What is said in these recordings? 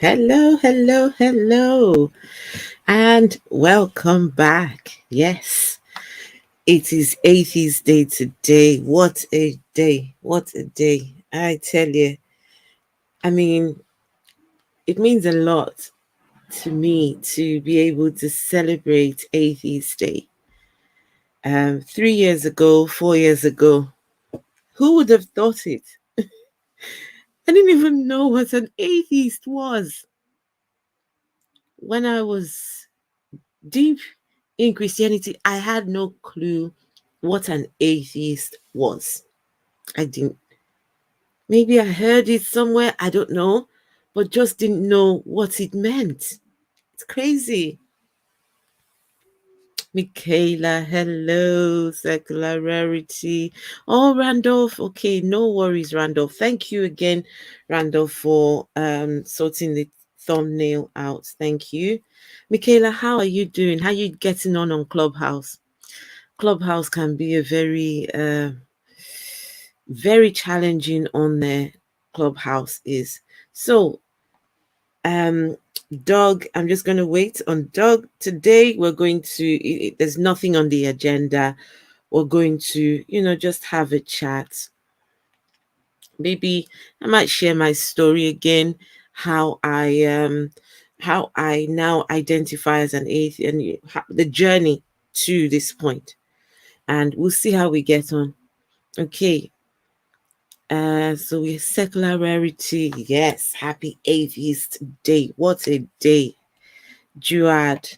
Hello, hello, hello, and welcome back. Yes, it is Atheist Day today. What a day! What a day! I tell you, I mean, it means a lot to me to be able to celebrate Atheist Day. 3 years ago, 4 years ago, who would have thought it? I didn't even know what an atheist was when I was deep in Christianity. I had no clue what an atheist was. I didn't. Maybe I heard it somewhere, I don't know, but just didn't know what it meant. It's crazy. Michaela, hello, secular rarity. Oh, Randolph. Okay, no worries, Randolph. Thank you again, Randolph, for sorting the thumbnail out. Thank you. Michaela, how are you doing? How are you getting on Clubhouse? Clubhouse can be a very challenging on there. Clubhouse is. So, um, Doug, I'm just going to wait on Doug. Today, we're going to, there's nothing on the agenda. We're going to, just have a chat. Maybe I might share my story again, how I now identify as an atheist and the journey to this point. And we'll see how we get on. Okay. So we're secular rarity. Yes. Happy Atheist Day. What a day. Juad.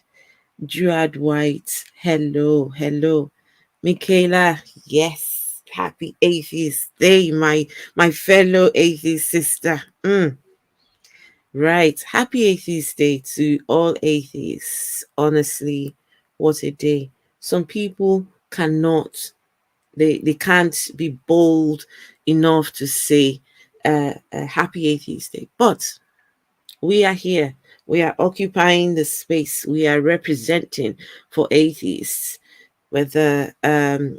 Juad White. Hello. Hello. Michaela. Yes. Happy Atheist Day, my fellow atheist sister. Right. Happy Atheist Day to all atheists. Honestly, what a day. Some people cannot they can't be bold enough to say happy Atheist Day. But we are here. We are occupying the space. We are representing for atheists, whether in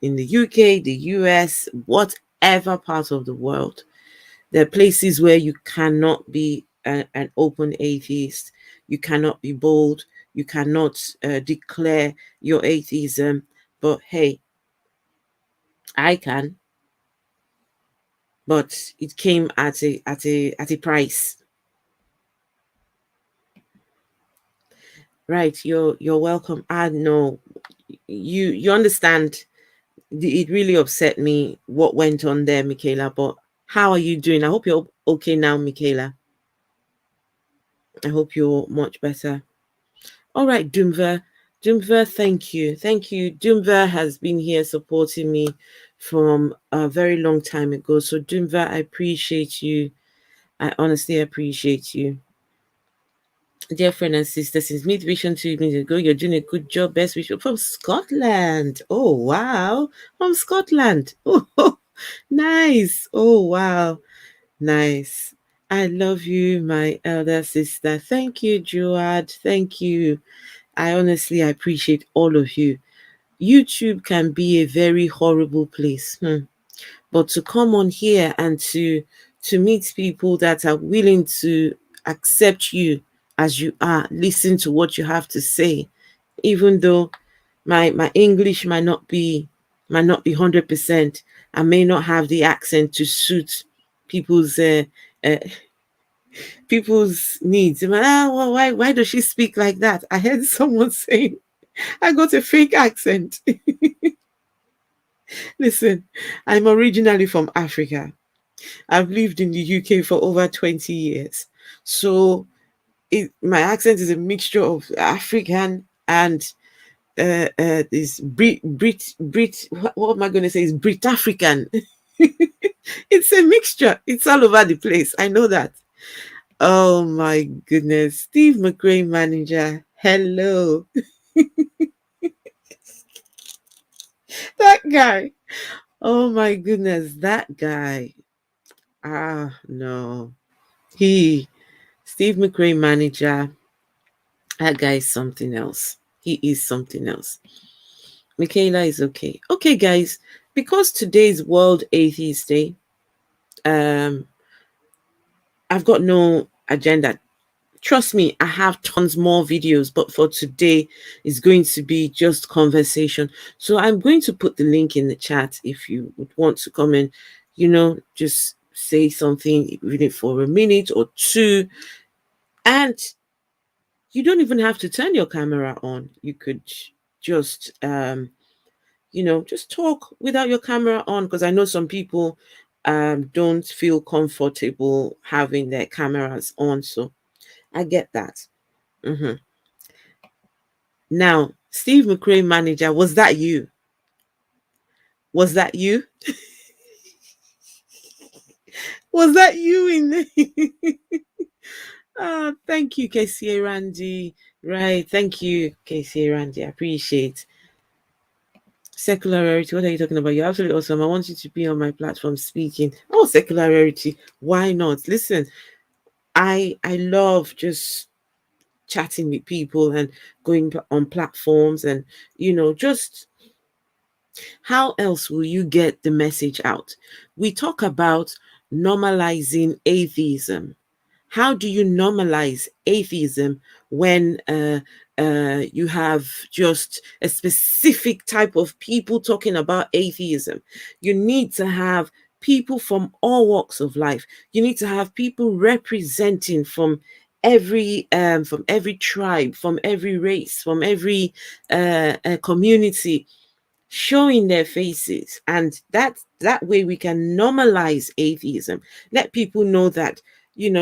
the UK, the US, whatever part of the world. There are places where you cannot be an open atheist. You cannot be bold. You cannot declare your atheism. But hey, I can. But it came at a price. Right, you're welcome. I know you understand. It really upset me what went on there, Michaela. But how are you doing? I hope you're okay now, Michaela. I hope you're much better. All right, Doomver. Doomver, thank you. Thank you. Doomver has been here supporting me from a very long time ago. So Doomver, I appreciate you. I honestly appreciate you. Dear friend and sister, since Mid Vision 2 minutes ago, you're doing a good job. Best wishes from Scotland. Oh, wow. From Scotland. Oh, nice. Oh, wow. Nice. I love you, my elder sister. Thank you, Joad. Thank you. I honestly appreciate all of you. YouTube can be a very horrible place. But to come on here and to meet people that are willing to accept you as you are, listen to what you have to say, even though my English might not be 100%. I may not have the accent to suit people's uh, people's needs. Well, why does she speak like that? I heard someone saying I got a fake accent. Listen, I'm originally from Africa. I've lived in the UK for over 20 years. So my accent is a mixture of African and this Brit. What am I going to say? Is Brit African. It's a mixture. It's all over the place. I know that. Oh my goodness. Steve McRae, manager. Hello. That guy. Oh my goodness. That guy. Ah, no. Steve McRae, manager. That guy is something else. He is something else. Michaela is okay. Okay, guys, because today is World Atheist Day, um, I've got no agenda. Trust me, I have tons more videos, but for today, it's going to be just conversation. So I'm going to put the link in the chat if you would want to come in, just say something, even for a minute or two. And you don't even have to turn your camera on. You could just, just talk without your camera on, because I know some people don't feel comfortable having their cameras on. So I get that. Hmm. Now, Steve McRae manager, was that you? Was that you? Was that you in the thank you, KCA Randy. Right. Thank you, KCA Randy. I appreciate. Secularity, what are you talking about? You're absolutely awesome. I want you to be on my platform speaking. Oh, secularity. Why not? Listen, I love just chatting with people and going on platforms and just how else will you get the message out? We talk about normalizing atheism. How do you normalize atheism when you have just a specific type of people talking about atheism? You need to have people from all walks of life. You need to have people representing from every tribe, from every race, from every community, showing their faces, and that way we can normalize atheism. Let people know that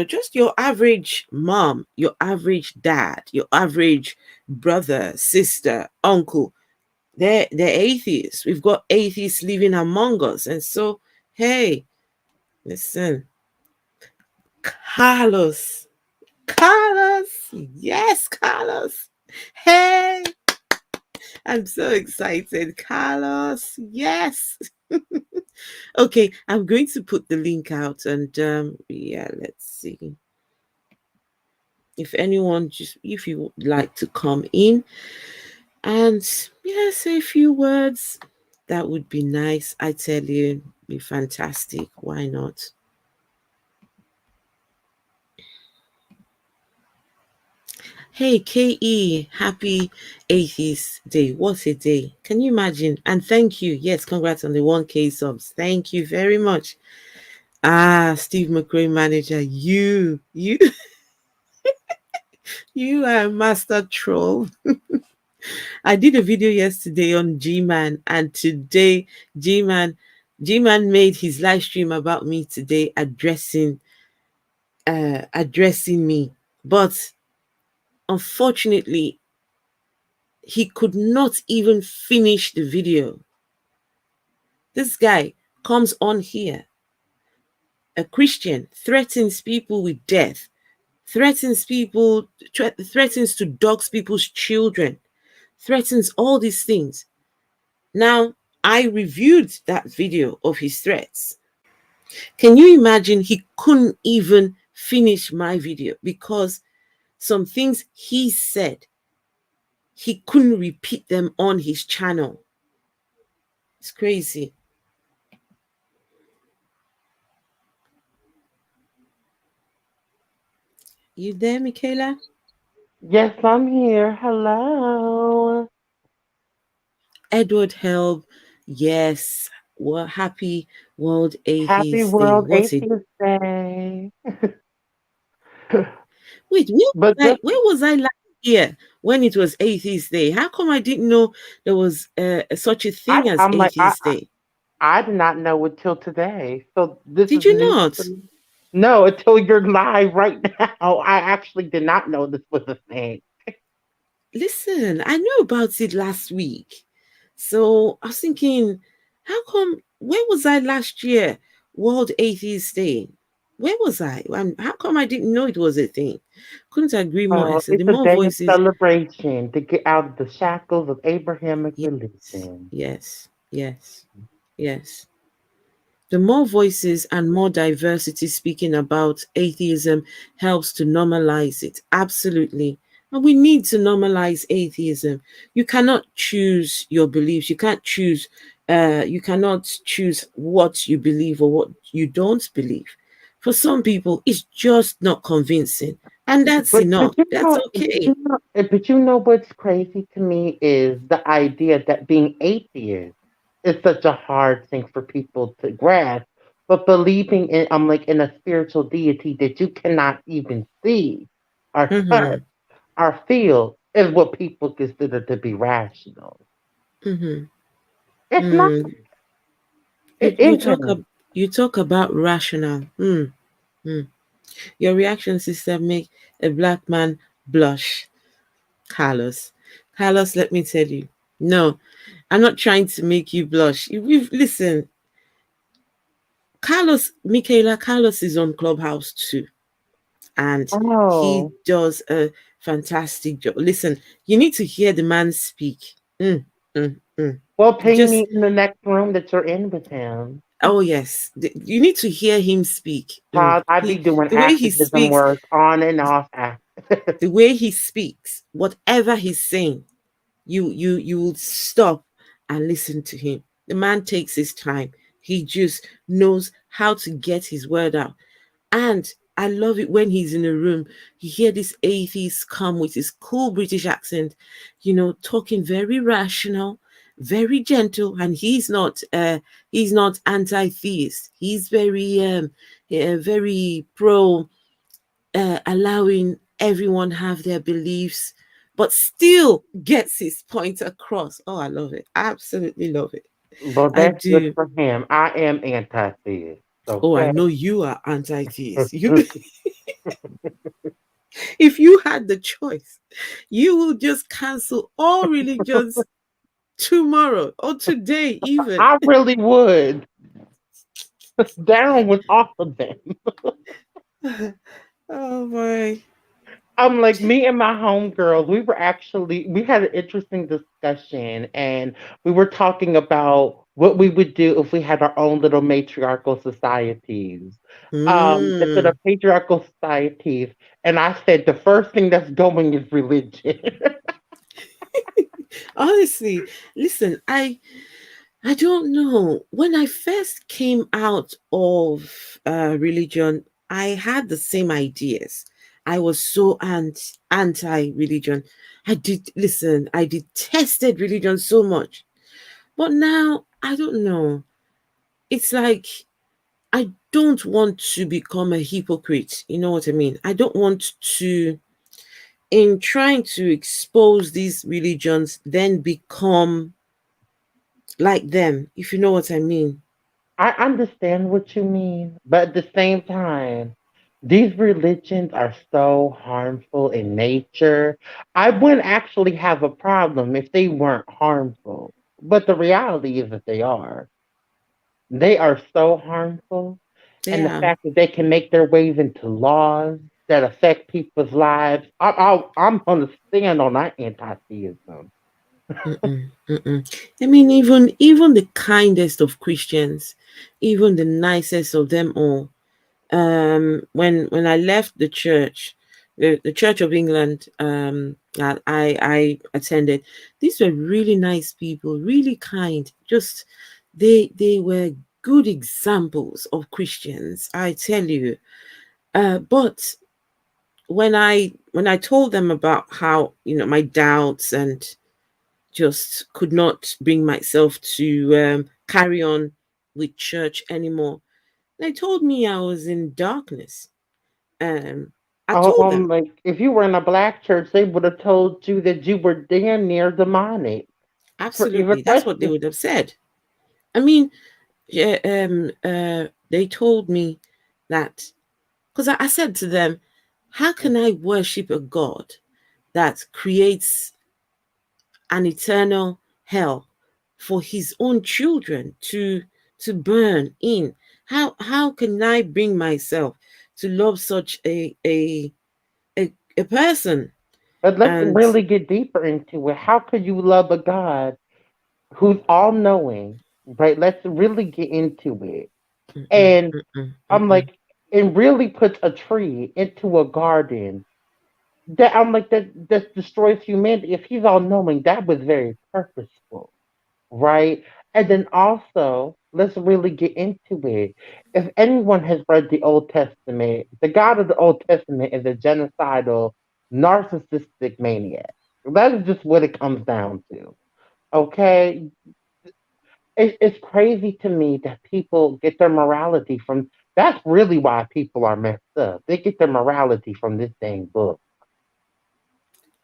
just your average mom, your average dad, your average brother, sister, uncle, they're atheists. We've got atheists living among us. And so, hey, listen, Carlos, Carlos, yes, Carlos, hey, I'm so excited, Carlos, yes. Okay, I'm going to put the link out, and yeah, let's see if anyone, just if you would like to come in and say a few words, that would be nice. I tell you, be fantastic. Why not? Hey, KE, happy Atheist Day. What a day. Can you imagine? And thank you. Yes, congrats on the 1K subs. Thank you very much. Steve McRae manager, you you are a master troll. I did a video yesterday on G-Man, and today G-Man G-Man made his live stream about me today, addressing me. But unfortunately, he could not even finish the video. This guy comes on here, a Christian, threatens people with death, threatens to dox people's children, threatens all these things. Now, I reviewed that video of his threats. Can you imagine? He couldn't even finish my video because some things he said, he couldn't repeat them on his channel. It's crazy. You there, Michaela? Yes, I'm here. Hello. Edward Helb, yes. Well, happy World Happy Atheist Day. World What a Atheist Day. wait, But just, where was I last year when it was Atheist Day? How come I didn't know there was such a thing as I'm like, Atheist Day? I did not know until today. So this Did is you news for not? me. No, until you're live right now. I actually did not know this was a thing. Listen, I knew about it last week. So I was thinking, how come, where was I last year? World Atheist Day. Where was I? How come I didn't know it was a thing? Couldn't agree more. I Oh, said, the it's a more day of voices. celebration to get out of the shackles of Abrahamic Yes, religion. yes, yes, yes. The more voices and more diversity speaking about atheism helps to normalize it. Absolutely. And we need to normalize atheism. You cannot choose your beliefs. You cannot choose what you believe or what you don't believe. For some people, it's just not convincing. And that's enough. That's okay. But you know what's crazy to me is the idea that being atheist is such a hard thing for people to grasp. But believing in, I'm like, in a spiritual deity that you cannot even see or touch Mm-hmm. or feel is what people consider to be rational. Mm-hmm. It's not. Mm. It You talk isn't. you talk about rational. Mm. Your reaction system make a black man blush, Carlos. Carlos, let me tell you. No, I'm not trying to make you blush. Listen, Carlos is on Clubhouse too, and he Oh. does a fantastic job. Listen, you need to hear the man speak. Mm, mm. Well, You ping just, me in the next room that you're in with him. oh yes, you need to hear him speak. Todd, I be He, doing the way he activism speaks, work on and off. the way he speaks, whatever he's saying, you will stop and listen to him. The man takes his time. He just knows how to get his word out. And I love it when he's in a room. You hear this atheist come with his cool British accent, talking very rational, very gentle, and he's not anti-theist. He's very pro allowing everyone have their beliefs, but still gets his point across. Oh, I love it. I absolutely love it. Well, I that's good do. for him. I am anti-theist. Oh, I Okay. know you are anti-theist. If you had the choice, you will just cancel all religions tomorrow or today, even. I really would. Down with all of them. Oh my. I'm like me and my homegirls. We had an interesting discussion, and we were talking about what we would do if we had our own little matriarchal societies. Instead of Mm. patriarchal societies, and I said the first thing that's going is religion. Honestly, listen, I don't know. When I first came out of religion, I had the same ideas. I was so anti-religion. I detested religion so much. But now, I don't know. It's like I don't want to become a hypocrite. You know what I mean? I don't want to, in trying to expose these religions, then become like them, if you know what I mean. I understand what you mean, but at the same time, these religions are so harmful in nature. I wouldn't actually have a problem if they weren't harmful. But the reality is that they are. They are so harmful. And the Yeah. fact that they can make their ways into laws that affect people's lives, I'm going to stand on that anti theism. Mm-mm, mm-mm. I mean, even the kindest of Christians, even the nicest of them all. When I left the church, the Church of England, that I attended, these were really nice people, really kind. Just they were good examples of Christians. I tell you. But when I told them about how my doubts and just could not bring myself to carry on with church anymore. They told me I was in darkness. Um, I told them Like if you were in a black church, they would have told you that you were damn near demonic for even absolutely that's what they questioning. would have said. I mean, yeah, they told me that because I said to them, "How can I worship a God that creates an eternal hell for his own children to burn in? How can I bring myself to love such a person?" But let's And really get deeper into it. How could you love a God who's all knowing? Right? Let's really get into it. mm-mm, And mm-mm, I'm mm-mm. like, it really puts a tree into a garden. That I'm like that destroys humanity. If he's all knowing, that was very purposeful, right? And then also Let's really get into it. If anyone has read the Old Testament, the God of the Old Testament is a genocidal, narcissistic maniac. That is just what it comes down to. Okay? It's crazy to me that people get their morality from. That's really why people are messed up. They get their morality from this dang book.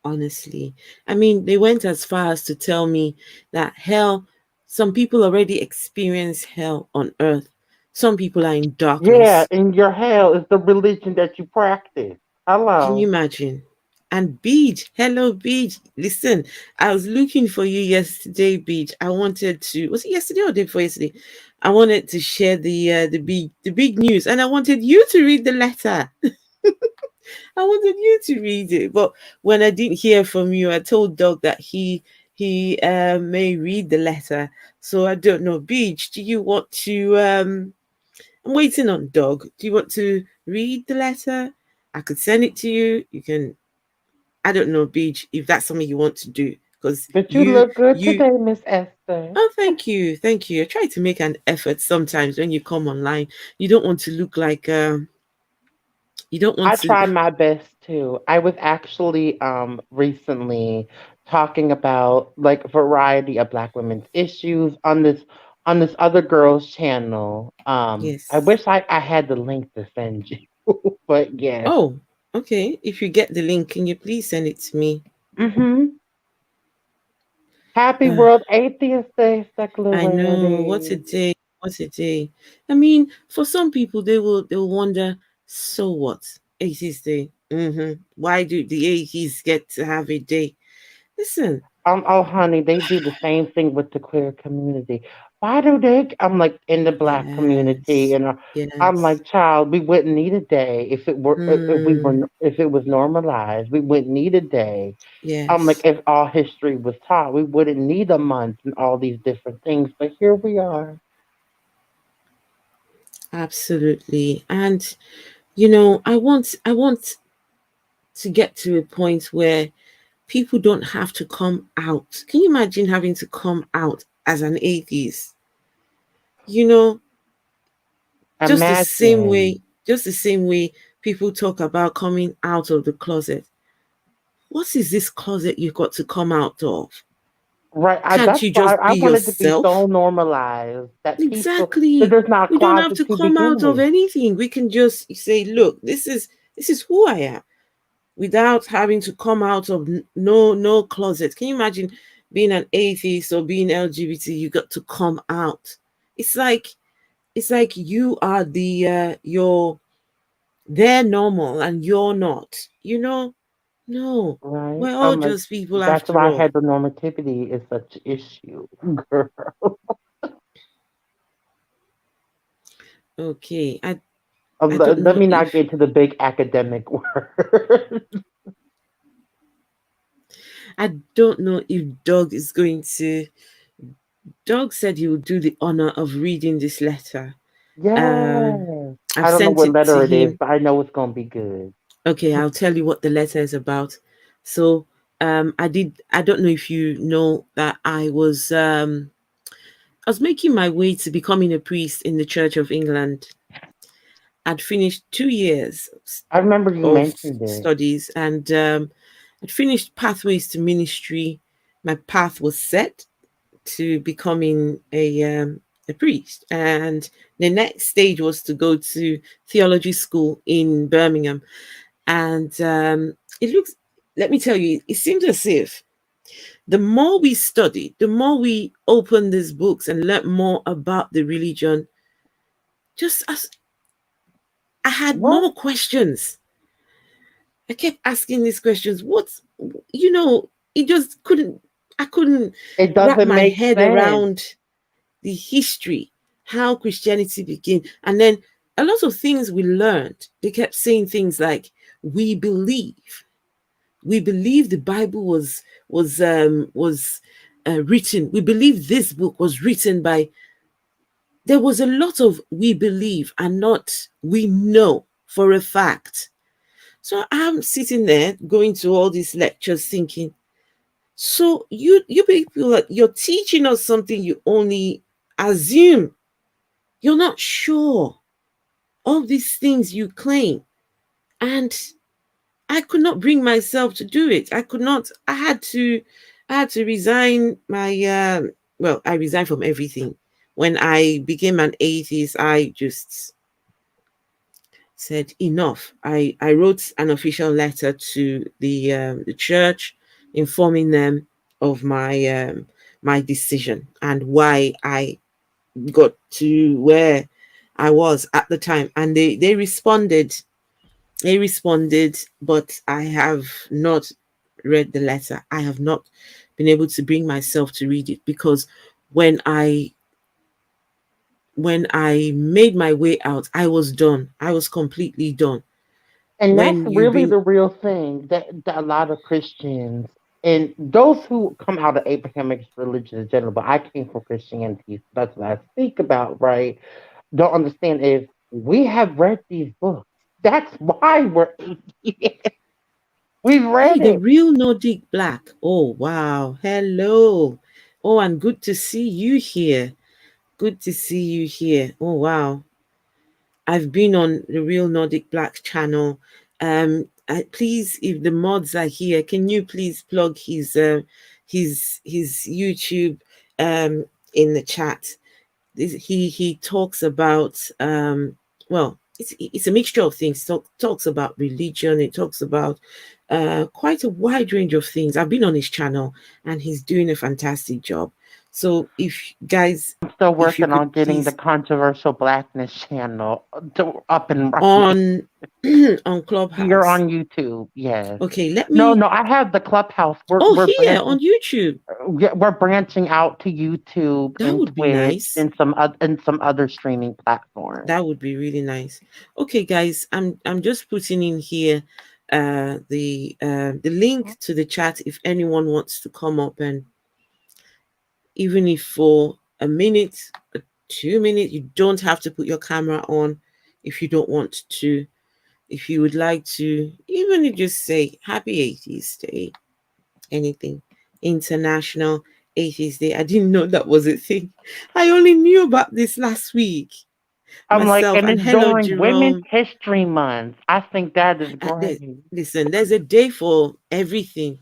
Honestly. I mean, they went as far as to tell me that hell, some people already experience hell on earth. Some people are in Yeah, darkness. and your hell is the religion that you practice. Can you Hello. imagine? And Beach, hello Beach. Listen, I was looking for you yesterday, Beach. I wanted to, was it yesterday or day before yesterday? I wanted to share the big news, and I wanted you to read the letter. I wanted you to read it, but when I didn't hear from you, I told Doug that he may read the letter. So I don't know. Beach, do you want to? I'm waiting on Doug. Do you want to read the letter? I could send it to you. You can. I don't know, Beach, if that's something you want to do, because But you you look good you. today, Miss Esther. Oh, thank you, thank you. I try to make an effort sometimes when you come online. You don't want to look like you don't want I to. try my best too. I was actually recently talking about like a variety of black women's issues on this other girl's channel. I Yes. wish I had the link to send you. But yes. Oh, okay. If you get the link, can you please send it to me? Mm-hmm. Happy Uh, World Atheist Day, I know. What a Secularity. day. What a day. I mean, for some people, they will wonder. So what? 80s day. Why do the 80s get to have a day? Listen. Oh, honey, they do the same thing with the queer community. Why do they? I'm like in the black community, Yes. and I'm Yes. like, child, we wouldn't need a day if we Hmm. were if it was normalized. We wouldn't need a day. I'm like, Yes. if all history was taught, we wouldn't need a month and all these different things. But here we are. Absolutely. And I want to get to a point where people don't have to come out. Can you imagine having to come out as an atheist? You know, just the same Imagine, way, just the same way people talk about coming out of the closet. What is this closet you've got to come out of? right? Can't That's you why just I be want it to be so yourself? normalized that people that Exactly. there's not a We don't have closet to to come begin out of with. anything. We can just say, look, this is who I am, without having to come out of no closet. Can you imagine being an atheist or being LGBT? You got to come out. It's like it's like you are they're normal and you're not. No, Right? we're all I'm like, just people that's after why all. heteronormativity is such an issue, girl. Okay, I don't Let know me not if get to the big academic word. I don't know if Doug is going to. Doug said he would do the honor of reading this letter. Um, Yes. I've I don't know sent what it to letter it is, him. but I know it's gonna be good. Okay, I'll tell you what the letter is about. So, I don't know if you know that I was making my way to becoming a priest in the Church of England. I'd finished 2 years I remember you of mentioned it. studies, and I'd finished pathways to ministry. My path was set to becoming a priest, and the next stage was to go to theology school in Birmingham. And it looks, let me tell you, it seems as if the more we study, the more we open these books and learn more about the religion, just as I had What? more questions. I kept asking these questions. It just I couldn't It wrap doesn't my make head sense. around the history, how Christianity began. And then a lot of things we learned, they kept saying things like, we believe. We believe the Bible was written. We believe this book was written by. There was a lot of we believe and not we know for a fact. So I'm sitting there going to all these lectures thinking, so you people, you're teaching us something you only assume. You're not sure of these things you claim. And I could not bring myself to do it. I could not. I had to resign my. Well, I resigned from everything. When I became an atheist, I just said enough. I wrote an official letter to the church, informing them of my decision and why I got to where I was at the time, and they responded. They responded, but I have not read the letter. I have not been able to bring myself to read it because when I when I made my way out, I was done. I was completely done. And that's When you've really been the real thing that a lot of Christians and those who come out of Abrahamic religion in general, but I came from Christianity, so that's what I speak about, right? Don't understand is we have read these books. That's why we're atheists. We've hey, read the it. real Nordic Black. Oh wow. Hello. Oh, and good to see you here. Good to see you here. Oh wow. I've been on the Real Nordic Black channel. Please, if the mods are here, can you please plug his YouTube um in the chat? He talks about well, it's a mixture of things. Talks about religion. It talks about quite a wide range of things. I've been on his channel, and he's doing a fantastic job. So if guys, I'm still if you working could on getting the please controversial blackness channel up and running. on on Here Clubhouse. on YouTube, yes. Okay, let No, me. no, I have the Clubhouse. We're Oh, we're here branching. on YouTube. Yeah, we're branching out to YouTube That and would be Twitch nice. and some other streaming platforms. That would be really nice. Okay, guys, I'm just putting in here the link to the chat if anyone wants to come up, and even if for a minute, 2 minutes, you don't have to put your camera on if you don't want to. If you would like to, even if just say Happy Atheist Day, anything. International Atheist Day. I didn't know that was a thing. I only knew about this last week I'm like, myself. and And it's hello, during Women's Jerome. History Month. I think that is great. Listen, there's a day for everything.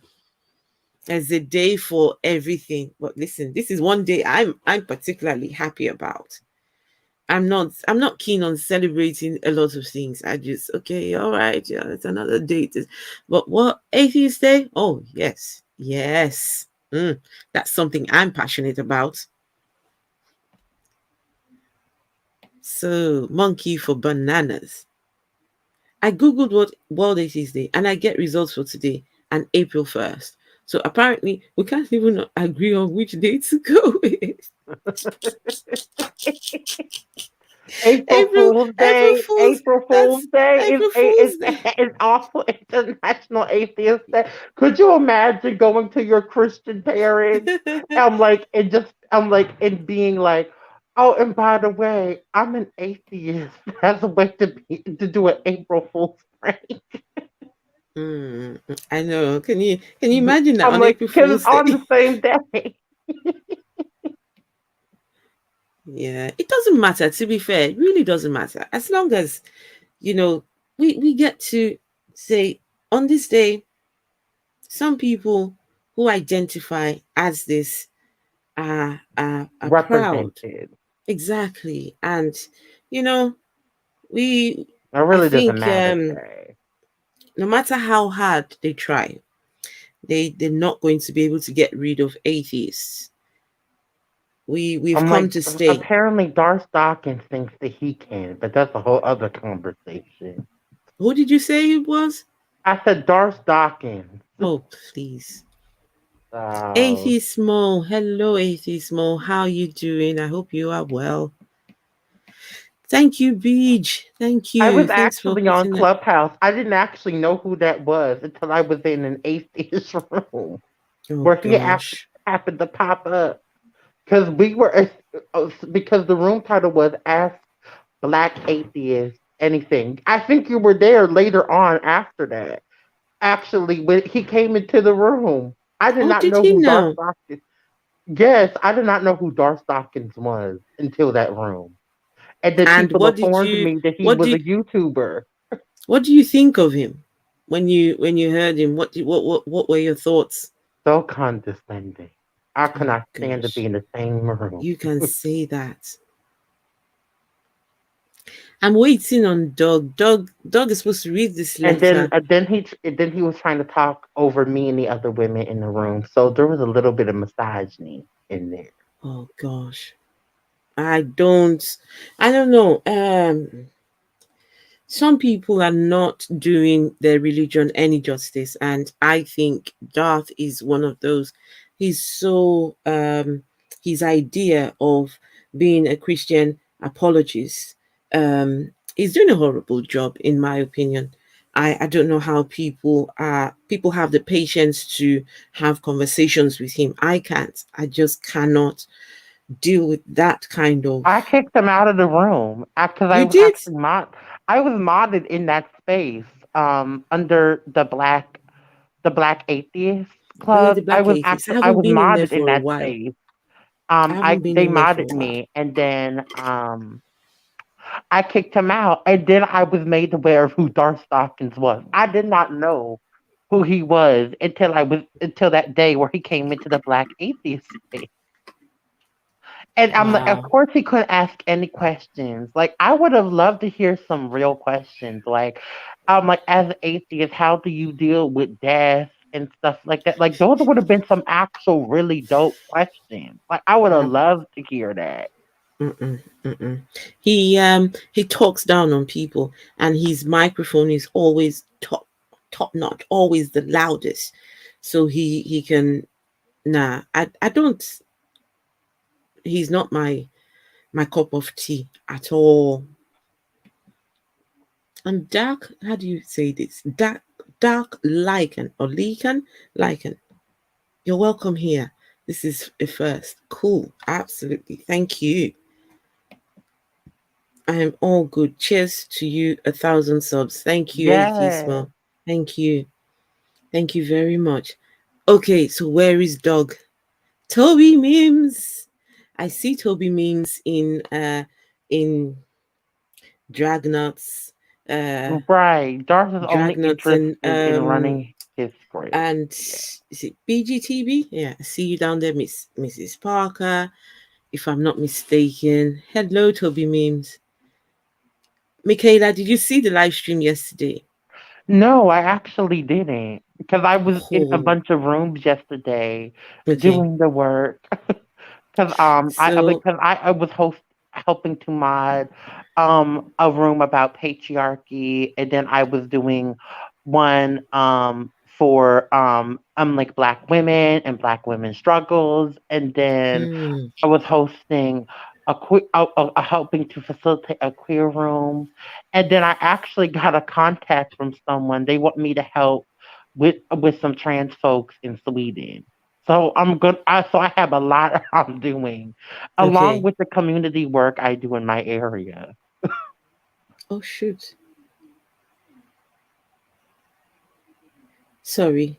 There's a day for everything. But listen, this is one day I'm particularly happy about. I'm not keen on celebrating a lot of things. I just okay, all right, yeah, it's another date. But what Atheist Day? Oh yes, yes. That's something I'm passionate about. So monkey for bananas. I googled what World Atheist Day and I get results for today and April 1st. So apparently we can't even agree on which day to go with. April April Fool's April Day. Fools. April Fool's That's Day April Fools Day. is also International Atheist Day. Could you imagine going to your Christian parents? I'm like and being like, oh, and by the way, I'm an atheist. That's a way to do an April Fool's prank. Mm, I know. Can you imagine that I'm on like, April because it's Fool's on the Day? same day. Yeah, it doesn't matter. To be fair, it really doesn't matter. As long as you know, we get to say on this day, some people who identify as this are proud. Represented. Exactly, and you know, we. It I really doesn't think matter today. no matter how hard they try, they're not going to be able to get rid of atheists. We've I'm come like, to stay. apparently Darth Dawkins thinks that he can, but that's a whole other conversation. Who did you say it was? I said Darth Dawkins. Oh, please. So Atheist Mo. Hello, Atheist Mo. How you doing? I hope you are well. Thank you, Beej. Thank I you. was Thanks for actually on putting it. Clubhouse. I didn't actually know who that was until I was in an atheist room Oh where he actually gosh. happened to pop up because we were because the room title was Ask Black Atheist Anything. I think you were there later on after that. Actually, when he came into the room, I did Oh, not did know he who Darth now? Dawkins. Yes, I did not know who Darth Dawkins was until that room. And then And people informed me that he what was a did YouTuber. what do you think of him when you heard him? What were your thoughts? So condescending. I could Oh not stand to be gosh, in the same room. you can say that. I'm waiting on Doug. Doug is supposed to read this And then letter. then he was trying to talk over me and the other women in the room. So there was a little bit of misogyny in there. Oh gosh. I don't I don't know. Some people are not doing their religion any justice, and I think Darth is one of those. He's so his idea of being a Christian apologist, he's doing a horrible job in my opinion. I don't know how people have the patience to have conversations with him. I can't. I just cannot deal with that kind I of. kicked him out of the room because I You was did? actually I was modded in that space under the Black Atheist Oh, yeah, the Club. Black Atheist. I I haven't was been in there modded in for a that while. space. I haven't been They in there for modded a while. me, and then I kicked him out, and then I was made aware of who Darth Dawkins was. I did not know who he was until that day where he came into the Black Atheist space. And I'm like, of Wow. course he couldn't ask any questions. Like, I would have loved to hear some real questions. Like, I'm like, as an atheist, how do you deal with death and stuff like that? Like, those would have been some actual really dope questions. Like, I would have Uh, loved to hear that. mm-mm, mm-mm. He talks down on people, and his microphone is always top notch, always the loudest. So he can. Nah, I don't. He's not my cup of tea at all. And dark. How do you say this? Dark lichen or lichen. You're welcome here. This is a first. Cool. Absolutely. Thank you. I am all good. Cheers to you. 1,000 subs. Thank you, Yes. Edikismo. Thank you. Thank you very much. Okay, so where is Dog? Toby memes. I see Toby memes in Dragnuts, uh Right. Darth is only Dragnuts interested in running his script. and Yeah. is it BGTB? Yeah, I see you down there, Mrs. Parker, if I'm not mistaken. Hello, Toby memes. Michaela, did you see the live stream yesterday? No, I actually didn't. Because I was in a Oh, bunch of rooms yesterday okay. doing the work. Because So, I was helping to mod a room about patriarchy, and then I was doing one for like black women and black women struggles, and then mm, I was hosting helping to facilitate a queer room, and then I actually got a contact from someone. They want me to help with some trans folks in Sweden. So I'm good. So I have a lot I'm doing, along okay. with the community work I do in my area. Oh shoot. Sorry.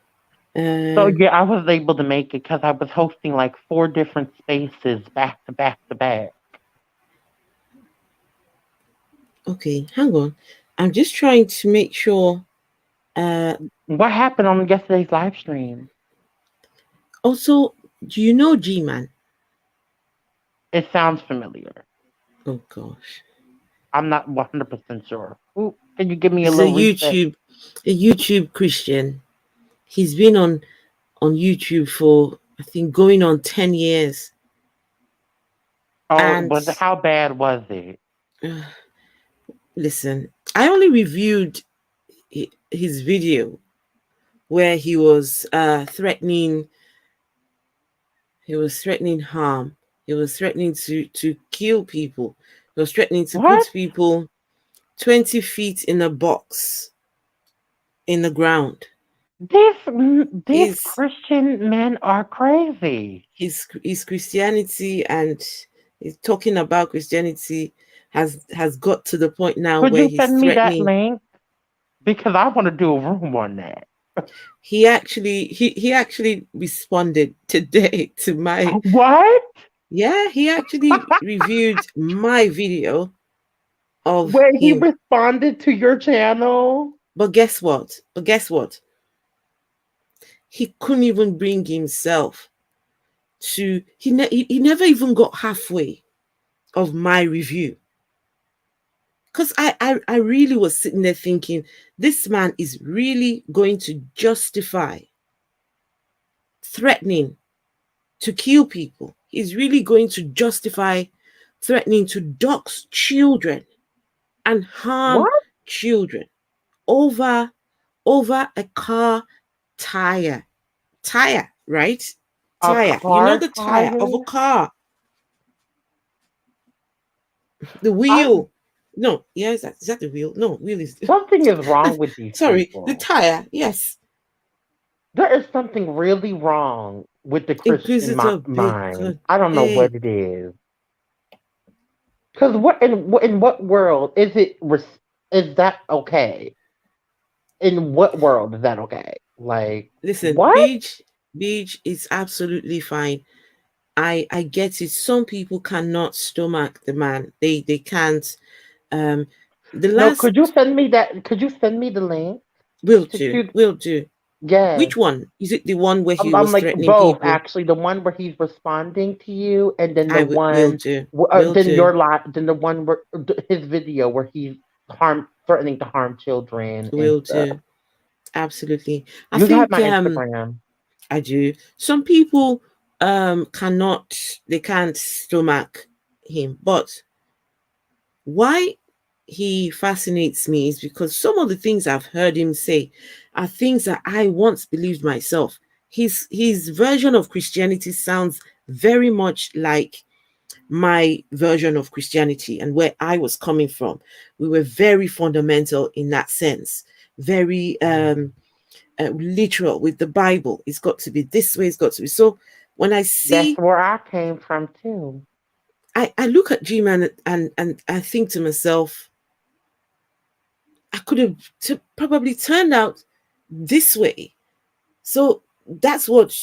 So Um, yeah, I was able to make it because I was hosting like four different spaces back to back to back. okay, hang on. I'm just trying to make sure. Uh, What happened on yesterday's live stream? Also, do you know G Man? It sounds familiar. Oh gosh. I'm not 100% sure. Ooh, can you give me a He's a little reset? YouTube Christian. He's been on YouTube for I think going on 10 years. Oh, And how bad was it? uh, listen, I only reviewed his video where he was threatening harm. He was threatening to kill people. He was threatening to What? put people 20 feet in a box in the ground. These His Christian men are crazy. his Christianity and he's talking about Christianity has got to the point now Could where you he's send me that threatening. link? Because I want to do a room on that. He actually responded today to my. What? Yeah, he actually reviewed my video of When he him. responded to your channel? But guess what? He couldn't even bring himself to, he never even got halfway of my review. Because I really was sitting there thinking, this man is really going to justify threatening to kill people. He's really going to justify threatening to dox children and harm What? children over a car tire. Tire, right? A Tire. You know car the tire of a tire? car. The I wheel. No, yeah, is that the wheel? No, wheel is Something is wrong with these sorry, the people. tire, yes. There is something really wrong with the Christian Inquisitor mind. bacon. I don't know Hey, what it is. Because in what world is that okay? In what world is that okay? Like listen, what? beach is absolutely fine. I get it. Some people cannot stomach the man. They can't. Um, the No, could you last send me that? Could you send me the link will to do, shoot? will do. Yes. Which one is it? The one where he I'm was like threatening both people? actually. The one where he's responding to you, and then the Will one, do, will then do, your lot, then the one where his video where he's threatening to harm children and will stuff. do. Absolutely. I You have think my Instagram. I do. Some people cannot, they can't stomach him, but why he fascinates me is because some of the things I've heard him say are things that I once believed myself. His version of Christianity sounds very much like my version of Christianity and where I was coming from. We were very fundamental in that sense, very literal with the Bible. It's got to be this way, it's got to be. So when I That's see, where I came from too. I look at G-Man and I think to myself, I could have probably turned out this way. So that's what,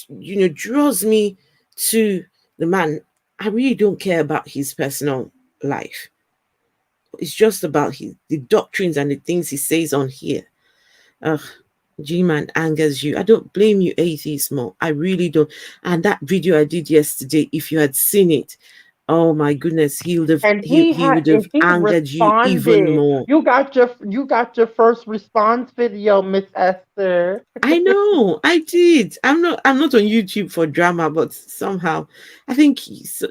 draws me to the man. I really don't care about his personal life. It's just about the doctrines and the things he says on here. Ugh, G-Man angers you. I don't blame you, atheist more. I really don't. And that video I did yesterday, if you had seen it, oh my goodness, And he would have he angered you even responded. more. You got your first response video, Miss Esther. I know, I did. I'm not on YouTube for drama, but somehow I think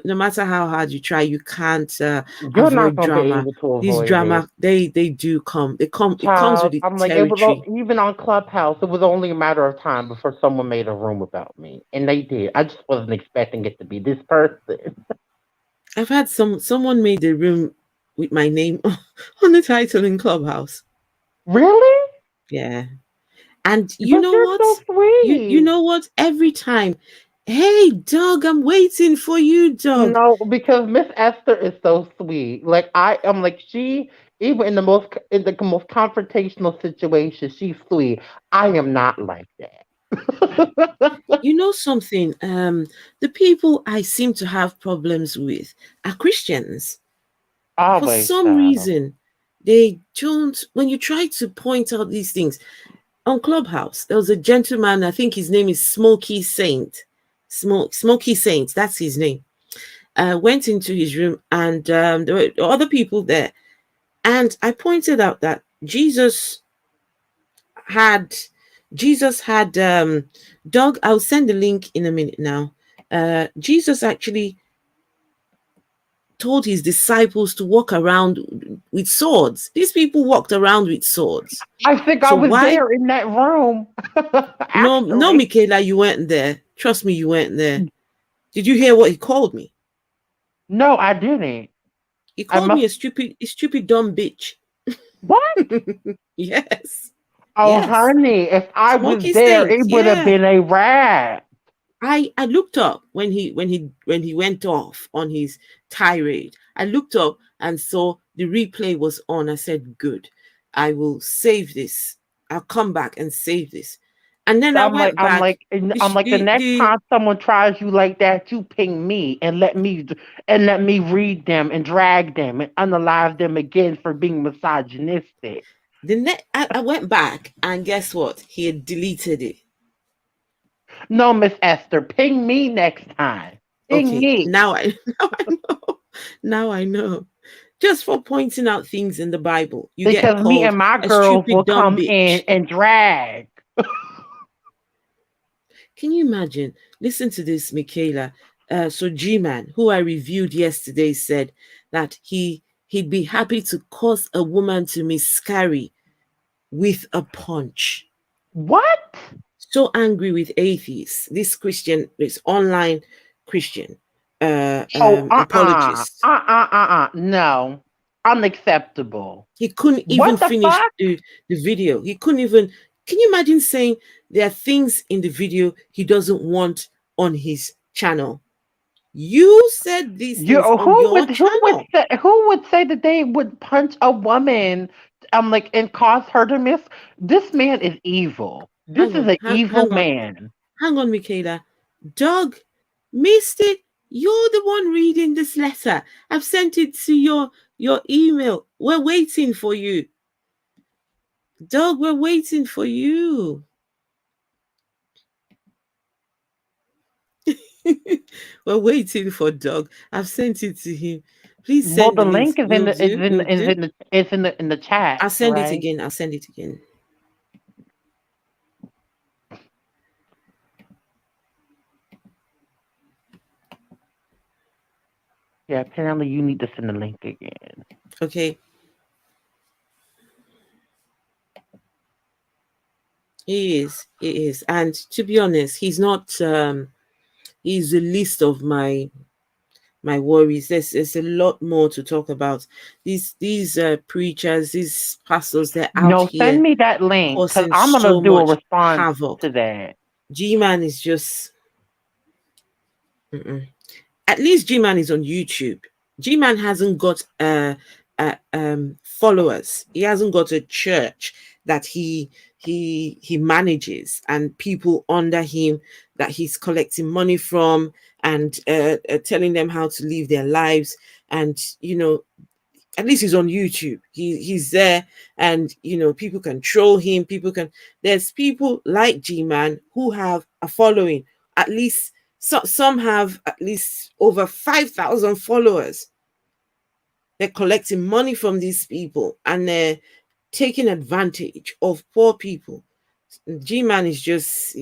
no matter how hard you try, you can't You're not avoid gonna be drama. able to These avoid it. drama, they do come. It comes with Child, the I'm like, territory. even on Clubhouse, it was only a matter of time before someone made a room about me. And they did. I just wasn't expecting it to be this person. I've had someone made a room with my name on the title in Clubhouse. Really? Yeah. And you But know you're what? so You sweet. know what? Every time, hey dog, I'm waiting for you, dog. No, because Miss Esther is so sweet. Like I am like she even in the most confrontational situation, she's sweet. I am not like that. You know something? The people I seem to have problems with are Christians. For Always, some child. reason, they don't. When you try to point out these things on Clubhouse, there was a gentleman. I think his name is Smoky Saint. Smoky Saint. That's his name. Went into his room, and there were other people there. And I pointed out that had Jesus had dog. I'll send the link in a minute now. Jesus actually told his disciples to walk around with swords. These people walked around with swords. I think I So was why? there in that room. No, no, Actually. Michaela, you weren't there. Trust me, you weren't there. Did you hear what he called me? No, I didn't. He I called must me a stupid dumb bitch. what? Yes, Oh yes. honey, if I was Smoky there, Saint. it would have Yeah. been a wrap. I looked up when he went off on his tirade. I looked up and saw the replay was on. I said, "Good, I will save this. I'll come back and save this." And then I I'm like, went back. The, I'm sh- like, the next the time someone tries you like that, you ping me and let me read them and drag them and unalive them again for being misogynistic. I went back, and guess what? He had deleted it. No, Miss Esther, ping me next time. Ping Okay, me. now I now I know. Now I know. Just for pointing out things in the Bible, you get Because me called and my a girls stupid will dumb come in bitch. and drag. Can you imagine? Listen to this, Michaela. So G-Man, who I reviewed yesterday, said that he'd be happy to cause a woman to miscarry with a punch. What? So angry with atheists. This Christian, this online Christian Oh, apologist. no. Unacceptable. He couldn't even What the finish fuck? the video. He couldn't even. Can you imagine saying there are things in the video he doesn't want on his channel? You said these You things on your channel. who would say that they would punch a woman like and cause her to miss? This man is evil. This Hang is on, an evil man. hang on, Michaela. Doug, missed it. You're the one reading this letter. I've sent it to your email. We're waiting for you. Doug, we're waiting for you. We're waiting for Doug. I've sent it to him. Please Well, send the the links. link is in We'll the is do. in We'll is do. in the it's in the chat, I'll send it right? again. I'll send it again. Yeah, apparently you need to send the link again. Okay. He is. He is. And to be honest, he's not he's the least of my worries. There's a lot more to talk about. These preachers, these pastors, they're out No, send here me that link because causing I'm gonna so do a much response havoc. to that. G-Man is just mm-mm. At least G-Man is on YouTube. G-Man hasn't got followers. He hasn't got a church that he manages and people under him that he's collecting money from and telling them how to live their lives. And at least he's on YouTube. He's there, and people can troll him. People can. There's people like G-Man who have a following. At least some have at least over 5,000 followers. They're collecting money from these people, and they're taking advantage of poor people. G-Man is just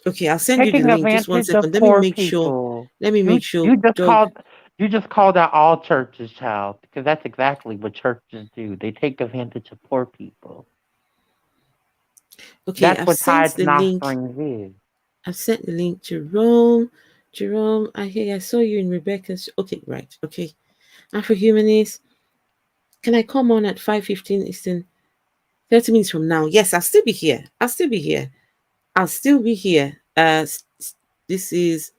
okay. I'll send you the Taking link. Just one advantage of second. Let me poor make sure. people. Let me You make sure, you just Doug. called you just called out all churches, child, because that's exactly what churches do. They take advantage of poor people. Okay, That's I've what sent tithes the and link. offerings is. I've sent the link. Jerome, I saw you in Rebecca's. Okay, right. Okay. Afrohumanist. Can I come on at 5:15 Eastern? 30 minutes from now. Yes, I'll still be here. I'll still be here. I'll still be here. This is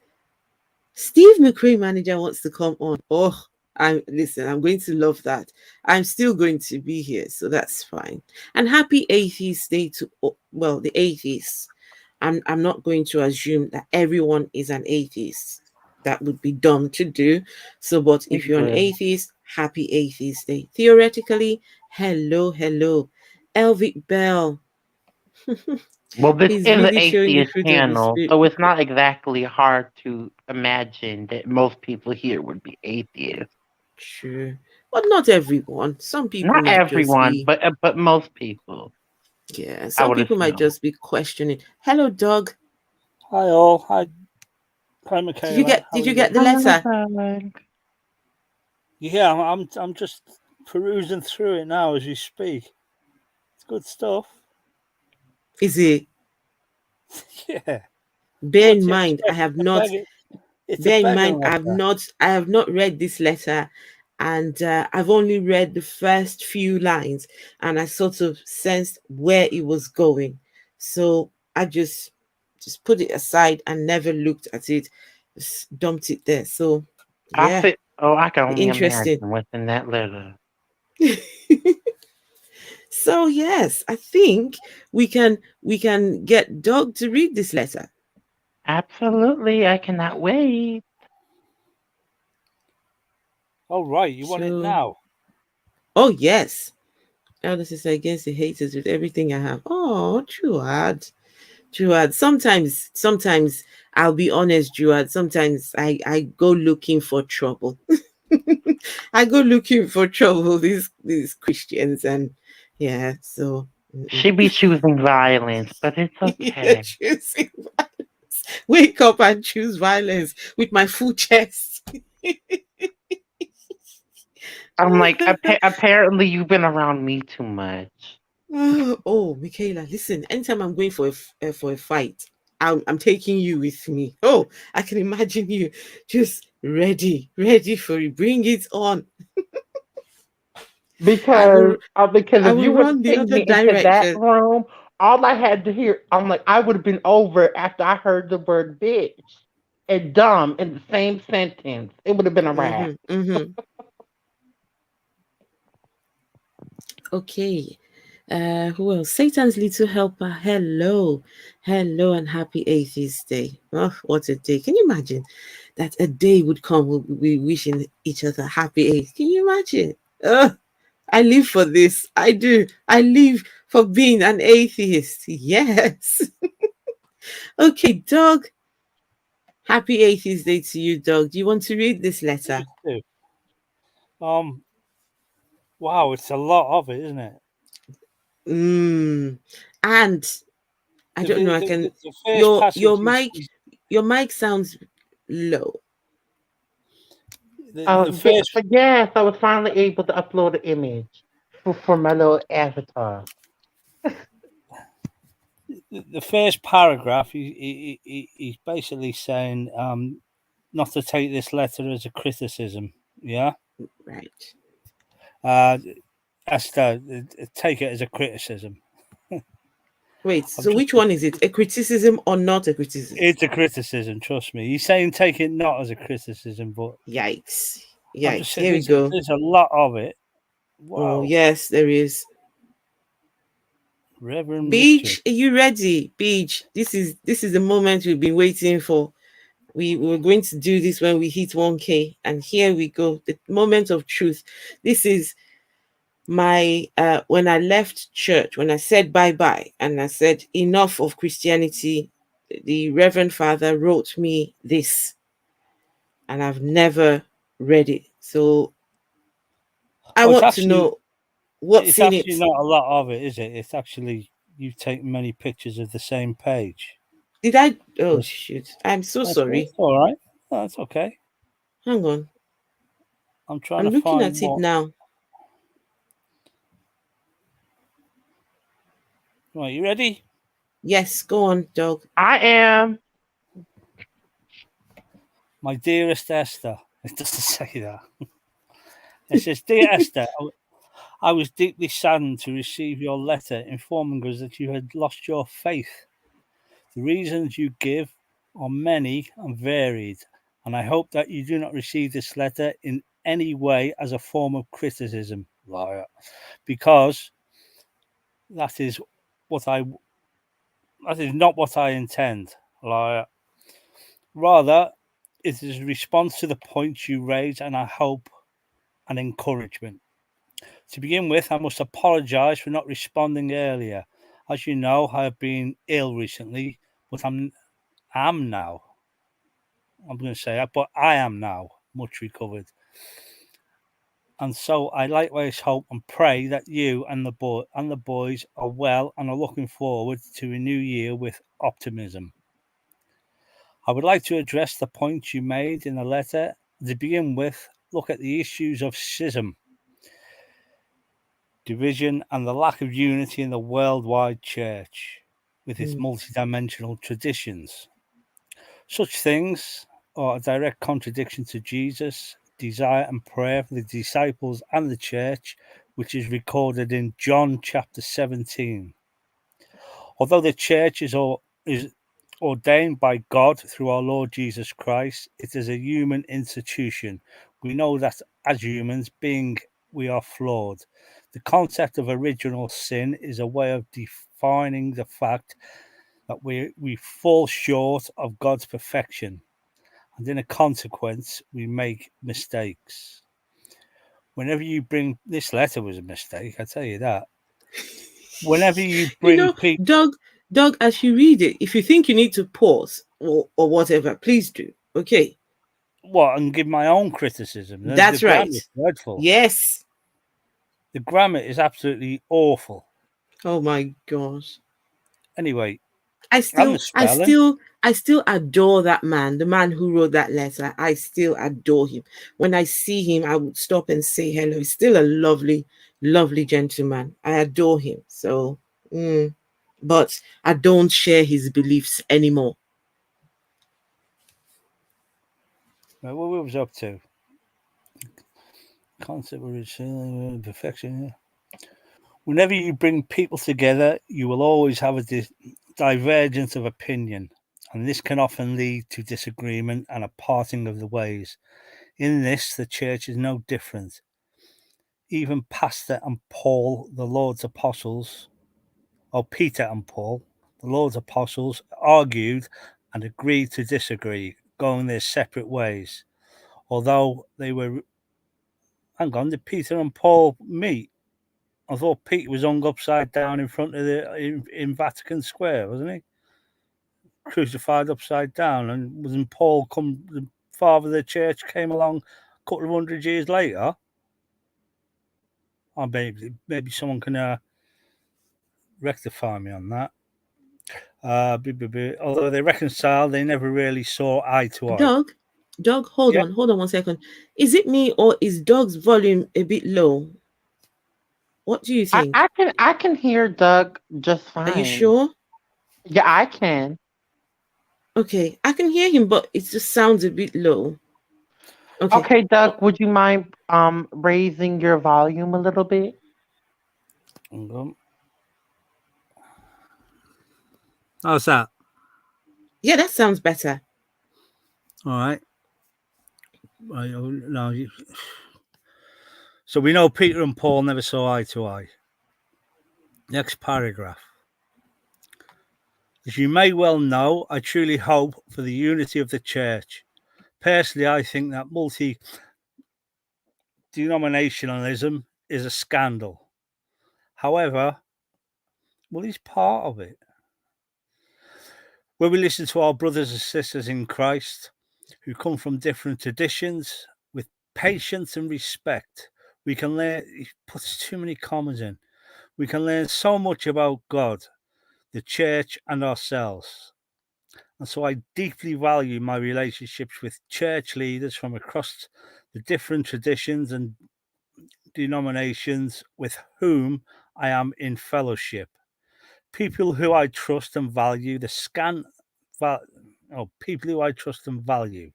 Steve McRae manager wants to come on. Oh, I'm going to love that. I'm still going to be here, so that's fine. And happy atheist day to well, the atheists. I'm not going to assume that everyone is an atheist. That would be dumb to do. So, but if you're an Exactly. atheist, happy atheist day. Theoretically, hello. Elvic Bell. Well, this He's is an really showing the atheist fruit of the channel, spirit. so it's not exactly hard to imagine that most people here would be atheists. True. But not everyone. Some people Not might just everyone, be, but most people, yeah, I some would people might assume. just be questioning. Hello, Doug. Hi all. Hi Did you Michaela. get How did are you you? get the Hello, letter? darling. Yeah, I'm just perusing through it now as you speak. It's good stuff. Is it? Yeah. Bear What in do you mind, I expect? have not. It's a Bear in begging mind, letter. I have not read this letter, and I've only read the first few lines, and I sort of sensed where it was going. So I just put it aside and never looked at it, just dumped it there. So yeah, I can only imagine interesting. what's in that letter. So yes, I think we can get Doug to read this letter. Absolutely. I cannot wait. Oh, right. You want it So now? oh yes. Elder sister against the haters with everything I have. Oh, Juad. Juad. Sometimes I'll be honest, Juad. Sometimes I go looking for trouble. I go looking for trouble, these Christians, and yeah, so She be choosing violence, but it's yeah, okay. choosing violence. Wake up and choose violence with my full chest. I'm like, apparently you've been around me too much. Oh, Michaela, listen. Anytime I'm going for a fight, I'm taking you with me. Oh, I can imagine you just ready for it. Bring it on. I will Because I if will you were to run the take other me into that direction. room, all I had to hear, I'm like, I would have been over after I heard the word bitch and dumb in the same sentence. It would have been a wrap. Mm-hmm. Mm-hmm. Okay. Who else? Satan's little helper. Hello. Hello and happy Atheist Day. Oh, what a day. Can you imagine that a day would come we'll be wishing each other happy Atheist? Can you imagine? I live for this. I do. I live for being an atheist. Yes. Okay, Doug. Happy Atheist Day to you, Doug. Do you want to read this letter? You do. Wow, it's a lot of it, isn't it? Mm. And I The, don't know. the, I the, can. the first Your passage mic. is Your mic sounds low. the Yeah, first but yes, I was finally able to upload an image for my little avatar. the first paragraph. He's basically saying not to take this letter as a criticism. Yeah, Right. uh, Esther, take it as a criticism. Wait. I'm So just. which one is it? A criticism or not a criticism? It's a criticism. Trust me. He's saying take it not as a criticism, but Yikes. I'm just Yikes. saying Here we go. there's a lot of it. Oh Wow, yes, there is. Reverend Richard. Beach, are you ready? Beach, this is the moment we've been waiting for. We were going to do this when we hit 1K, and here we go. The moment of truth. This is my when I left church, when I said bye-bye and I said enough of Christianity, the Reverend Father wrote me this, and I've never read it. So I Oh, want to know what's it's in actually it. not a lot of it, is it? It's actually you've taken many pictures of the same page. Did I? Oh shoot! I'm so That's sorry. all right. That's okay. Hang on. I'm trying I'm to looking find at it what. now. Right, you ready? Yes, go on, dog. I am. My dearest Esther. It doesn't say that. It says, Dear Esther, I was deeply saddened to receive your letter informing us that you had lost your faith. The reasons you give are many and varied, and I hope that you do not receive this letter in any way as a form of criticism, liar, because that is what I that is not what I intend, liar. Rather, it is a response to the points you raise, and I hope an encouragement. To begin with, I must apologise for not responding earlier. As you know, I have been ill recently, but am now. I'm going to say that, but I am now much recovered. And so I likewise hope and pray that you and the boys are well and are looking forward to a new year with optimism. I would like to address the points you made in the letter. To begin with, look at the issues of schism, division, and the lack of unity in the worldwide church with its Mm, multidimensional traditions. Such things are a direct contradiction to Jesus' desire and prayer for the disciples and the church, which is recorded in John chapter 17. Although the church is ordained by God through our Lord Jesus Christ, it is a human institution. We know that as humans, being we are flawed. The concept of original sin is a way of defining the fact that we fall short of God's perfection, and in a consequence, we make mistakes. Whenever you bring this letter was a mistake, I tell you that. Whenever you bring people, Doug, as you read it, if you think you need to pause or whatever, please do. Okay. what, and give my own criticism. That's the right. grammar is dreadful. Yes. The grammar is absolutely awful. Oh my gosh. Anyway, I and the spelling. still adore that man, the man who wrote that letter. I still adore him. When I see him, I would stop and say hello. He's still a lovely, lovely gentleman. I adore him. So, but I don't share his beliefs anymore. What was up to? Concept of perfection. Yeah. Whenever you bring people together, you will always have a divergence of opinion, and this can often lead to disagreement and a parting of the ways. In this, the church is no different. Even Pastor and Paul, the Lord's apostles, or Peter and Paul, the Lord's apostles, argued and agreed to disagree, going their separate ways. Although they were, hang on, did Peter and Paul meet? I thought Peter was hung upside down in front of in Vatican Square, wasn't he? Crucified upside down, and wasn't Paul the father of the church came along a couple of 100 years later? Or maybe someone can rectify me on that. Although they reconciled, they never really saw eye to eye. Doug, hold on 1 second. Is it me or is Doug's volume a bit low? What do you think? I can hear Doug just fine. Are you sure? Yeah, I can. Okay, I can hear him, but it just sounds a bit low. Okay, Doug, would you mind raising your volume a little bit? How's that? Yeah, that sounds better. All right. So we know Peter and Paul never saw eye to eye. Next paragraph. As you may well know, I truly hope for the unity of the church. Personally, I think that multi-denominationalism is a scandal. However, well, he's part of it. When we listen to our brothers and sisters in Christ who come from different traditions with patience and respect, we can learn. He puts too many commas in. We can learn so much about God, the church, and ourselves. And so I deeply value my relationships with church leaders from across the different traditions and denominations with whom I am in fellowship. People who I trust and value. People who I trust and value.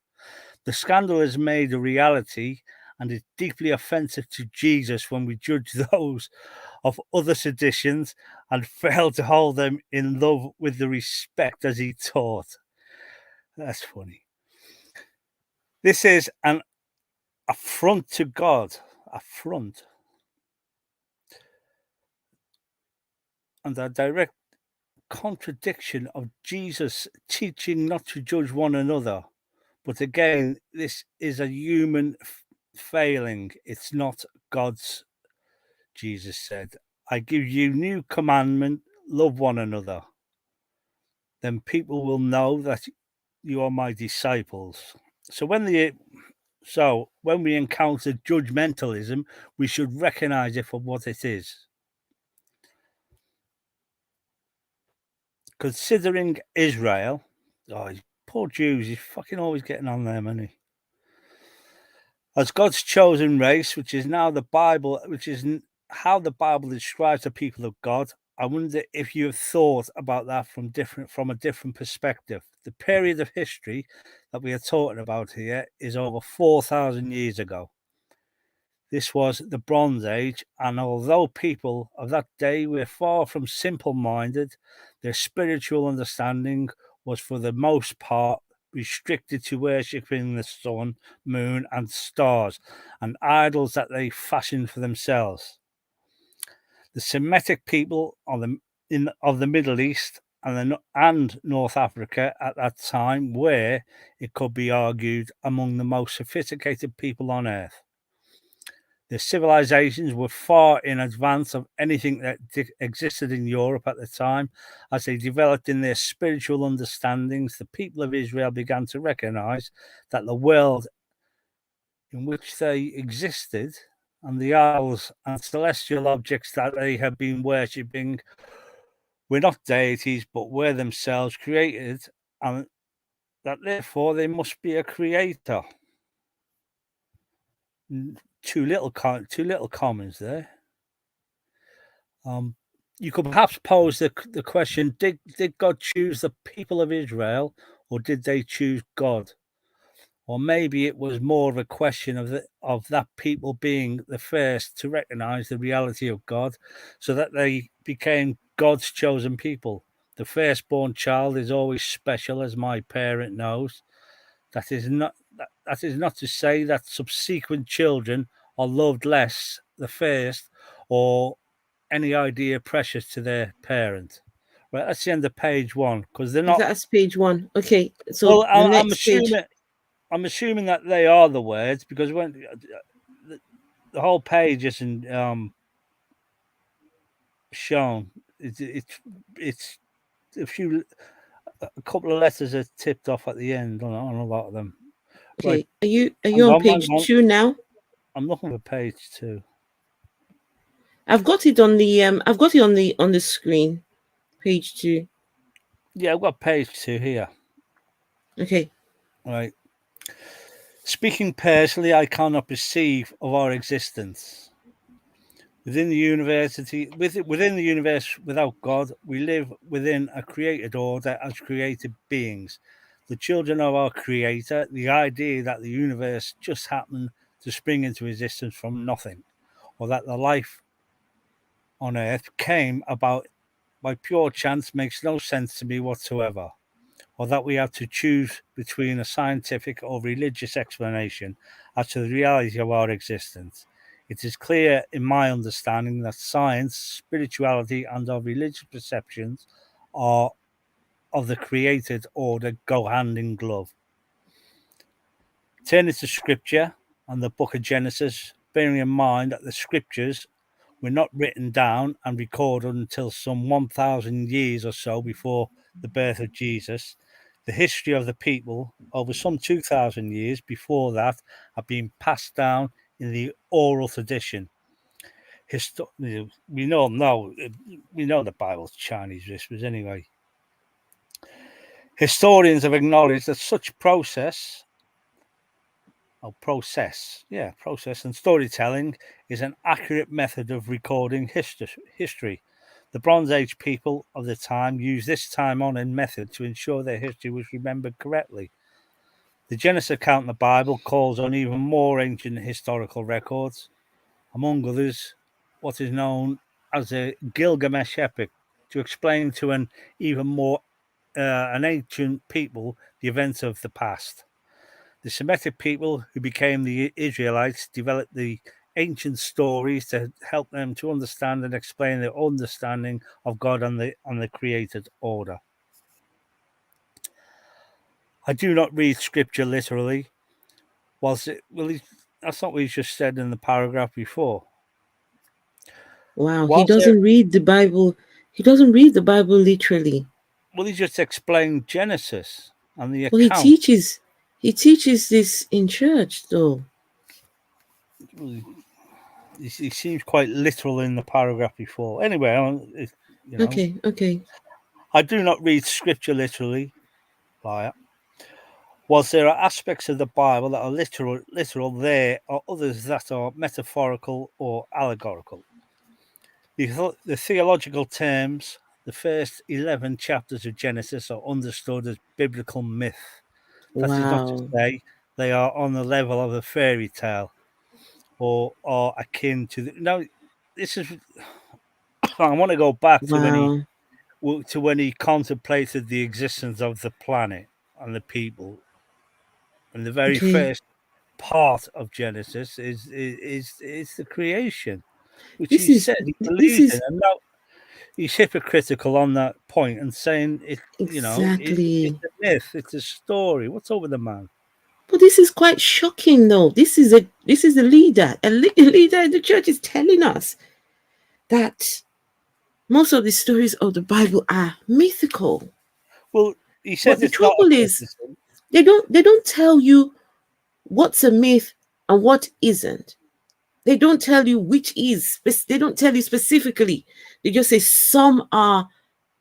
The scandal is made a reality and is deeply offensive to Jesus when we judge those of other traditions and fail to hold them in love with the respect as he taught. That's funny. This is an affront to God. Affront. And a direct contradiction of Jesus' teaching not to judge one another. But again, this is a human failing. It's not God's. Jesus said, I give you new commandment, love one another. Then people will know that you are my disciples. So when we encounter judgmentalism, we should recognize it for what it is. Considering Israel, poor Jews, he's fucking always getting on there, isn't he? As God's chosen race, which is now the Bible, which is how the Bible describes the people of God. I wonder if you have thought about that from a different perspective. The period of history that we are talking about here is over 4,000 years ago. This was the Bronze Age, and although people of that day were far from simple-minded, their spiritual understanding was for the most part restricted to worshipping the sun, moon, and stars, and idols that they fashioned for themselves. The Semitic people of the Middle East and North Africa at that time were, it could be argued, among the most sophisticated people on earth. Their civilizations were far in advance of anything that existed in Europe at the time. As they developed in their spiritual understandings, the people of Israel began to recognize that the world in which they existed and the idols and celestial objects that they had been worshipping were not deities but were themselves created, and that therefore there must be a creator. Two little comments there. You could perhaps pose the question: Did God choose the people of Israel, or did they choose God? Or maybe it was more of a question of that people being the first to recognize the reality of God, so that they became God's chosen people. The firstborn child is always special, as my parent knows. That is not to say that subsequent children are loved less the first, or any idea precious to their parent. Right, that's the end of page 1, because they're not. That's page 1. Okay, so Well, the I'm next page. assuming that they are the words, because when the whole page isn't shown, it's a couple of letters are tipped off at the end on a lot of them. Okay, Right. are you on page 2 now? I'm looking for page 2. I've got it on the on the screen. Page 2. Yeah, I've got page 2 here. Okay. Right. Speaking personally, I cannot perceive of our existence. Within the universe without God, we live within a created order as created beings, the children of our Creator. The idea that the universe just happened to spring into existence from nothing, or that the life on Earth came about by pure chance, makes no sense to me whatsoever, or that we have to choose between a scientific or religious explanation as to the reality of our existence. It is clear in my understanding that science, spirituality, and our religious perceptions are of the created order go hand in glove. Turning to scripture and the book of Genesis, bearing in mind that the scriptures were not written down and recorded until some 1,000 years or so before the birth of Jesus, the history of the people over some 2,000 years before that had been passed down in the oral tradition. We know the Bible's Chinese whispers anyway. Historians have acknowledged that such process and storytelling is an accurate method of recording history. The Bronze Age people of the time used this time-honored method to ensure their history was remembered correctly. The Genesis account in the Bible calls on even more ancient historical records, among others, what is known as a Gilgamesh epic, to explain to an ancient people the events of the past. The Semitic people who became the Israelites developed the ancient stories to help them to understand and explain their understanding of God and the created order. I do not read scripture literally. That's not what he just said in the paragraph before. Wow, he doesn't read the Bible. He doesn't read the Bible literally. Well, he just explained Genesis and the account. Well, he teaches this in church, though. He seems quite literal in the paragraph before. Anyway, Okay. I do not read scripture literally, liar. Whilst there are aspects of the Bible that are literal, there are others that are metaphorical or allegorical. The theological terms, the first 11 chapters of Genesis, are understood as biblical myth. That is not to say they are on the level of a fairy tale or are akin to this is. I want to go back to when he contemplated the existence of the planet and the people and the very Okay. first part of Genesis is the creation, which This he is said he this believed in, is and now he's hypocritical on that point and saying it's exactly. a myth, it's a story. What's over the man? But this is quite shocking, though. This is a leader. A leader in the church is telling us that most of the stories of the Bible are mythical. Well, he But says the it's not a trouble is, criticism. they don't tell you what's a myth and what isn't. They don't tell you which is. They don't tell you specifically. They just say some are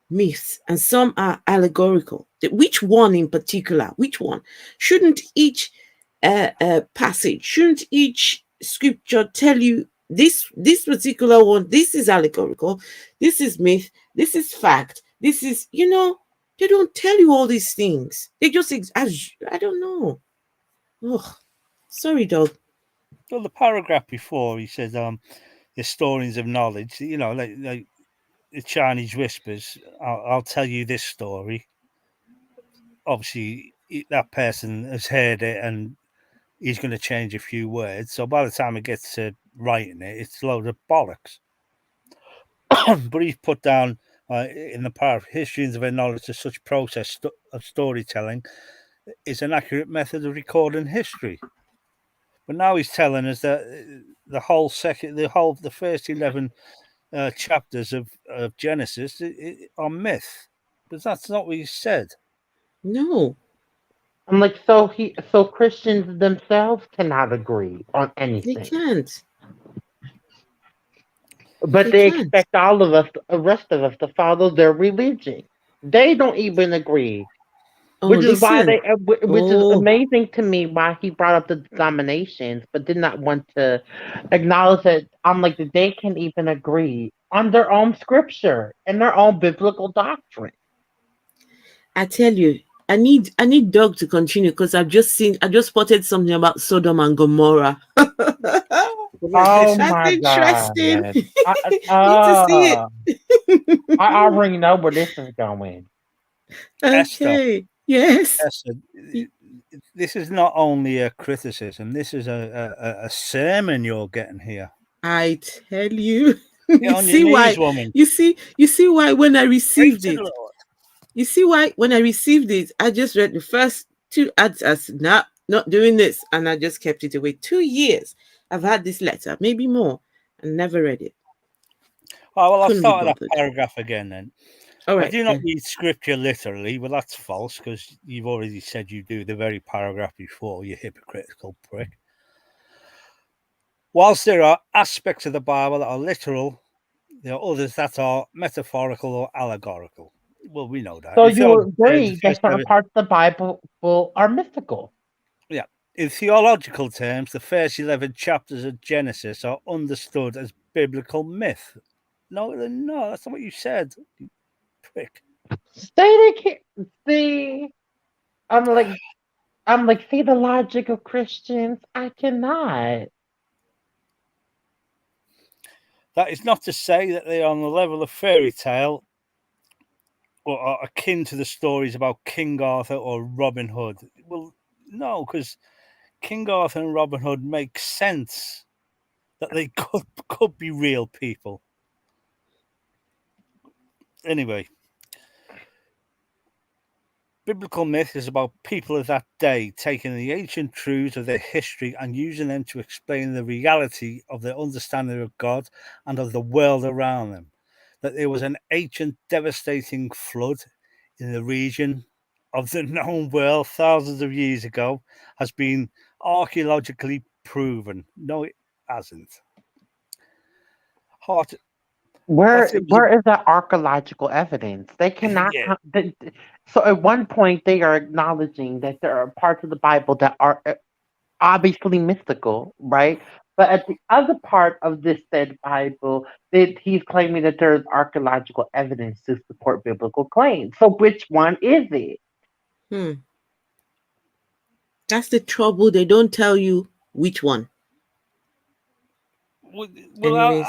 myths and some are allegorical. Which one in particular? Which one? Shouldn't each passage, shouldn't each scripture tell you this particular one? This is allegorical. This is myth. This is fact. This is They don't tell you all these things. They just I don't know. Oh, sorry, dog. Well, the paragraph before he says, historians of knowledge, like the Chinese whispers, I'll tell you this story. Obviously, that person has heard it and he's going to change a few words. So by the time it gets to writing it, it's a load of bollocks. But he's put down in the paragraph, historians of knowledge of such process of storytelling is an accurate method of recording history. But now he's telling us that the first 11 chapters of Genesis are myth, but that's not what he said. No, I'm like, so Christians themselves cannot agree on they anything, can't. but They they can't. expect all of us, the rest of us, to follow their religion. They don't even agree, Oh, which is why listen. which is Oh, amazing to me why he brought up the denominations, but did not want to acknowledge that. I'm like that they can even agree on their own scripture and their own biblical doctrine. I tell you, I need Doug to continue because I just spotted something about Sodom and Gomorrah. Oh Listen, That's my god! interesting. I, Need to see uh, it. I already know where this is going. Esther, Okay. Yes. Esther, this is not only a criticism. This is a sermon you're getting here. I tell you. Get You on your see knees, why? woman. You see why when I Pray received to the it. Lord. You see why when I received it, I just read the first two ads as not doing this, and I just kept it away. 2 years I've had this letter, maybe more, and never read it. Oh, well, I'll Couldn't be start that bothered. paragraph again then. All I right do not then. read scripture literally, but that's false because you've already said you do the very paragraph before, you hypocritical prick. Whilst there are aspects of the Bible that are literal, there are others that are metaphorical or allegorical. Well, we know that. So In you theological terms, the agree that first certain 11, parts of the Bible are mythical? yeah. In theological terms, the first 11 chapters of Genesis are understood as biblical myth. No, they're not. That's not what you said, you prick. They can't see. I'm like see the logic of Christians. I cannot. That is not to say that they are on the level of fairy tale or are akin to the stories about King Arthur or Robin Hood. Well, no, because King Arthur and Robin Hood make sense that they could be real people. Anyway, biblical myth is about people of that day taking the ancient truths of their history and using them to explain the reality of their understanding of God and of the world around them. That there was an ancient devastating flood in the region of the known world thousands of years ago has been archaeologically proven. No, it hasn't. Heart, Where that's it was where is that archaeological evidence? They cannot. yeah. So at one point they are acknowledging that there are parts of the Bible that are obviously mystical, right? But at the other part of this said Bible, that he's claiming that there is archaeological evidence to support biblical claims. So which one is it? Hmm. That's the trouble. They don't tell you which one. Well, Anyways,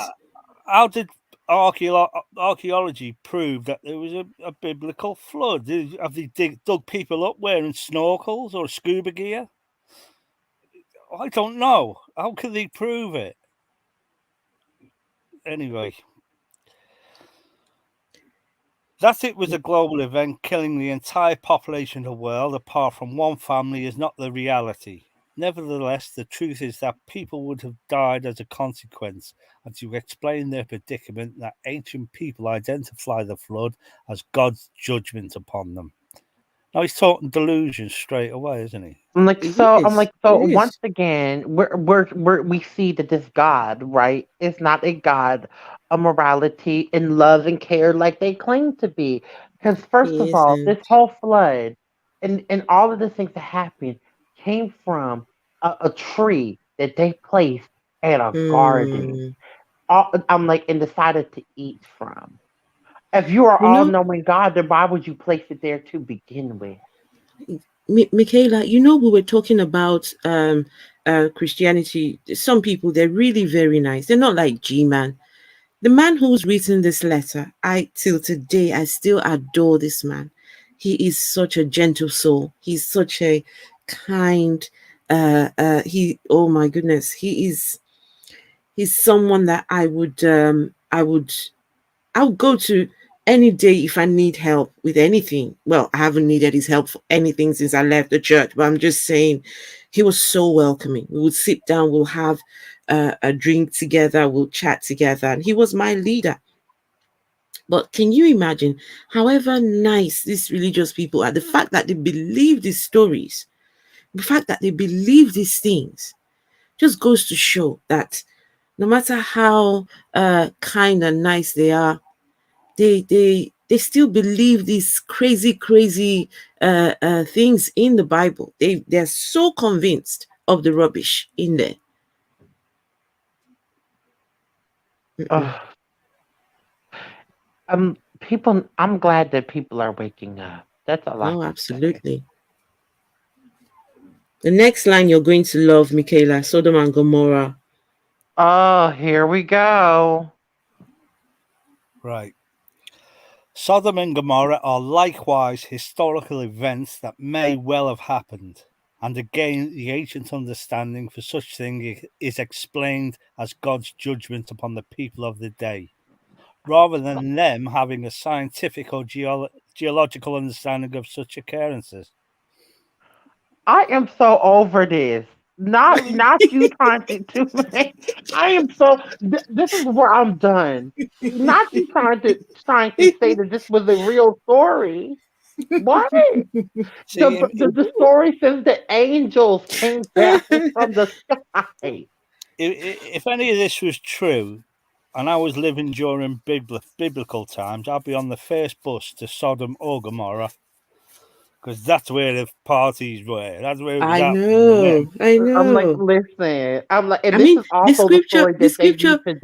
how did archaeology prove that there was a biblical flood? Have they dug people up wearing snorkels or scuba gear? I don't know. How can they prove it? Anyway, that it was a global event killing the entire population of the world apart from one family is not the reality. Nevertheless, the truth is that people would have died as a consequence, and to explain their predicament, that ancient people identify the flood as God's judgment upon them. Now he's talking delusion straight away, isn't he? I'm like, It so once is. again, we see that this God, right, is not a God of morality and love and care like they claim to be. Because first He of all, this isn't. whole flood and all of the things that happened came from a tree that they placed in a garden. Hmm. I'm like, and decided to eat from. If you are You all know, knowing God, then why would you place it there to begin with? Michaela, you know, we were talking about Christianity. Some people, they're really very nice. They're not like G-Man. The man who's written this letter, I till today, I still adore this man. He is such a gentle soul. He's such a kind, oh my goodness, he's someone that I'll go to any day if I need help with anything. Well, I haven't needed his help for anything since I left the church, but I'm just saying he was so welcoming. We would sit down, we'll have a drink together, we'll chat together, and he was my leader. But can you imagine, however nice these religious people are, the fact that they believe these stories, the fact that they believe these things, just goes to show that no matter how kind and nice they are, they still believe these crazy things in the Bible. They're so convinced of the rubbish in there. Mm-mm. Ugh. I'm glad that people are waking up. That's all I Oh, can say. absolutely. The next line you're going to love, Michaela, Sodom and Gomorrah. Oh, here we go. Right. Sodom and Gomorrah are likewise historical events that may well have happened. And again, the ancient understanding for such thing is explained as God's judgment upon the people of the day, rather than them having a scientific or geological understanding of such occurrences. I am so over this. Not you trying to make. I am so. This is where I'm done. Not you trying to say that this was a real story. What? See, The story says the angels came down from the sky. if any of this was true, and I was living during biblical times, I'd be on the first bus to Sodom or Gomorrah, because that's where the parties were. That's where it was I happening. And then, know, I I'm like, know. listen. I'm like, and I this mean, is also the story the that they use scripture, to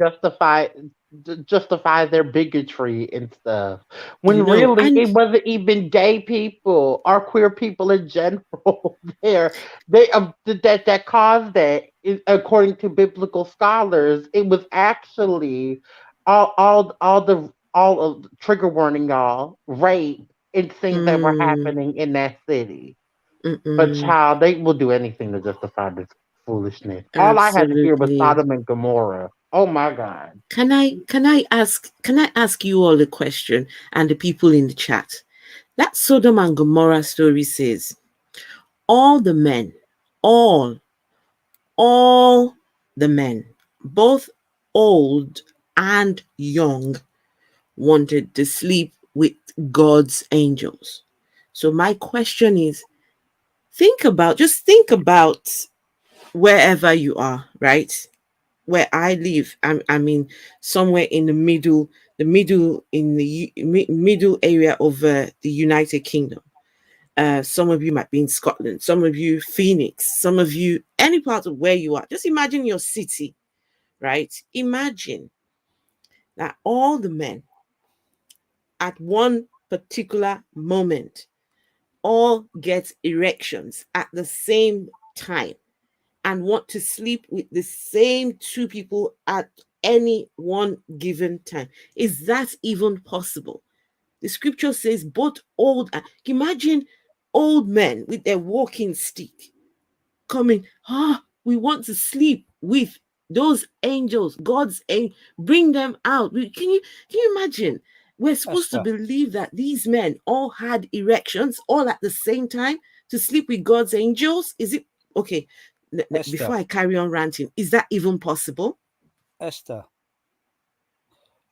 justify their bigotry and stuff. you When know, really and it wasn't even gay people or queer people in general there. They that caused that. According to biblical scholars, it was actually all of trigger warning, y'all, rape and things that were mm, happening in that city. But mm-mm, child, they will do anything to justify this foolishness. All I had to hear was absolutely. Sodom and Gomorrah. Oh my God. Can I ask you all a question and the people in the chat? That Sodom and Gomorrah story says all the men, all all the men, both old and young, wanted to sleep with God's angels. So my question is, think about wherever you are, right? Where I live, I mean, somewhere in the middle in the middle area of the United Kingdom. Some of you might be in Scotland, some of you Phoenix, some of you any part of where you are. Just imagine your city, right? Imagine that all the men at one particular moment all get erections at the same time and want to sleep with the same two people at any one given time. Is that even possible? The scripture says both old and imagine old men with their walking stick coming. Ah, we want to sleep with those angels, God's angels, bring them out. Can you imagine? We're supposed to Esther. believe that these men all had erections all at the same time to sleep with God's angels. Is it okay? Esther. Before I carry on ranting, is that even possible? Esther,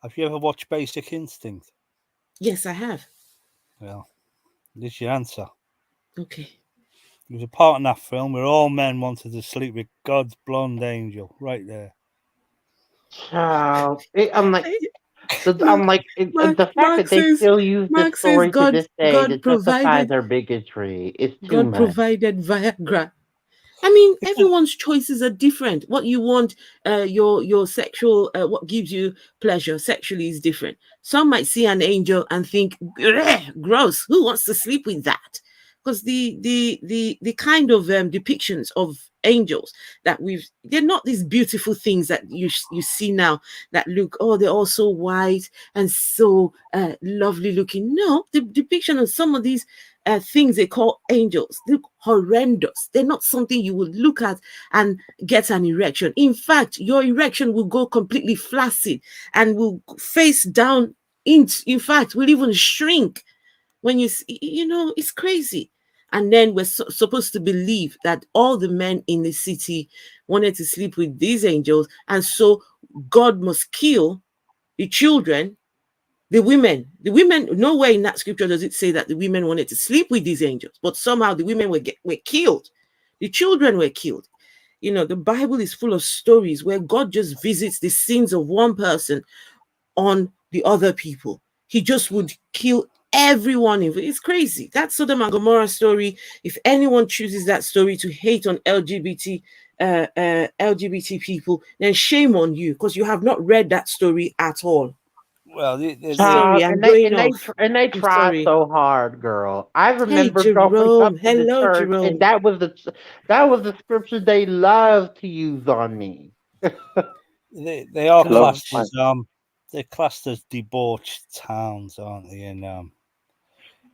have you ever watched Basic Instinct? Yes, I have. Well, this is your answer. Okay. There was a part in that film where all men wanted to sleep with God's blonde angel, right there. Child, I'm like, Mark, the fact that they still use this Mark says story to this day to God justify provided their bigotry is too God much. provided Viagra. I mean, everyone's choices are different. What you want, your sexual, what gives you pleasure sexually is different. Some might see an angel and think, gross. Who wants to sleep with that? Because the kind of depictions of angels that they're not these beautiful things that you see now that look, oh, they're all so white and so lovely looking. No, the depiction of some of these things they call angels look horrendous. They're not something you would look at and get an erection. In fact, your erection will go completely flaccid and will face down. In fact, will even shrink when it's crazy. And then we're supposed to believe that all the men in the city wanted to sleep with these angels, and so God must kill the children. The women, nowhere in that scripture does it say that the women wanted to sleep with these angels, but somehow the women were killed. The children were killed. The Bible is full of stories where God just visits the sins of one person on the other people. He just would kill everyone. It's crazy. That Sodom and Gomorrah story, if anyone chooses that story to hate on LGBT people, then shame on you, because you have not read that story at all. Well, Sorry, I'm going off. They I'm try sorry. so hard, girl. I Hey, remember growing up Jerome. in the Hello, church, and Jerome. that was the scripture they loved to use on me. they are Hello. classed as they're classed as debauched towns, aren't they?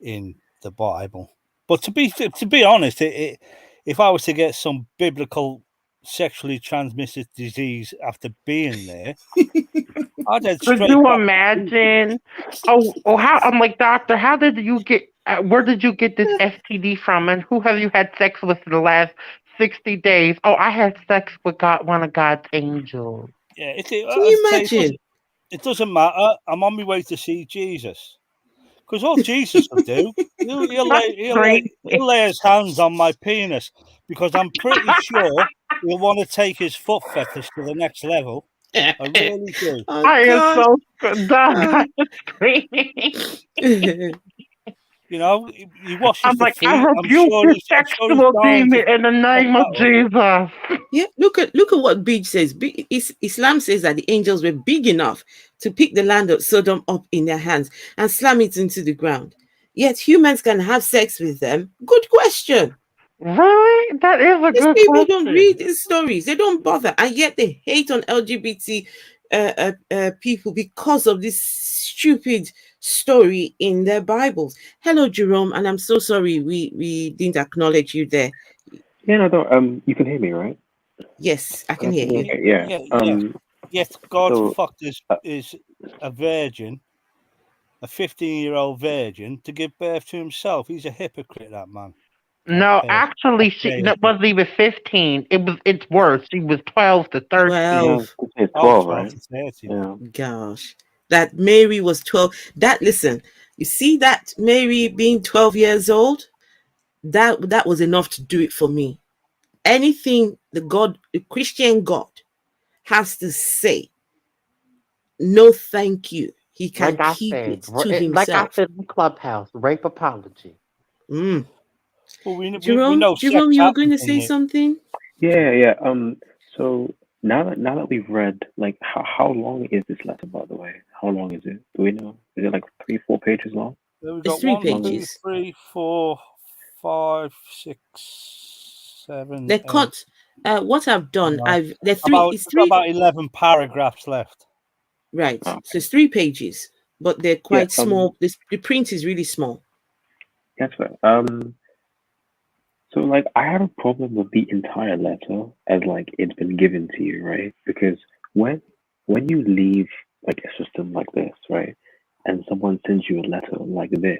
In the Bible. But to be honest, if I was to get some biblical sexually transmitted disease after being there, I'd head Could straight you back. imagine? How I'm like, doctor, how did you get? Where did you get this STD from? And who have you had sex with in the last 60 days? Oh, I had sex with one of God's angels. Yeah, Can you imagine? It doesn't matter. I'm on my way to see Jesus. Because all Jesus will do, he'll lay his hands on my penis, because I'm pretty sure he'll want to take his foot fetish to the next level. I really do. Oh, I am gosh. so done. I'm screaming. He washes I'm the like, I feet. rebuke your sexual bound demon to in the name of Jesus. Yeah, look at what Beach says. Islam says that the angels were big enough to pick the land of Sodom up in their hands and slam it into the ground. Yet humans can have sex with them. Good question. Really? That is a These good people don't question. read these stories. They don't bother, and yet they hate on LGBT people because of this stupid story in their Bibles. Hello, Jerome, and I'm so sorry we didn't acknowledge you there. Yeah, no, don't, you can hear me, right? Yes, I can Can hear you you. hear me? Yeah. Yet God so, fucked is a virgin, a 15-year-old virgin, to give birth to himself. He's a hypocrite, that man. No, actually, it wasn't even 15. It's worse. She was 12 to 13. 12. Yeah, it's 12, right? To 13. Yeah. Gosh, that Mary was 12. Listen, you see that Mary being 12 years old, that was enough to do it for me. Anything the Christian God has to say, no thank you. He can Like I keep said, it to like I himself. said in Clubhouse, rape apology. Mm. Well, we Jerome, know sex you were going to happens say something? Yeah. So now that we've read, like, how long is this letter, by the way? How long is it? Do we know? Is it like 3-4 pages long? We've It's got 3 1, 2, pages. 3, 4, 5, 6, 7, They 8. cut. What I've done, they're it's We've got 3. about 11 paragraphs left. Right. Oh, So it's 3 pages, but they're yeah. quite small. The print is really small. That's right. So like I have a problem with the entire letter as like it's been given to you, right? Because when when you leave like a system like this, right, and someone sends you a letter like this,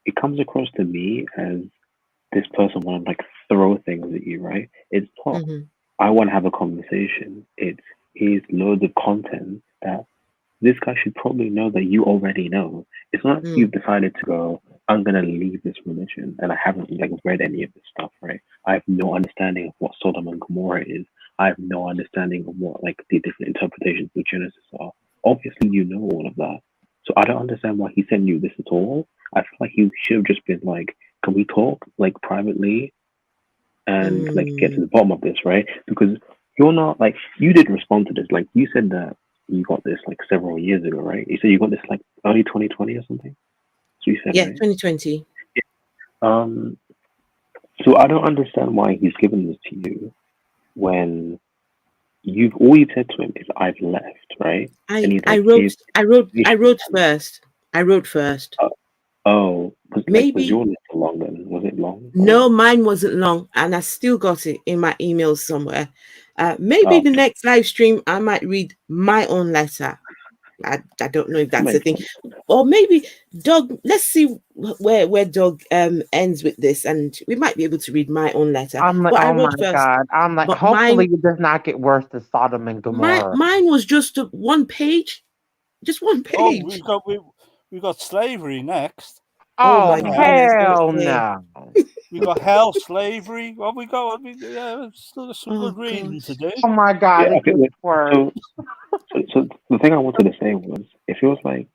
it comes across to me as this person want to like throw things at you, right? It's not Mm-hmm. I want to have a conversation. It's here's loads of content that this guy should probably know that you already know. It's not like Mm. you've decided to go, I'm gonna leave this religion and I haven't like read any of this stuff, right? I have no understanding of what Sodom and Gomorrah is. I have no understanding of what like the different interpretations of Genesis are. Obviously you know all of that. So I don't understand why he sent you this at all. I feel like he should have just been like, can we talk like privately and like get to Mm. the bottom of this, right? Because you're not like you did respond to this. Like you said that you got this like several years ago, right? You said you got this like early 2020 or something. So you said, Yeah, right? 2020. Um. So I don't understand why he's given this to you when you've all you said to him is I've left, right? And I he's I like, wrote here's I wrote I information. wrote first. I wrote first. Uh, oh, was Maybe your letter long then? Was it long or? no, mine wasn't long, and I still got it in my emails somewhere. Maybe Oh, the okay. next live stream I might read my own letter. I don't know if That that's a makes thing, sense. or maybe Doug. Let's see where Doug ends with this, and we might be able to read my own letter. I'm like, But I oh wrote my first. God. I'm like, But mine hopefully it does not get worse than Sodom and Gomorrah. mine was just one page, just one Oh, page. we got slavery next. Oh Oh, my Yeah, goodness! Don't hell say. no. we got hell, slavery. What we got? Yeah, still got some Oh good reading to gosh. do. Oh my Yeah. God, it Okay. gets Wait. worse. So the thing I wanted to say was, it feels like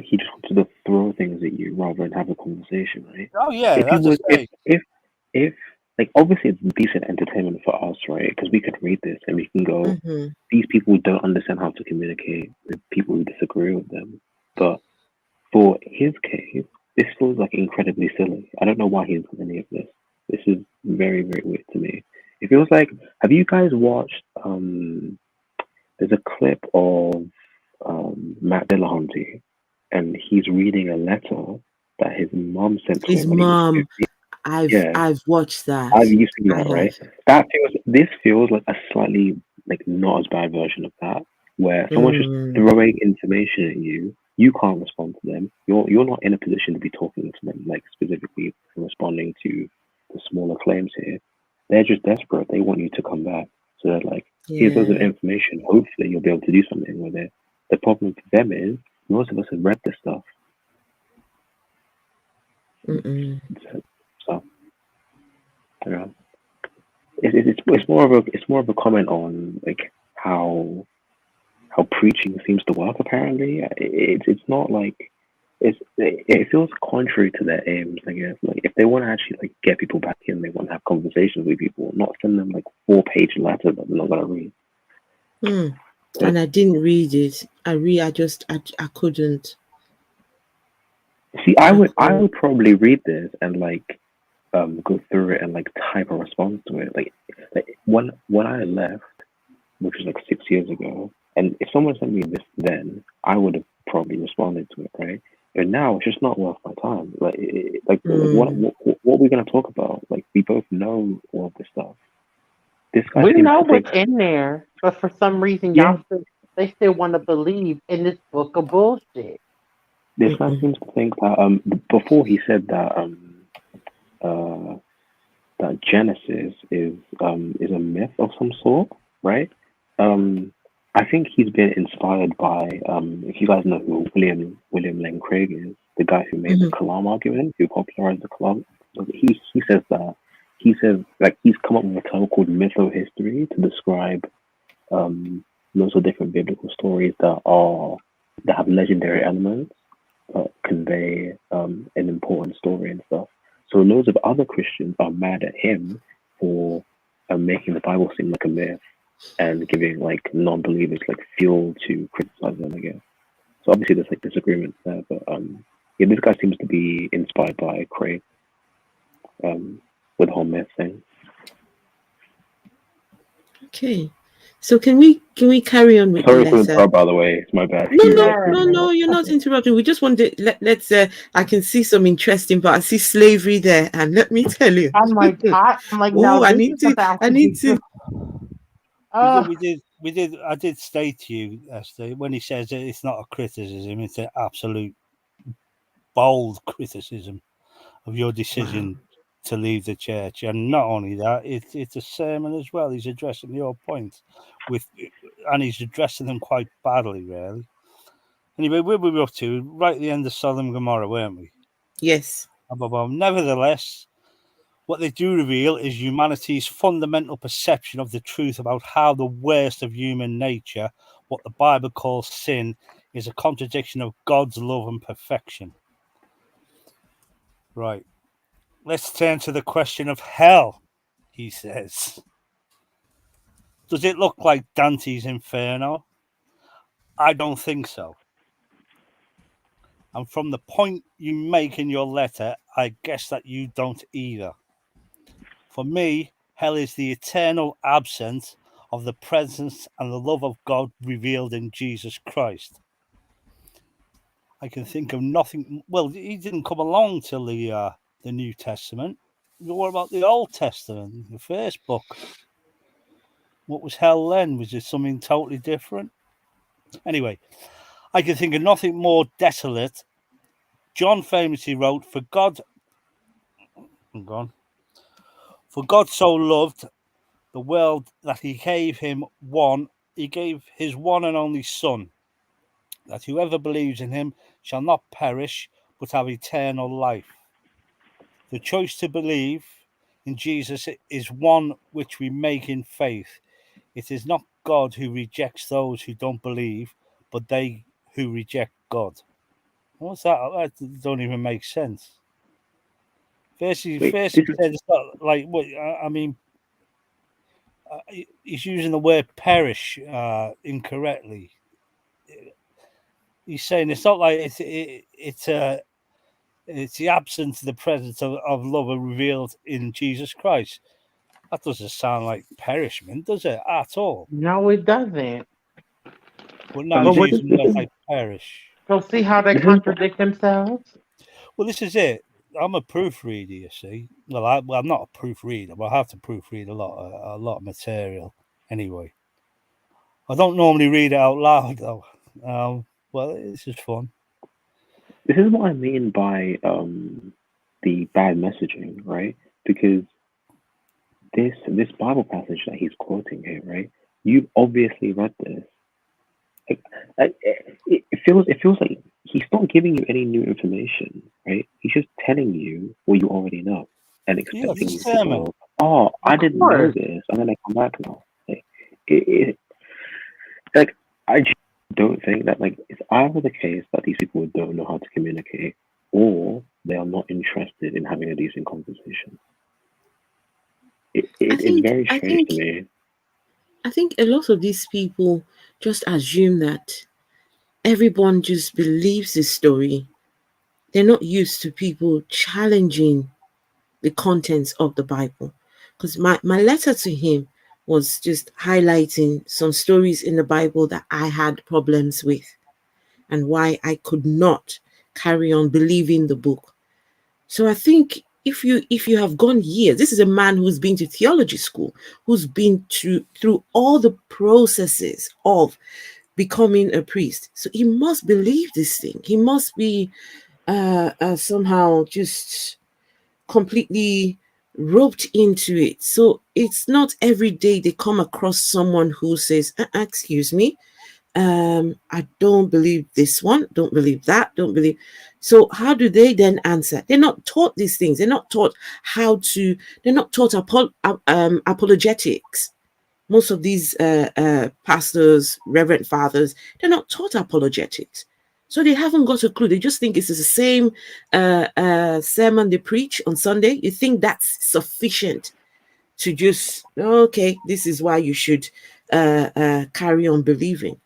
he just wanted to throw things at you rather than have a conversation, right? Oh yeah, If he that's a was, say. if like obviously it's decent entertainment for us, right? Because we could read this and we can go, Mm-hmm. these people don't understand how to communicate with people who disagree with them. But for his case, this feels like incredibly silly. I don't know why he's done any of this. This is very, very weird to me. It feels like, have you guys watched there's a clip of Matt Dillahunty, and he's reading a letter that his mom sent to His him when he was mom. 15. I've Yeah, I've watched I've that. used seen I that, right? have. This feels like a slightly like not as bad version of that, where someone's just Mm. throwing information at you. You can't respond to them. You're not in a position to be talking to them, like specifically responding to the smaller claims here. They're just desperate. They want you to come back. So they're like, here's loads of Yeah. information. Hopefully you'll be able to do something with it. The problem for them is most of us have read this stuff. Mm-mm. So yeah. It's more of a comment on like how preaching seems to work. Apparently, it's not like it feels contrary to their aims. I guess like if they want to actually like get people back in, they want to have conversations with people, not send them like 4-page letters that they're not gonna read. Mm. But And I didn't read it. I couldn't. see, I I couldn't. would probably read this and like go through it and like type a response to it. Like when I left, which was like 6 years ago. And if someone sent me this then, I would have probably responded to it, right? And now it's just not worth my time. Like Mm. what are we gonna talk about? Like we both know all of this stuff. This guy We seems know to think, what's in there, but for some reason, yeah, they still want to believe in this book of bullshit. this guy Mm-mm. seems to think that before he said that uh that Genesis is a myth of some sort, right? Um, I think he's been inspired by if you guys know who William Lane Craig is, the guy who made the Mm-hmm. Kalam argument, who popularized the Kalam. He says that he says like he's come up with a term called mytho-history to describe lots of different biblical stories that have legendary elements that convey an important story and stuff. So loads of other Christians are mad at him for making the Bible seem like a myth and giving like non-believers like fuel to criticize them, I guess. So obviously there's like disagreements there, but yeah, this guy seems to be inspired by Craig with the whole myth thing. Okay. So can we carry on with the Sorry for the letter? interrupt, by the way. It's my bad. No, Keep no, going. no, you're not interrupting. We just want to let's. I can see some interesting, but I see slavery there, and let me tell you. I'm like, Oh, no, this is about I to need be. to. I did state to you, Esther, when he says that it's not a criticism, it's an absolute bold criticism of your decision to leave the church. And not only that, it's a sermon as well. He's addressing your points and he's addressing them quite badly, really. Anyway, where were we up to? Right at the end of Sodom and Gomorrah, weren't we? Yes. Nevertheless, what they do reveal is humanity's fundamental perception of the truth about how the worst of human nature, what the Bible calls sin, is a contradiction of God's love and perfection. Right. Let's turn to the question of hell, he says. Does it look like Dante's Inferno? I don't think so. And from the point you make in your letter, I guess that you don't either. For me, hell is the eternal absence of the presence and the love of God revealed in Jesus Christ. I can think of nothing. Well, he didn't come along till the New Testament. What about the Old Testament, the first book? What was hell then? Was it something totally different? Anyway, I can think of nothing more desolate. John famously wrote, For God so loved the world that he gave his one and only Son, that whoever believes in him shall not perish, but have eternal life. The choice to believe in Jesus is one which we make in faith. It is not God who rejects those who don't believe, but they who reject God. What's that? That don't even make sense. First he said it's not like what I mean. He's using the word perish incorrectly. He's saying it's not like it's the absence of the presence of love revealed in Jesus Christ. That doesn't sound like perishment, does it? At all. No, it doesn't. But now he's using the word like perish. So see how they contradict themselves? Well, this is it. I'm a proofreader, you see. Well, I'm not a proofreader, but I have to proofread a lot of material anyway. I don't normally read it out loud, though. Well, this is fun. This is what I mean by the bad messaging, right? Because this Bible passage that he's quoting here, right? You've obviously read this. It feels like he's not giving you any new information, right? He's just telling you what you already know and expecting you to go, oh, I didn't know this, and then I come back now. I just don't think that it's either the case that these people don't know how to communicate, or they are not interested in having a decent conversation. It's very strange to me. I think a lot of these people just assume that everyone just believes this story. They're not used to people challenging the contents of the Bible. Because my letter to him was just highlighting some stories in the Bible that I had problems with and why I could not carry on believing the book. So I think if you have gone years, this is a man who's been to theology school, who's been through all the processes of becoming a priest. So he must believe this thing. He must be somehow just completely roped into it. So it's not every day they come across someone who says, excuse me, I don't believe this one, don't believe that, don't believe. So how do they then answer? They're not taught these things. They're not taught they're not taught apologetics. Most of these pastors, reverend fathers, they're not taught apologetics. So they haven't got a clue. They just think it's the same sermon they preach on Sunday. You think that's sufficient to just, okay, this is why you should carry on believing.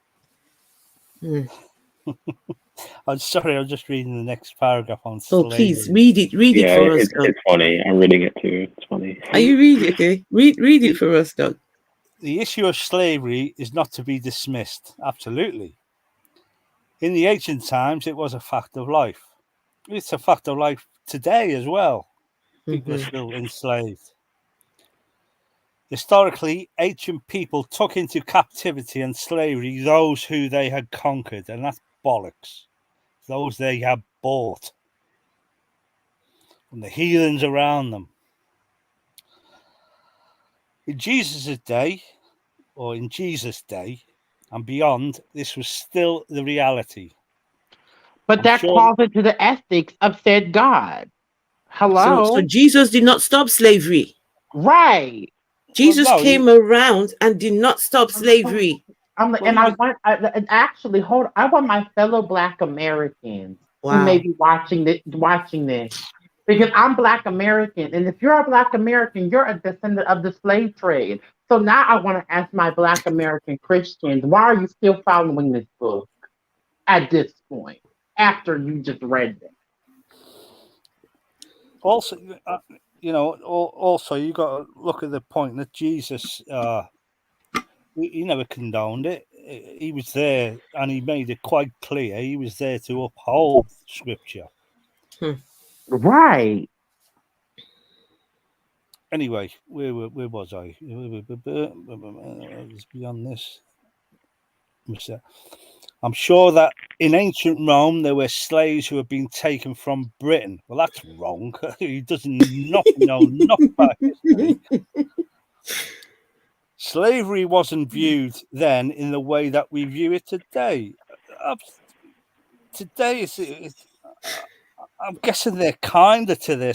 I'm sorry, I'm just reading the next paragraph on slavery. Oh, please read it for us, Doug. It's funny. I'm reading it too. It's funny. Are you reading? Okay, read it for us, Doug. the issue of slavery is not to be dismissed. Absolutely. In the ancient times, it was a fact of life. It's a fact of life today as well. People are still enslaved. Historically, ancient people took into captivity and slavery those who they had conquered, and that's bollocks. Those they had bought from the heathens around them. In Jesus' day, or in Jesus' day, and beyond, this was still the reality. But I'm that sure- calls into the ethics of said God. Hello? So Jesus did not stop slavery. Right. Jesus Well, no, came around and did not stop slavery. And I want my fellow Black Americans who may Wow. be watching this, because I'm Black American, and if you're a Black American, you're a descendant of the slave trade. So now I want to ask my Black American Christians, why are you still following this book at this point after you just read it? also, also you got to look at the point that Jesus, he never condoned it. He was there, and he made it quite clear he was there to uphold Scripture. Right. Anyway, where was I? It's beyond this. I'm sure that in ancient Rome there were slaves who had been taken from Britain. Well, that's wrong. He doesn't know nothing about history. Slavery wasn't viewed then in the way that we view it today. Today, I'm guessing they're kinder to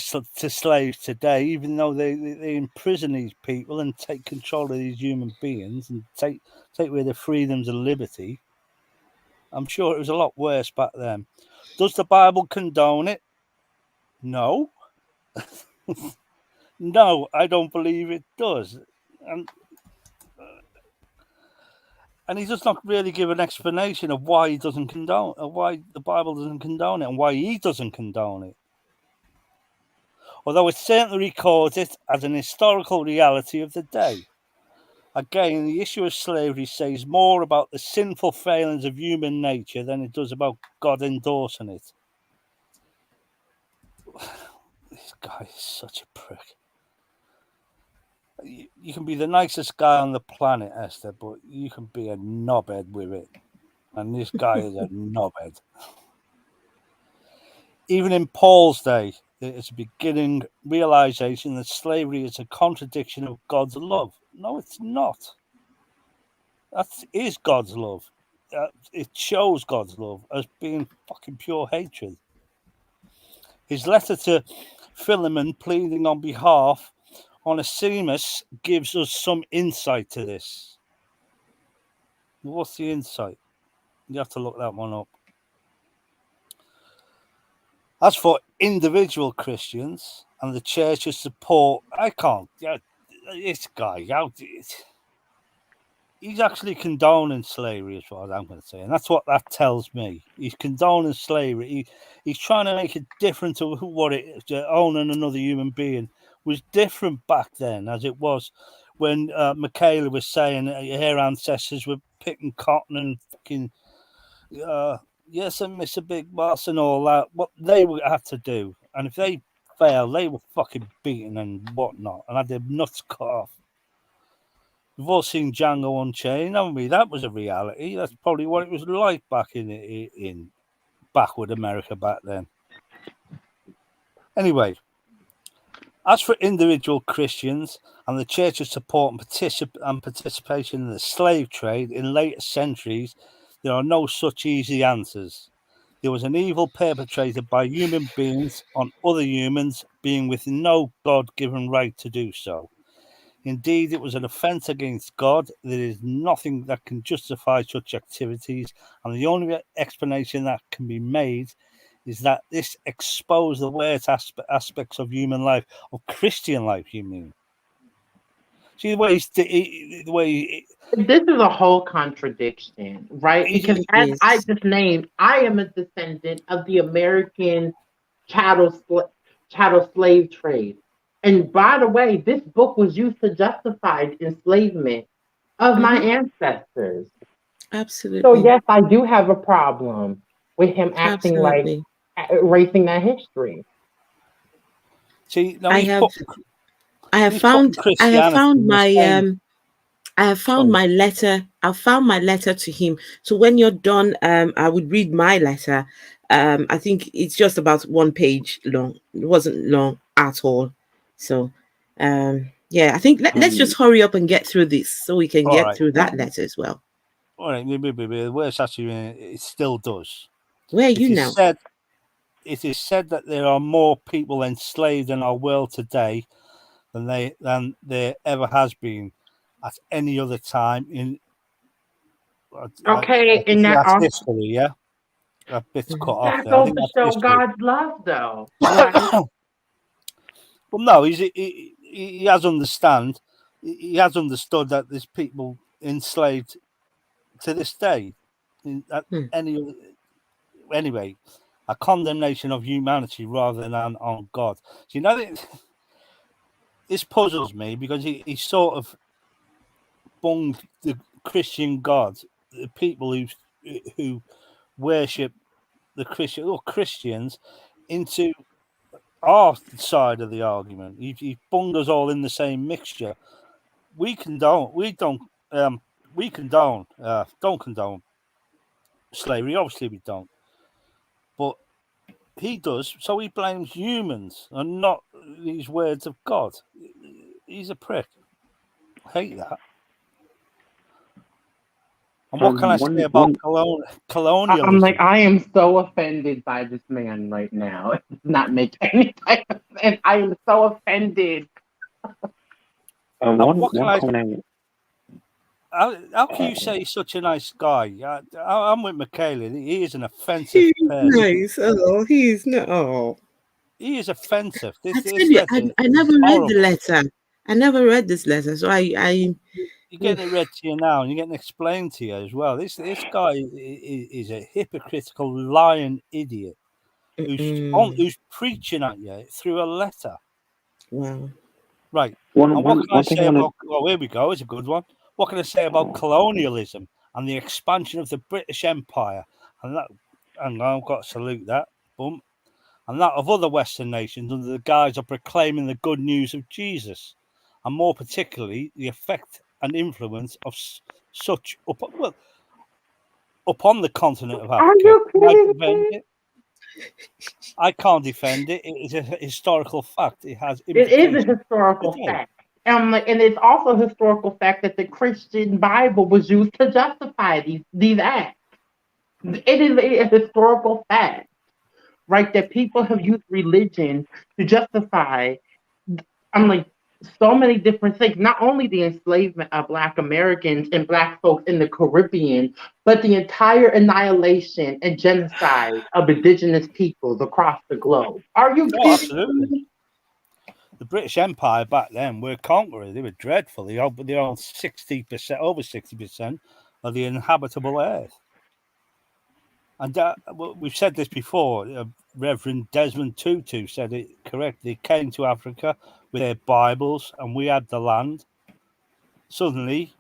slaves today, even though they imprison these people and take control of these human beings and take away their freedoms and liberty. I'm sure it was a lot worse back then. Does the Bible condone it? No. No, I don't believe it does. And he does not really give an explanation of why he doesn't condone, or why the Bible doesn't condone it, and why he doesn't condone it. Although it certainly records it as an historical reality of the day. Again, the issue of slavery says more about the sinful failings of human nature than it does about God endorsing it. This guy is such a prick. You can be the nicest guy on the planet, Esther, but you can be a knobhead with it. And this guy is a knobhead. Even in Paul's day, there is a beginning realization that slavery is a contradiction of God's love. No, it's not. That is God's love. It shows God's love as being fucking pure hatred. His letter to Philemon, pleading on behalf Onesimus, gives us some insight to this. What's the insight? You have to look that one up. As for individual Christians and the church's support, I can't. This guy, he's actually condoning slavery, as far as I'm going to say, and that's what that tells me. He's condoning slavery. He's trying to make it different to what it is. Owning another human being was different back then, as it was when Michaela was saying her ancestors were picking cotton and fucking yes, and Mr. Big Boss and all that. What they would have to do, and if they failed, they were fucking beaten and whatnot, and had their nuts cut off. We've all seen Django Unchained, haven't we? That was a reality. That's probably what it was like back in backward America back then. Anyway, as for individual Christians and the church's support and participation in the slave trade in later centuries, there are no such easy answers. There was an evil perpetrated by human beings on other humans, being with no God-given right to do so. Indeed, it was an offence against God. There is nothing that can justify such activities, and the only explanation that can be made is that this exposed the worst aspects of human life, of Christian life, you mean? See, the way this is a whole contradiction, right? Because as I just named, I am a descendant of the American chattel slave trade. And by the way, this book was used to justify enslavement of my Mhm. ancestors. So Absolutely. yes, I do have a problem with him acting like Absolutely. erasing that history. See, now I he's have put I have he's putting found I have Christianity found in the my same. I have found Sorry. my letter. I found my letter to him. So when you're done, I would read my letter. I think it's just about 1 page long. It wasn't long at all. So, yeah, I think let's just Um, hurry up and get through this so we can All get right. through that letter as well. All right. The worst actually, it still does. Where are It you is now? said. It is said that there are more people enslaved in our world today than there ever has been at any other time in. Okay, I and think that that's also history. Yeah, that bit's cut Mhm. off that there. I goes think to that's show history. God's love, though. Like, Well, no, he has understand. He has understood that there's people enslaved to this day. At Hmm. any other, anyway, a condemnation of humanity rather than on God. So, this puzzles me because he sort of bunged the Christian God, the people who worship the Christians, into our side of the argument. He bunged us all in the same mixture. We condone. We don't. We condone. Don't condone slavery. Obviously, we don't. But he does. So he blames humans and not these words of God. He's a prick. I hate that. And what can I say about one I'm like, colonialism? I am so offended by this man right now. It does not make any type of sense. I am so offended. And one what can one I? comment. How can you say he's such a nice guy? I'm with Michaela. He is an offensive He's person. nice. Oh, he's not. Oh, He is offensive. I tell This you, letter I is never read the horrible. letter. I never read this letter, so I. You're getting it read to you now, and you're getting it explained to you as well. This guy is a hypocritical, lying idiot who's preaching at you through a letter. Wow. Right. One And what one can I one thing I say want about? Oh, here we go. It's a good one. What can I say about to. colonialism and the expansion of the British Empire? And that, and I've got to salute that. Boom. And that of other Western nations under the guise of proclaiming the good news of Jesus, and more particularly the effect and influence of such upon the continent of Are Africa. you Can I kidding defend me? it? I can't defend it. It is a historical fact. It has It is a implications historical today. fact. And it's also a historical fact that the Christian Bible was used to justify these acts. It is a historical fact, right? That people have used religion to justify, I'm like, so many different things. Not only the enslavement of Black Americans and Black folks in the Caribbean, but the entire annihilation and genocide of indigenous peoples across the globe. Are you Oh, kidding absolutely. me? The British Empire back then were conquerors. They were dreadful. They owned 60%, over 60% of the inhabitable earth. And we've said this before. Reverend Desmond Tutu said it correctly. They came to Africa with their Bibles, and we had the land. Suddenly,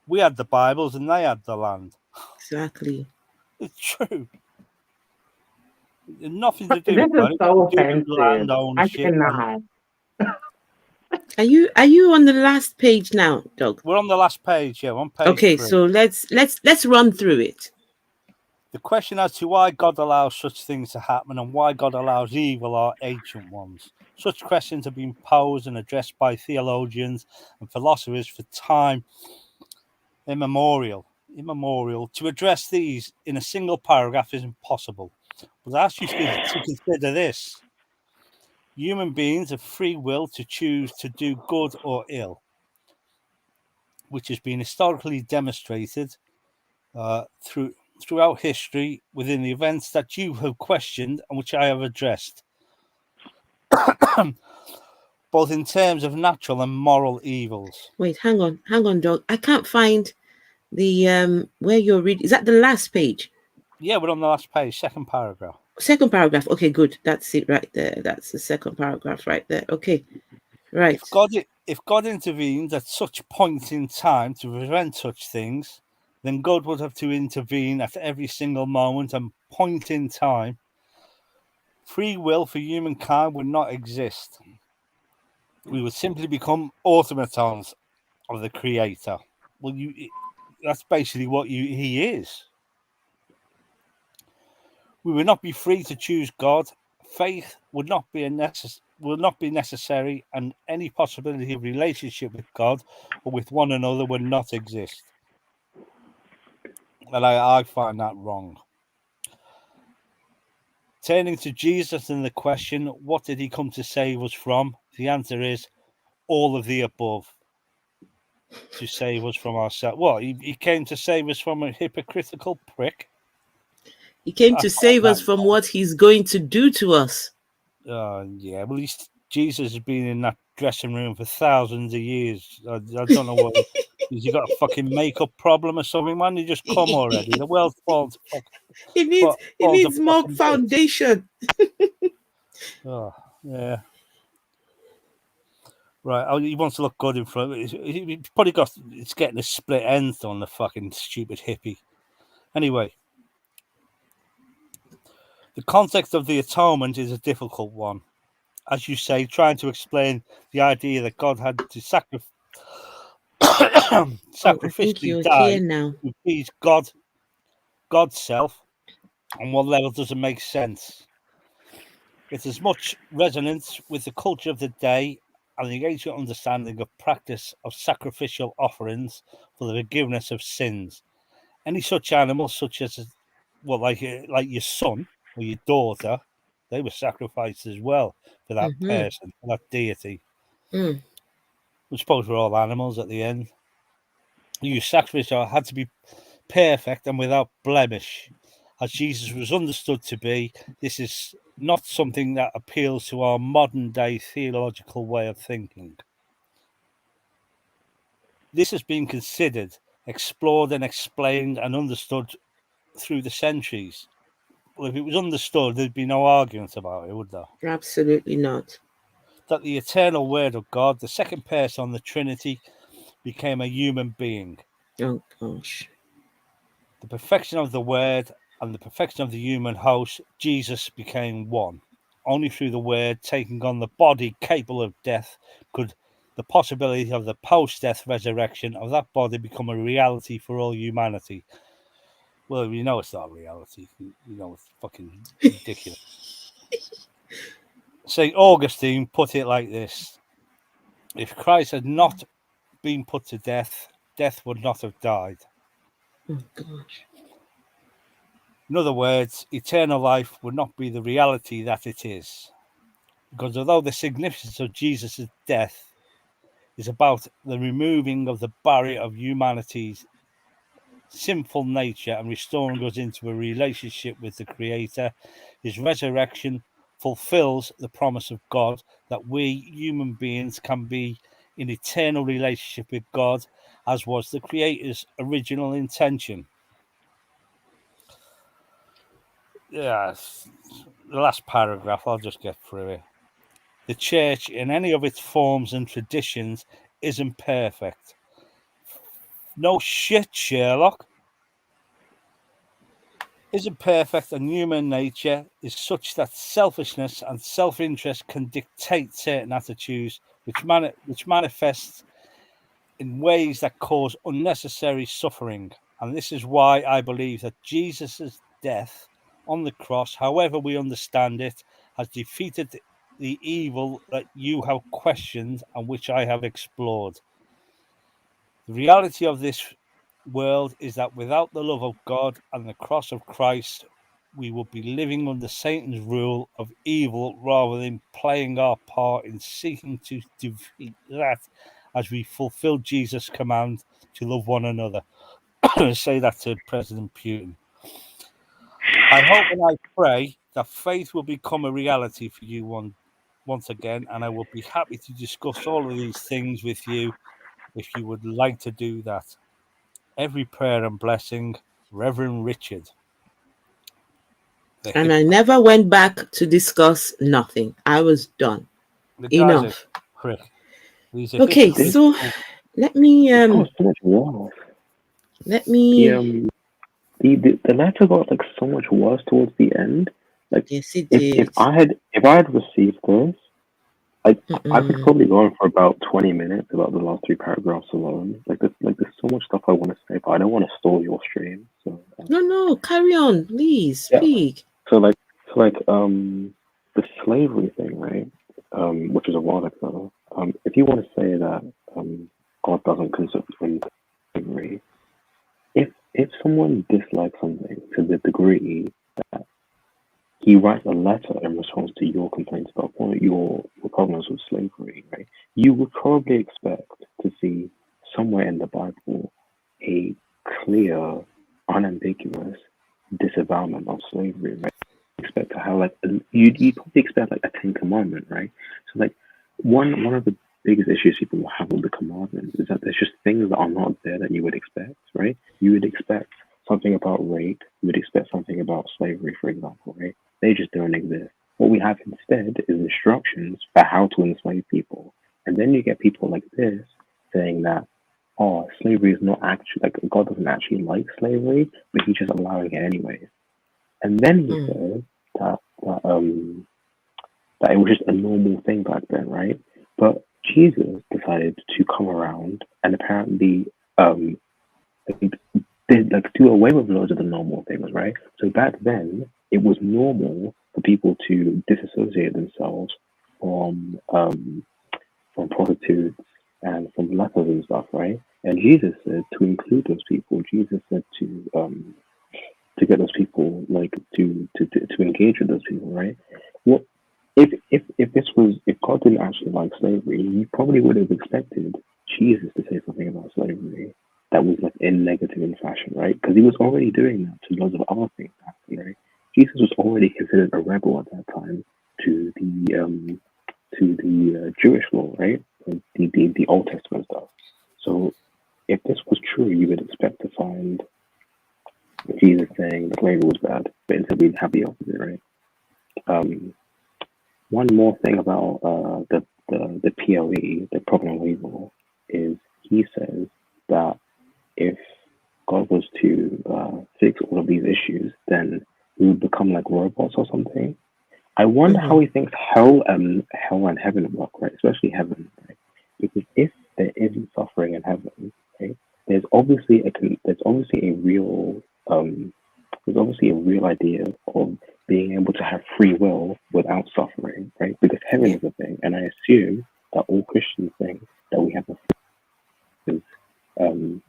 we had the Bibles, and they had the land. Exactly. It's true. Nothing to do This with is money. so To do with offensive. land I ownership. And cannot. Are you on the last page now, Doug? we're on the last page. Yeah, on page Okay, 3. so let's run through it. The question as to why God allows such things to happen and why God allows evil are ancient ones. Such questions have been posed and addressed by theologians and philosophers for time immemorial. To address these in a single paragraph is impossible. But I ask you to consider this. Human beings have free will to choose to do good or ill, which has been historically demonstrated throughout history within the events that you have questioned and which I have addressed, both in terms of natural and moral evils. Wait, hang on, Doug. I can't find the where you're reading. Is that the last page? Yeah, we're on the last page, second paragraph. Second paragraph. Okay, good. That's it right there. That's the second paragraph right there. Okay. Right. If God if God intervened at such points in time to prevent such things, then God would have to intervene at every single moment and point in time. Free will for humankind would not exist. We would simply become automatons of the Creator. Well, that's basically what he is. We would not be free to choose God. Faith would not be necessary, and any possibility of relationship with God or with one another would not exist. And I find that wrong. Turning to Jesus and the question, what did he come to save us from? The answer is all of the above. To save us from ourselves. Well, he came to save us from a hypocritical prick. He came to save us from what he's going to do to us. Yeah, well, Jesus has been in that dressing room for thousands of years. I don't know what. Has he got a fucking makeup problem or something, man? He just come already. The world's falling to fuck. He needs more foundation. Oh, yeah. Right. Oh, he wants to look good in front. He's probably got. It's getting a split end on the fucking stupid hippie. Anyway. The context of the atonement is a difficult one. As you say, trying to explain the idea that God had to sacrificially die to please God's self, on what level doesn't make sense. It has much resonance with the culture of the day and the ancient understanding of practice of sacrificial offerings for the forgiveness of sins. Any such animals, such as, well, like your son or your daughter, they were sacrificed as well for that person, for that deity. I suppose we're all animals at the end. Your sacrifice had to be perfect and without blemish. As Jesus was understood to be, this is not something that appeals to our modern day theological way of thinking. This has been considered, explored and explained and understood through the centuries. Well, if it was understood, there'd be no argument about it, would there? Absolutely not. That the eternal Word of God, the second person of the Trinity, became a human being. Oh, gosh. The perfection of the Word and the perfection of the human host, Jesus became one. Only through the Word taking on the body capable of death could the possibility of the post-death resurrection of that body become a reality for all humanity. Well, you know it's not a reality. You know it's fucking ridiculous. St. Augustine put it like this: if Christ had not been put to death, death would not have died. Oh, gosh. In other words, eternal life would not be the reality that it is. Because although the significance of Jesus' death is about the removing of the barrier of humanity's sinful nature and restoring us into a relationship with the Creator, his resurrection fulfills the promise of God that we human beings can be in eternal relationship with God, as was the Creator's original intention. Yes, the last paragraph, I'll just get through it. The church, in any of its forms and traditions, isn't perfect. No shit, Sherlock. Isn't perfect, and human nature is such that selfishness and self-interest can dictate certain attitudes, which manifests in ways that cause unnecessary suffering. And this is why I believe that Jesus' death on the cross, however we understand it, has defeated the evil that you have questioned and which I have explored. The reality of this world is that without the love of God and the cross of Christ, we will be living under Satan's rule of evil rather than playing our part in seeking to defeat that as we fulfill Jesus' command to love one another. Say that to President Putin. I hope and I pray that faith will become a reality for you once again, and I will be happy to discuss all of these things with you if you would like to do that. Every prayer and blessing, Reverend Richard. And I never went back to discuss nothing. I was done. The guy's Enough. a prick. These are Okay, hypocrites. so let me It got so much worse. let The me the letter got like so much worse towards the end. Like yes it if did. if I had received this, I could Mm-mm. probably go on for about 20 minutes about the last three paragraphs alone. There's so much stuff I want to say, but I don't want to stall your stream. So No, carry on, please yeah. speak. So the slavery thing, right? Which is a while ago. If you want to say that God doesn't consider slavery, if someone dislikes something to the degree that he writes a letter in response to your complaints about your problems with slavery, right? You would probably expect to see somewhere in the Bible a clear, unambiguous disavowalment of slavery, right? Expect to have like you probably expect like a Ten Commandment, right? So like one of the biggest issues people will have with the commandments is that there's just things that are not there that you would expect, right? You would expect something about rape, you would expect something about slavery, for example, right? They just don't exist. What we have instead is instructions for how to enslave people. And then you get people like this saying that, oh, slavery is not actually, like, God doesn't actually like slavery, but he's just allowing it anyways. And then he Mm. says that it was just a normal thing back then, right? But Jesus decided to come around and apparently like, did like do away with loads of the normal things, right? So back then it was normal for people to disassociate themselves from prostitutes and from lepers and stuff, right? And Jesus said to include those people. Jesus said to get those people like to engage with those people, right? What if God didn't actually like slavery, you probably would have expected Jesus to say something about slavery that was like in negative in fashion, right? Because he was already doing that to loads of other things happening, right? Jesus was already considered a rebel at that time to the Jewish law, right? Like the Old Testament stuff. So if this was true, you would expect to find Jesus saying the slavery was bad, but instead we'd have the opposite, right? One more thing about the POE, the problem of evil, is he says that if God was to fix all of these issues, then we would become like robots or something. I wonder how Mm-hmm. he thinks hell and heaven work, right? Especially heaven, right? Because if there isn't suffering in heaven, right, there's obviously a real idea of being able to have free will without suffering, right? Because heaven Yeah. is a thing, and I assume that all Christians think that we have a free will.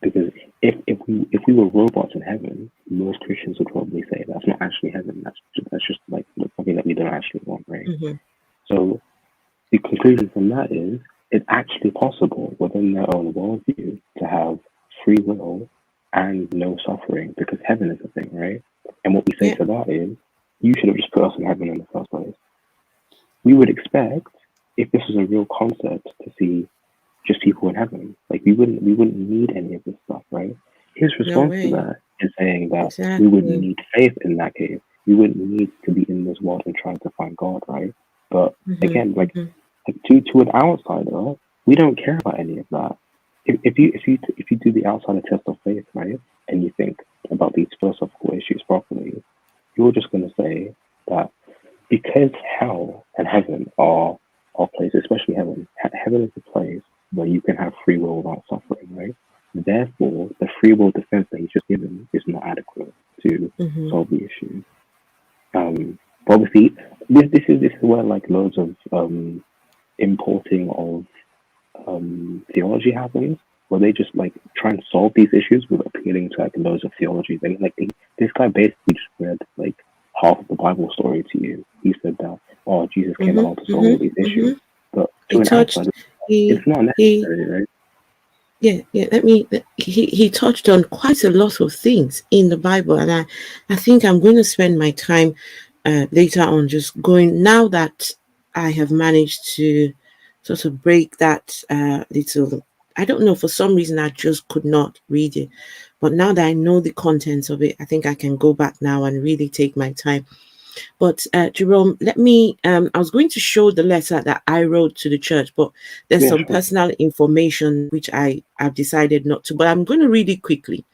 Because if we were robots in heaven, most Christians would probably say that's not actually heaven. That's just like something that we don't actually want, right? Mm-hmm. So the conclusion from that is it's actually possible within their own worldview to have free will and no suffering because heaven is a thing, right? And what we say Yeah. to that is you should have just put us in heaven in the first place. We would expect if this was a real concept to see just people in heaven. Like we wouldn't need any of this stuff, right? His No response to way. that is saying that we wouldn't Exactly. need faith in that case. We wouldn't need to be in this world and trying to find God, right? But again, Mm-hmm. Mm-hmm. to an outsider, we don't care about any of that. If you do the outsider test of faith, right, and you think about these philosophical issues properly, you're just going to say that because hell and heaven are places, especially heaven. Heaven is a place where you can have free will without suffering, right? Therefore, the free will defense that he's just given is not adequate to Mm-hmm. solve the issue. But obviously, this is where like loads of importing of theology happens, where they just like try and solve these issues with appealing to like loads of theologies. And like this guy basically just read like half of the Bible story to you. He said that, oh, Jesus came along to Mm-hmm. solve all these Mm-hmm. Mm-hmm. issues, but to He an touched outsider, he it's not he necessary, right? yeah, he touched on quite a lot of things in the Bible, and I think I'm going to spend my time later on just going, now that I have managed to sort of break that little, I don't know, for some reason I just could not read it, but now that I know the contents of it, I think I can go back now and really take my time. But Jerome, let me. I was going to show the letter that I wrote to the church, but there's Yeah, some sure. personal information which I've decided not to. But I'm going to read it quickly.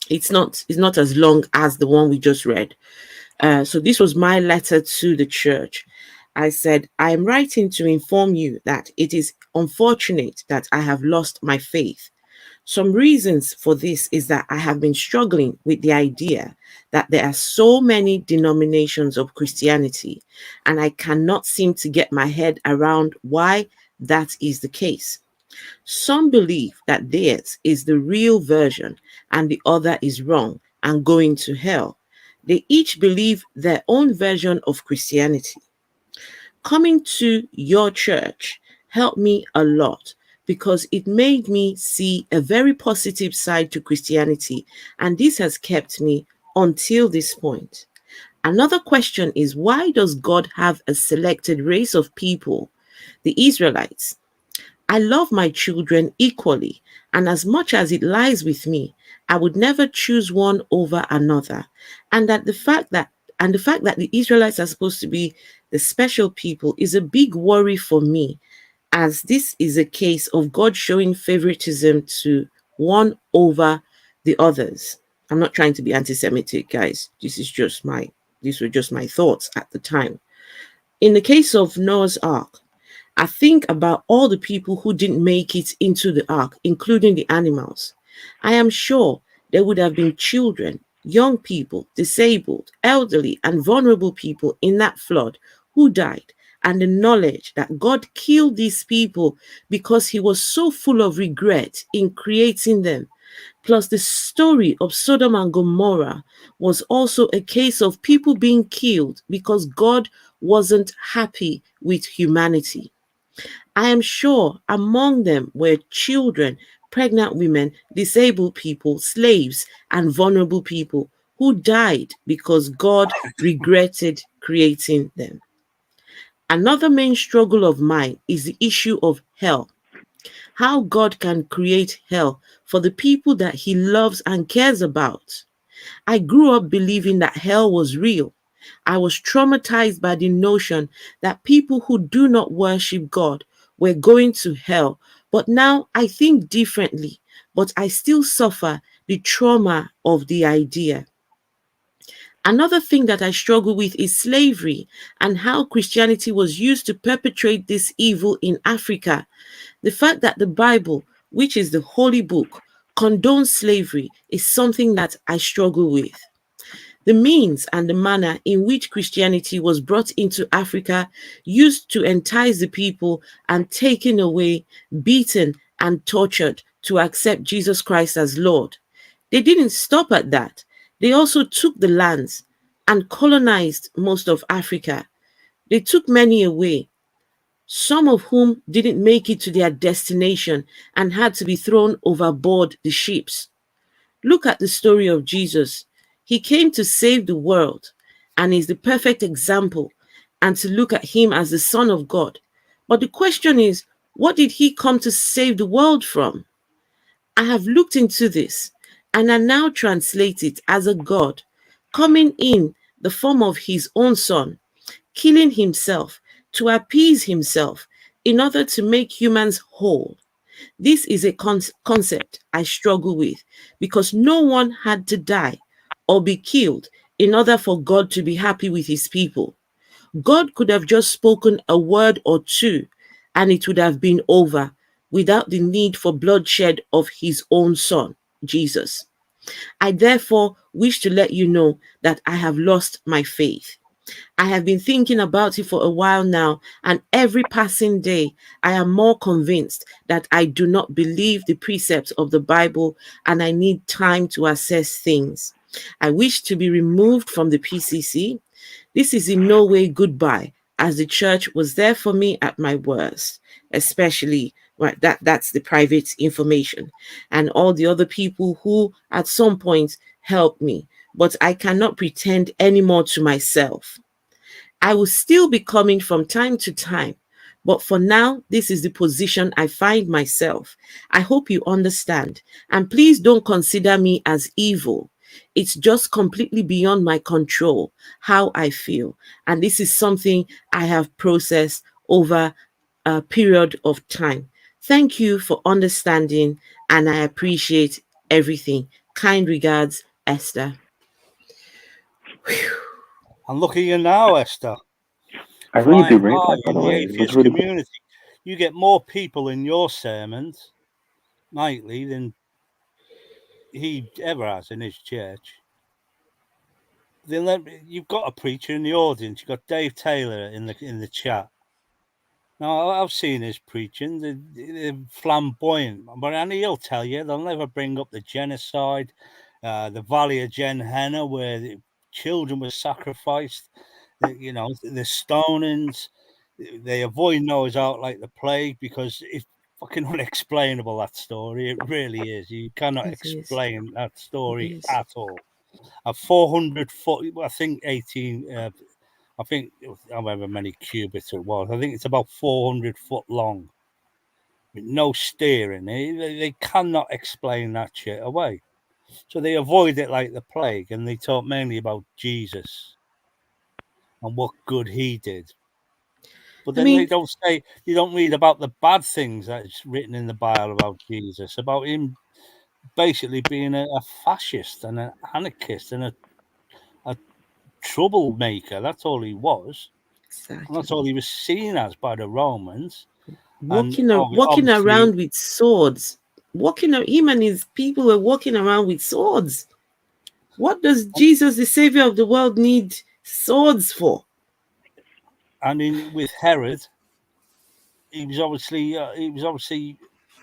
It's not as long as the one we just read. So this was my letter to the church. I said, I am writing to inform you that it is unfortunate that I have lost my faith. Some reasons for this is that I have been struggling with the idea that there are so many denominations of Christianity, and I cannot seem to get my head around why that is the case. Some believe that theirs is the real version and the other is wrong and going to hell. They each believe their own version of Christianity. Coming to your church helped me a lot because it made me see a very positive side to Christianity, and this has kept me until this point. Another question is, why does God have a selected race of people, the Israelites? I love my children equally, and as much as it lies with me, I would never choose one over another. And that the fact that the Israelites are supposed to be the special people is a big worry for me, as this is a case of God showing favoritism to one over the others. I'm not trying to be anti-Semitic, guys. These were just my thoughts at the time. In the case of Noah's Ark, I think about all the people who didn't make it into the ark, including the animals. I am sure there would have been children, young people, disabled, elderly, and vulnerable people in that flood who died. And the knowledge that God killed these people because he was so full of regret in creating them. Plus, the story of Sodom and Gomorrah was also a case of people being killed because God wasn't happy with humanity. I am sure among them were children, pregnant women, disabled people, slaves, and vulnerable people who died because God regretted creating them. Another main struggle of mine is the issue of hell. How God can create hell for the people that he loves and cares about. I grew up believing that hell was real. I was traumatized by the notion that people who do not worship God were going to hell. But now I think differently, but I still suffer the trauma of the idea. Another thing that I struggle with is slavery and how Christianity was used to perpetrate this evil in Africa. The fact that the Bible, which is the holy book, condones slavery is something that I struggle with. The means and the manner in which Christianity was brought into Africa, used to entice the people and taken away, beaten and tortured to accept Jesus Christ as Lord. They didn't stop at that. They also took the lands and colonized most of Africa. They took many away, some of whom didn't make it to their destination and had to be thrown overboard the ships. Look at the story of Jesus. He came to save the world and is the perfect example, and to look at him as the Son of God. But the question is, what did he come to save the world from? I have looked into this and I now translate it as a God coming in the form of his own Son, killing himself to appease himself in order to make humans whole. This is a concept I struggle with because no one had to die or be killed in order for God to be happy with his people. God could have just spoken a word or two and it would have been over without the need for bloodshed of his own son, Jesus. I therefore wish to let you know that I have lost my faith. I have been thinking about it for a while now, and every passing day, I am more convinced that I do not believe the precepts of the Bible and I need time to assess things. I wish to be removed from the PCC. This is in no way goodbye, as the church was there for me at my worst, especially right, that's the private information, and all the other people who at some point helped me. But I cannot pretend anymore to myself. I will still be coming from time to time, but for now, this is the position I find myself. I hope you understand, and please don't consider me as evil. It's just completely beyond my control how I feel. And this is something I have processed over a period of time. Thank you for understanding, and I appreciate everything. Kind regards, Esther. And look at you now, Esther. I really do Flying rate high that, by in the the way. It was atheist really cool. community. You get more people in your sermons nightly than he ever has in his church. You've got a preacher in the audience. You've got Dave Taylor in the chat. Now, I've seen his preaching. They're flamboyant, and he'll tell you they'll never bring up the genocide, the Valley of Gen Henna, where the children were sacrificed. The stonings. They avoid Noah's Ark like the plague because it's fucking unexplainable, that story. It really is. You cannot It is. explain that It story is. at all. A 400-foot, I think 18, I think however many cubits it was. I think it's about 400 foot long with no steering. They cannot explain that shit away. So they avoid it like the plague, and they talk mainly about Jesus and what good he did. But then they don't say, you don't read about the bad things that's written in the Bible about Jesus, about him basically being a fascist and an anarchist and a troublemaker. That's all he was. Exactly. And that's all he was seen as by the Romans. Walking around with swords. Him and his people were walking around with swords. What does Jesus, the Savior of the world, need swords for? And with Herod, he was obviously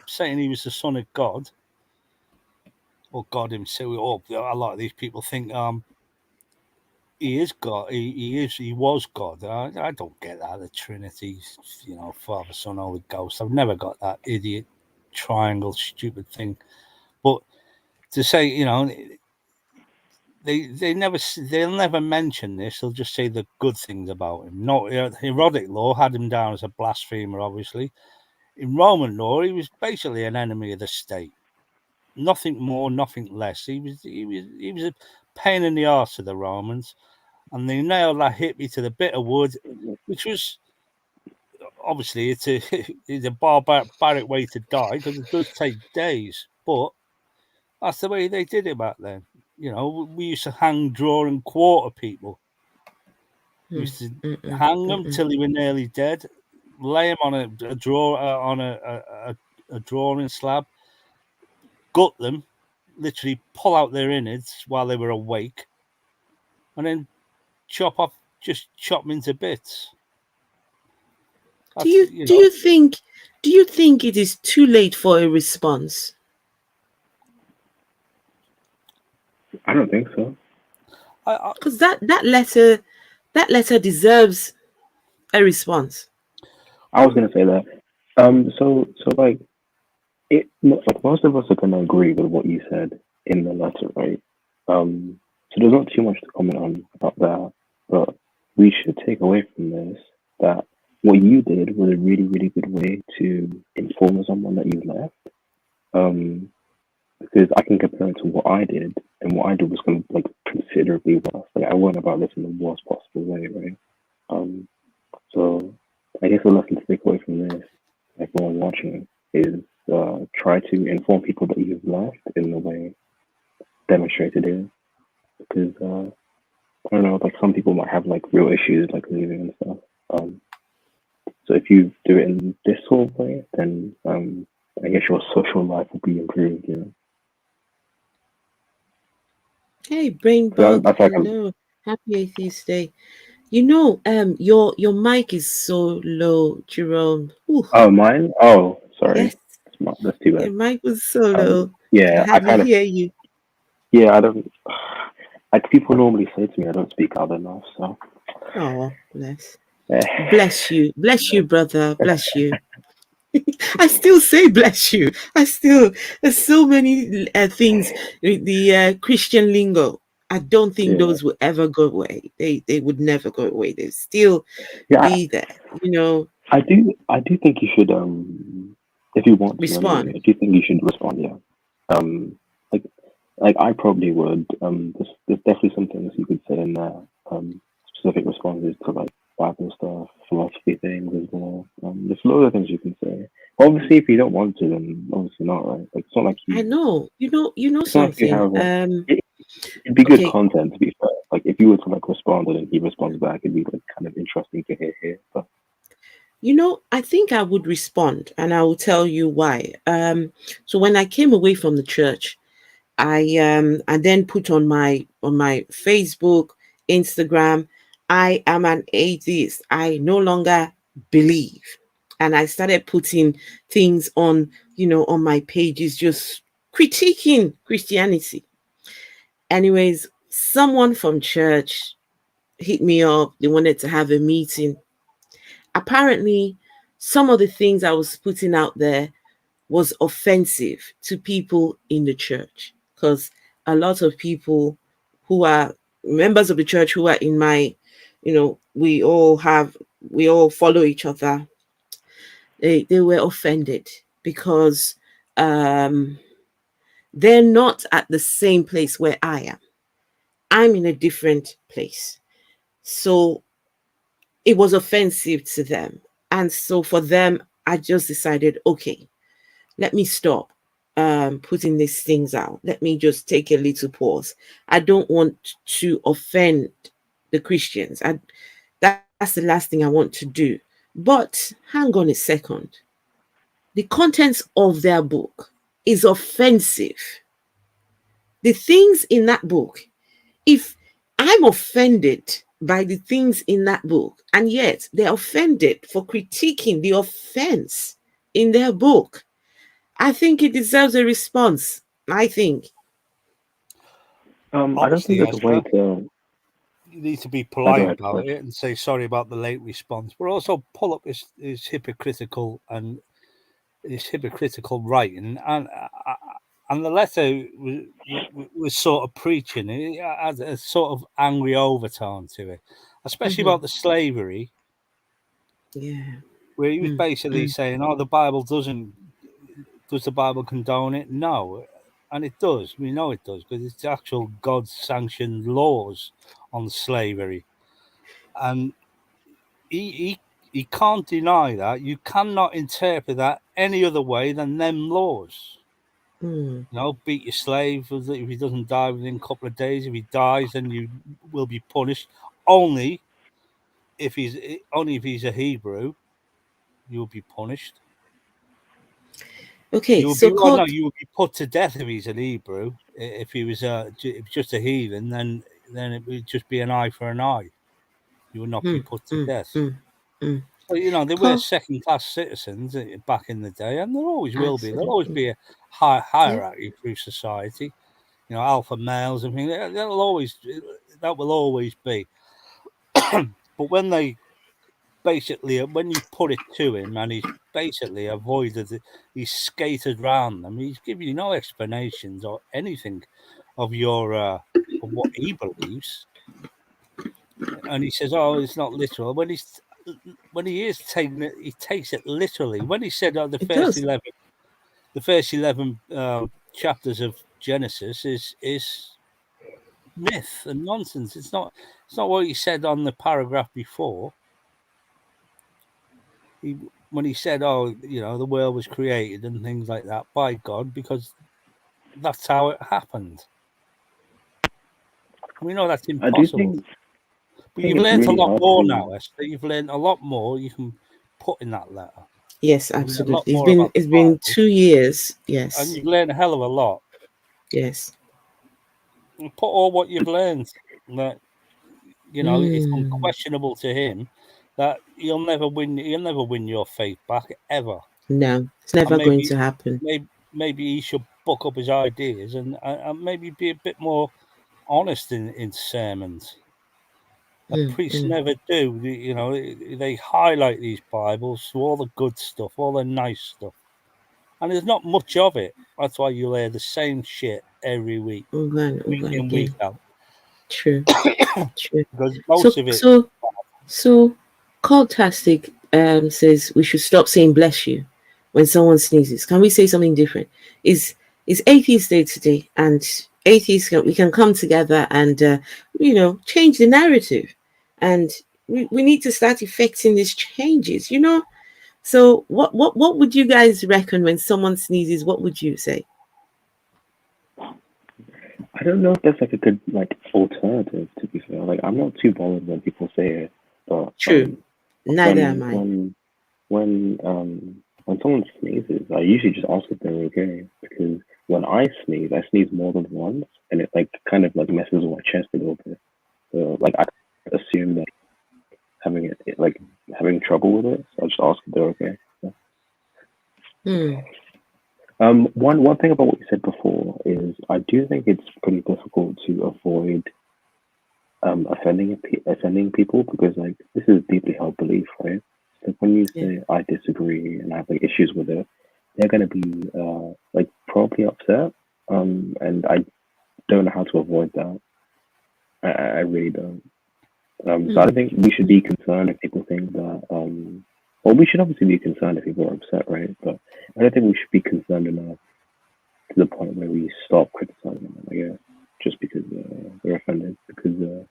saying he was the son of God, or God himself. Or a lot of these people think he is God. He was God. I don't get that. The Trinity, Father, Son, Holy Ghost. I've never got that idiot triangle stupid thing. But to say, they'll never mention this. They'll just say the good things about him. Not Herodic law had him down as a blasphemer, obviously. In Roman law, he was basically an enemy of the state. Nothing more, nothing less. He was a pain in the arse to the Romans, and they nailed that hippie to the bit of wood, which was obviously it's a barbaric way to die because it does take days, but that's the way they did it back then. We used to hang, draw, and quarter people. We used to hang them till they were nearly dead, lay them on a drawing slab, gut them, literally pull out their innards while they were awake, and then chop them into bits. Do you think it is too late for a response? I don't think so. Because that letter deserves a response. I was gonna say that. So like most of us are gonna agree with what you said in the letter, right? So there's not too much to comment on about that, but we should take away from this that what you did was a really, really good way to inform someone that you left. Because I can compare it to what I did, and what I did was kind of like considerably worse. Like I went about this in the worst possible way, right? So I guess the lesson to take away from this, everyone watching, is try to inform people that you've left in the way demonstrated here. Because I don't know, like some people might have like real issues like leaving and stuff. So if you do it in this sort of way, then I guess your social life will be improved, Hey, brain bug. Hello. Happy Atheist Day. Your mic is so low, Jerome. Ooh. Oh, mine? Oh, sorry. Yes. That's too bad. Your mic was so low. Yeah, I hardly hear you. Yeah, I don't. Like people normally say to me, I don't speak out enough. So. Oh, bless you, brother. Bless you. I still say bless you. There's so many things. The Christian lingo. I don't think those will ever go away. They would never go away. They still be there. I do think you should if you want to respond. anyway, I do think you should respond. Yeah. Like like I probably would. There's definitely some things you could say in there. Specific responses to like Bible stuff, philosophy things as well. There's a lot of things you can say. Obviously, if you don't want to, then obviously not, right? Like it's not like I you. know. You know It's not like you something. have. It'd be good Okay. content to be fair. Like if you were to like respond and then he responds back, it'd be like kind of interesting to hear. But You know, I think I would respond, and I will tell you why. So when I came away from the church, I then put on my Facebook, Instagram, I am an atheist. I no longer believe. And I started putting things on, on my pages, just critiquing Christianity. Anyways, someone from church hit me up. They wanted to have a meeting. Apparently, some of the things I was putting out there was offensive to people in the church, because a lot of people who are members of the church who are in my, we all follow each other. They were offended because they're not at the same place where I am. I'm in a different place. So it was offensive to them. And so for them, I just decided, okay, let me stop putting these things out. Let me just take a little pause. I don't want to offend the Christians. That's the last thing I want to do. But hang on a second. The contents of their book is offensive. The things in that book, if I'm offended by the things in that book, and yet they're offended for critiquing the offense in their book, I think it deserves a response. I think. I don't think Obviously, there's a way Esther, to. you need to be Go polite ahead, about it and say sorry about the late response, but also pull up his hypocritical and his hypocritical writing, and the letter was sort of preaching. It had a sort of angry overtone to it, especially about the slavery, Yeah. where he was basically saying, "Oh, the Bible doesn't. Does the Bible condone it? No." And it does. We know it does because it's actual God-sanctioned laws on slavery, and he can't deny that. You cannot interpret that any other way than them laws. Beat your slave if he doesn't die within a couple of days. If he dies, then you will be punished. Only if he's a Hebrew, you will be punished. Okay, You so will called. you will be put to death if he's an Hebrew. If he was just a heathen, then it would just be an eye for an eye. You would not be put to death. So they were Call. second-class citizens back in the day, and there always will be. There'll always Absolutely. be a Yeah. hierarchy through society. Alpha males and things. That will always be. But when you put it to him, and he's basically avoided it, he's skated round them. He's giving you no explanations or anything of of what he believes, and he says, "Oh, it's not literal." When he is taking it, he takes it literally. When he said, "Oh, the It first does. 11 chapters of Genesis is myth and nonsense. It's not what he said on the paragraph before. When he said, "Oh, the world was created and things like that by God," because that's how it happened. We know that's I do impossible. But think you've it's learned a really lot hard more to. now, Esther. You've learned a lot more. You can put in that letter. Yes, You've learned a lot absolutely. more about the It's been Bible, 2 years. and Yes. you've learned a hell of a lot. Yes. And put all what you've learned. That it's Mm. unquestionable to him that he'll never win. He'll never win your faith back ever. No, it's And never going to happen. maybe he should buck up his ideas and maybe be a bit more honest in sermons. Priests never do. They highlight these Bibles to all the good stuff, all the nice stuff, and there's not much of it. That's why you'll hear the same shit every week, week Over and in, week again. out, True. True. because So most of it. so Cultastic says we should stop saying bless you when someone sneezes. Can we say something different? Is Atheist Day today, and atheists we can come together and change the narrative, and we need to start effecting these changes. So what would you guys reckon when someone sneezes? What would you say? I don't know if there's like a good like alternative, to be fair. Like I'm not too bothered when people say it, but True. Neither am I. when someone sneezes, I usually just ask if they're okay, because when I sneeze more than once, and it like kind of like messes with my chest a little bit. So like I assume that having trouble with it, so I just ask if they're okay. Yeah. One thing about what you said before is I do think it's pretty difficult to avoid offending people, because like this is deeply held belief, right? So when you say I disagree and I have like issues with it, they're gonna be like probably upset. And I don't know how to avoid that. I really don't. So I don't think we should be concerned if people think that. Well, we should obviously be concerned if people are upset, right? But I don't think we should be concerned enough to the point where we stop criticizing them, I guess, just because they're offended. Because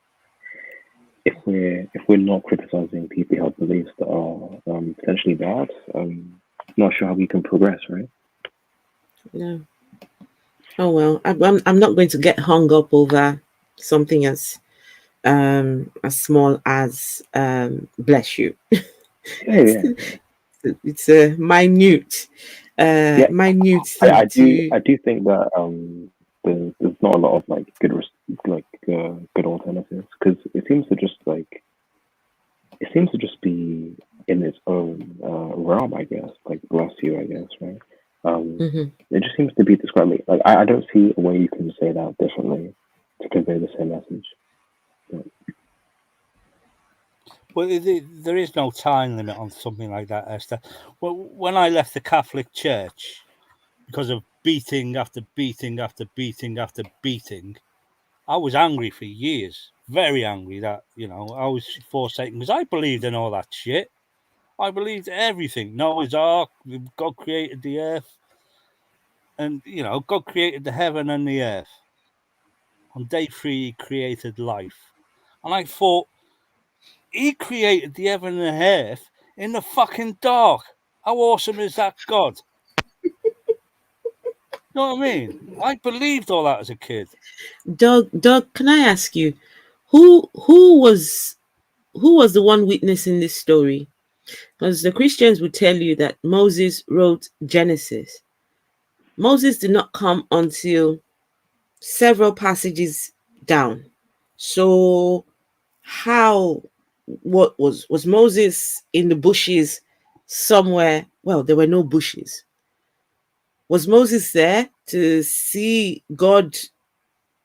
if we're not criticizing people who have beliefs that are potentially bad, I'm not sure how we can progress, right? No. Oh well, I'm not going to get hung up over something as small as bless you. Yeah. It's a minute Yeah, minute I to do think that there's not a lot of like good alternatives, because it seems to just be in its own realm, I guess. Like bless you, I guess, right? It just seems to be describing, like I don't see a way you can say that differently to convey the same message. Well, there is no time limit on something like that, Esther. Well, when I left the Catholic Church because of beating after beating after beating after beating, I was angry for years, very angry that, I was forsaken, because I believed in all that shit. I believed everything. Noah's Ark, God created the earth, and, God created the heaven and the earth. On day 3, he created life. And I thought, he created the heaven and the earth in the fucking dark. How awesome is that God? You know what I mean? I believed all that as a kid. Doug, can I ask you, who was the one witnessing this story? Because the Christians would tell you that Moses wrote Genesis. Moses did not come until several passages down. So what was Moses in the bushes somewhere? Well, there were no bushes. Was Moses there to see God?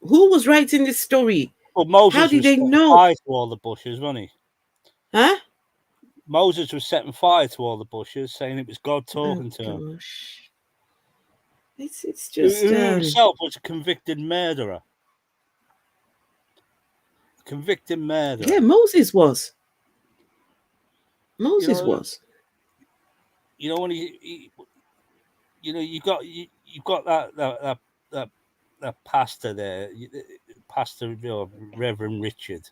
Who was writing this story? Well, Moses How did was they setting know? fire to all the bushes, wasn't he? Huh? Moses was setting fire to all the bushes, saying it was God talking to him. Gosh. It's just Who himself was a convicted murderer. Yeah, Moses was. Moses was. When he you got that pastor there, Pastor Reverend Richard,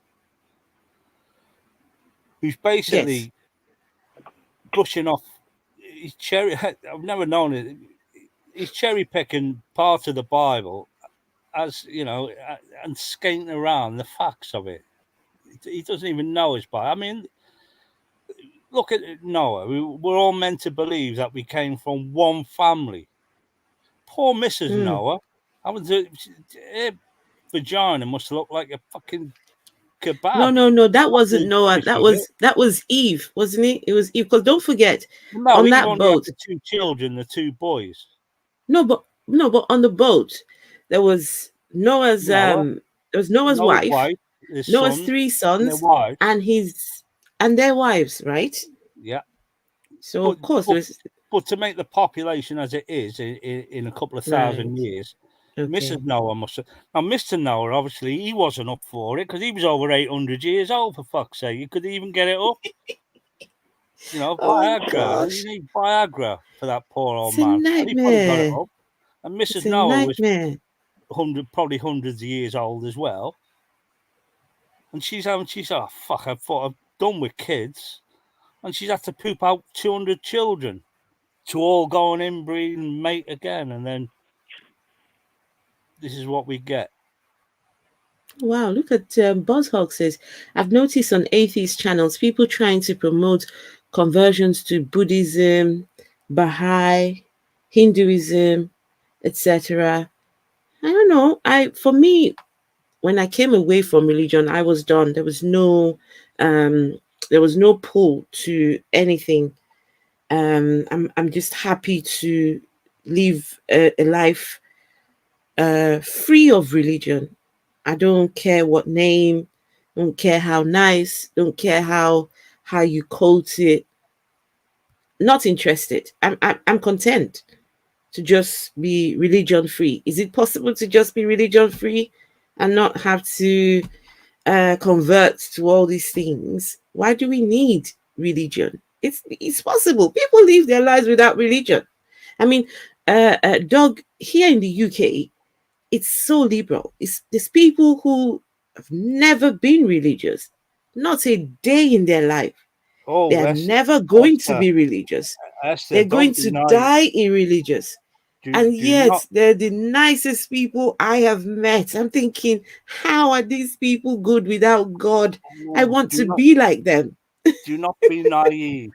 who's basically brushing off his cherry. I've never known it. He's cherry picking part of the Bible, as and skating around the facts of it. He doesn't even know his Bible. I mean, look at Noah. We're all meant to believe that we came from one family. Poor Mrs. Noah. Her vagina must look like a fucking kebab. No. That wasn't Noah. That was Eve, wasn't it? It was Eve. Because don't forget, No, on Eve that only had boat. the 2 children, the 2 boys. No, but on the boat there was Noah's Noah's wife, his Noah's sons, 3 and their sons, wives. and their wives, right? Yeah. So of course there was. But to make the population as it is in a couple of thousand years, Okay. Mrs. Noah must have. Now, Mr. Noah, obviously, he wasn't up for it, because he was over 800 years old, for fuck's sake. You could even get it up. Viagra. Gosh. You need Viagra for that poor old It's a man. And he probably got it nightmare. up. And It's Mrs. a Noah was nightmare. probably hundreds of years old as well. And she's oh fuck, I thought I'm done with kids. And she's had to poop out 200 children to all go and inbreed and mate again. And then this is what we get. Wow, look at Buzzhog says, I've noticed on atheist channels people trying to promote conversions to Buddhism, Baha'i, Hinduism, etc. I don't know. For me, when I came away from religion, I was done. Um, there was no pull to anything. I'm just happy to live a life free of religion. I don't care what name, don't care how nice, don't care how you quote it. Not interested. I'm content to just be religion free. Is it possible to just be religion free and not have to convert to all these things? Why do we need religion? It's possible. People live their lives without religion. I mean, Doug, here in the UK, it's so liberal. There's people who have never been religious, not a day in their life. Oh, They are Esther, never going to Esther, be religious. Esther, They're don't going to deny. die irreligious. And Do yet not. they're the nicest people I have met. I'm thinking, how are these people good without God? I want to be like them. Do not be naive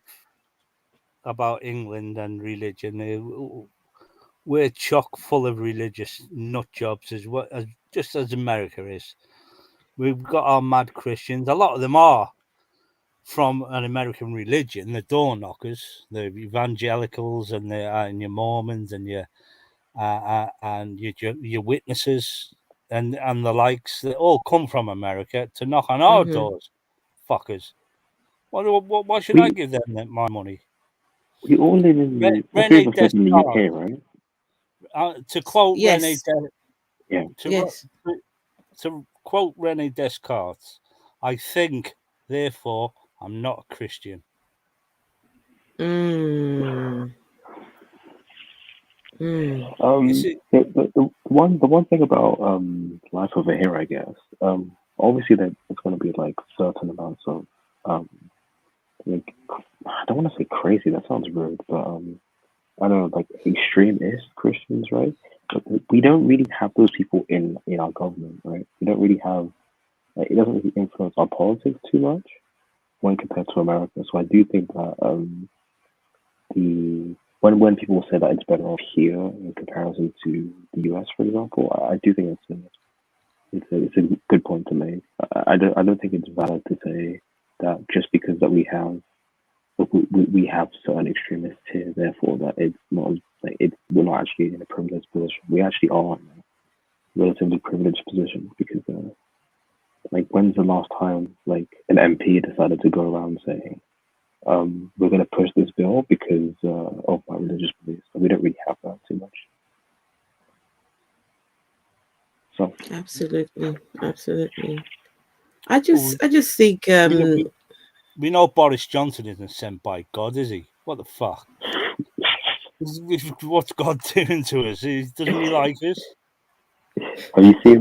about England and religion. We're chock full of religious nut jobs as well, just as America is. We've got our mad Christians. A lot of them are from an American religion. The door knockers, the evangelicals, and your Mormons and your witnesses and the likes. They all come from America to knock on our doors, fuckers. Why should I give them my money? We all live in Rene live in the UK, Descartes. right? To quote Yes. Yes. To quote Rene Descartes, I think, therefore, I'm not a Christian. Mm. The one thing about life over here, I guess, obviously that it's going to be like certain amounts of like, I don't want to say crazy. That sounds rude, but I don't know, like extremist Christians, right? But we don't really have those people in our government, right? We don't really have. Like, it doesn't really influence our politics too much when compared to America. So I do think that when people say that it's better off here in comparison to the US, for example, I do think it's a good point to make. I don't think it's valid to say that just because that we have certain extremists here, therefore that it's not we're not actually in a privileged position. We actually are in a relatively privileged position because like, when's the last time like an MP decided to go around saying we're going to push this bill because of my religious beliefs? We don't really have that too much. So Absolutely. I just think we know Boris Johnson isn't sent by God, is he? What the fuck? What's God doing to us? Doesn't he like us? have you seen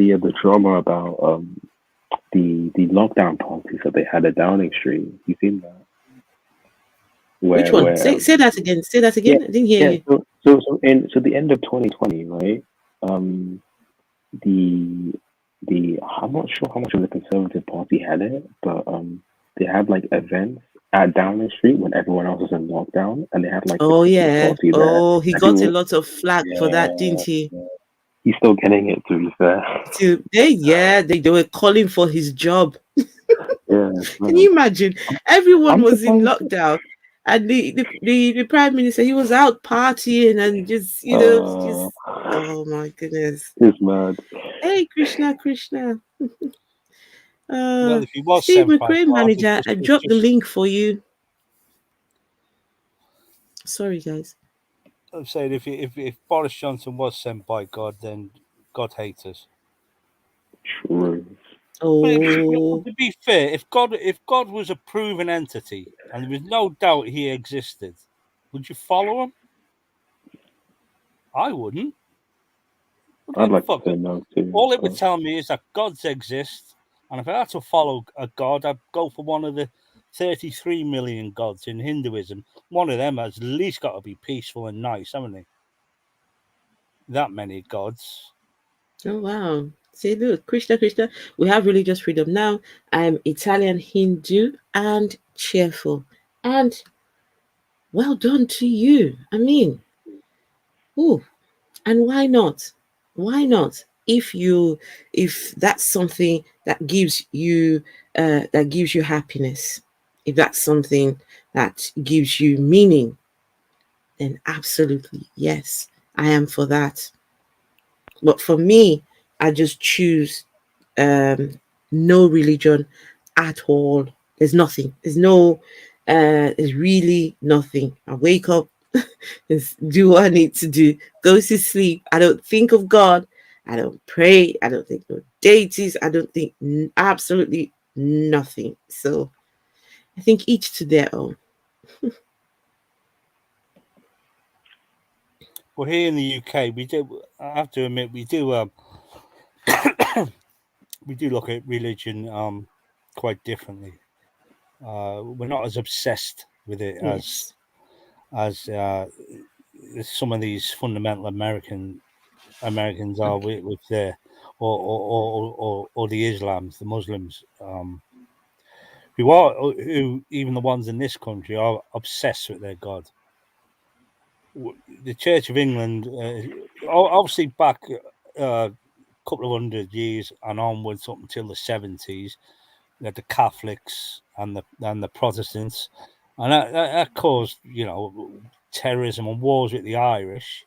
the drama about the lockdown parties that they had at Downing Street? You seen that? which one? Say that again. Say that again. I didn't hear you. So the end of 2020, right? The I'm not sure how much of the Conservative Party had it, but they had like events at Downing Street when everyone else was in lockdown, and they had like Oh the yeah. party there. Oh, he got a lot of flack for that, Yeah, didn't he? he's still getting it, to be fair. They were calling for his job. Yeah, Can you imagine? Everyone I'm was in surprised. lockdown, and the prime minister, he was out partying and just oh my goodness. It's mad. Hey Krishna. Well, if he was Steve sent by McRae God, manager, I dropped the link for you. Sorry guys. I'm saying if Boris Johnson was sent by God, then God hates us. True. Oh, To be fair, if God was a proven entity and there was no doubt he existed, would you follow him? I wouldn't. I'd like Fuck. to know too. All it would tell me is that gods exist, and if I had to follow a god, I'd go for one of the 33 million gods in Hinduism. One of them has at least got to be peaceful and nice, haven't they? That many gods. Oh wow. See, look, Krishna, we have religious freedom now. I'm Italian Hindu and cheerful. And well done to you. I mean, ooh, and why not? Why not? If that's something that gives you happiness, if that's something that gives you meaning, then absolutely yes, I am for that. But for me, I just choose no religion at all. There's nothing. There's really nothing. I wake up, do what I need to do, go to sleep. I don't think of God. I don't pray. I don't think no deities. I don't think absolutely nothing. So I think each to their own. Well, here in the UK, we do. I have to admit, we do. We do look at religion quite differently. We're not as obsessed with it Yes. as some of these fundamental Americans are with their or the Islams, the Muslims, who even the ones in this country are obsessed with their God. The Church of England, obviously back a couple of 100 years and onwards up until the 70s, you had the Catholics and the Protestants, and that caused terrorism and wars with the Irish.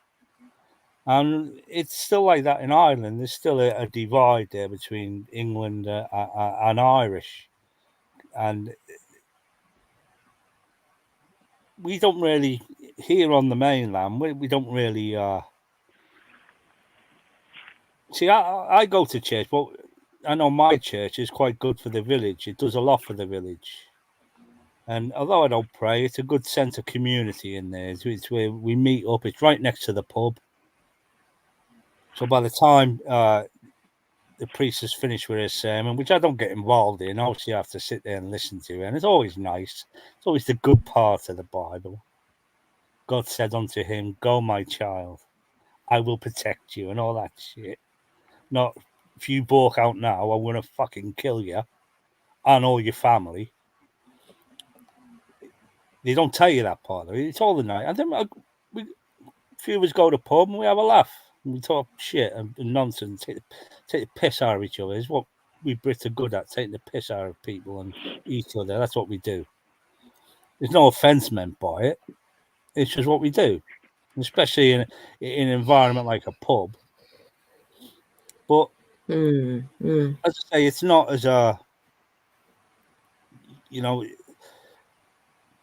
And it's still like that in Ireland. There's still a divide there between England and Irish, and we don't really here on the mainland. We don't really see. I go to church, but I know my church is quite good for the village. It does a lot for the village. And although I don't pray, it's a good sense of community in there. It's where we meet up. It's right next to the pub. So by the time the priest has finished with his sermon, which I don't get involved in, obviously I have to sit there and listen to it. And it's always nice. It's always the good part of the Bible. God said unto him, "Go, my child. I will protect you," and all that shit. Not, if you walk out now, I'm going to fucking kill you and all your family. They don't tell you that part of it. It's all the night. And then a few of us go to the pub and we have a laugh. And we talk shit and nonsense, take the piss out of each other. It's what we Brits are good at, taking the piss out of people and each other. That's what we do. There's no offence meant by it. It's just what we do, especially in an environment like a pub. But as I say, it's not as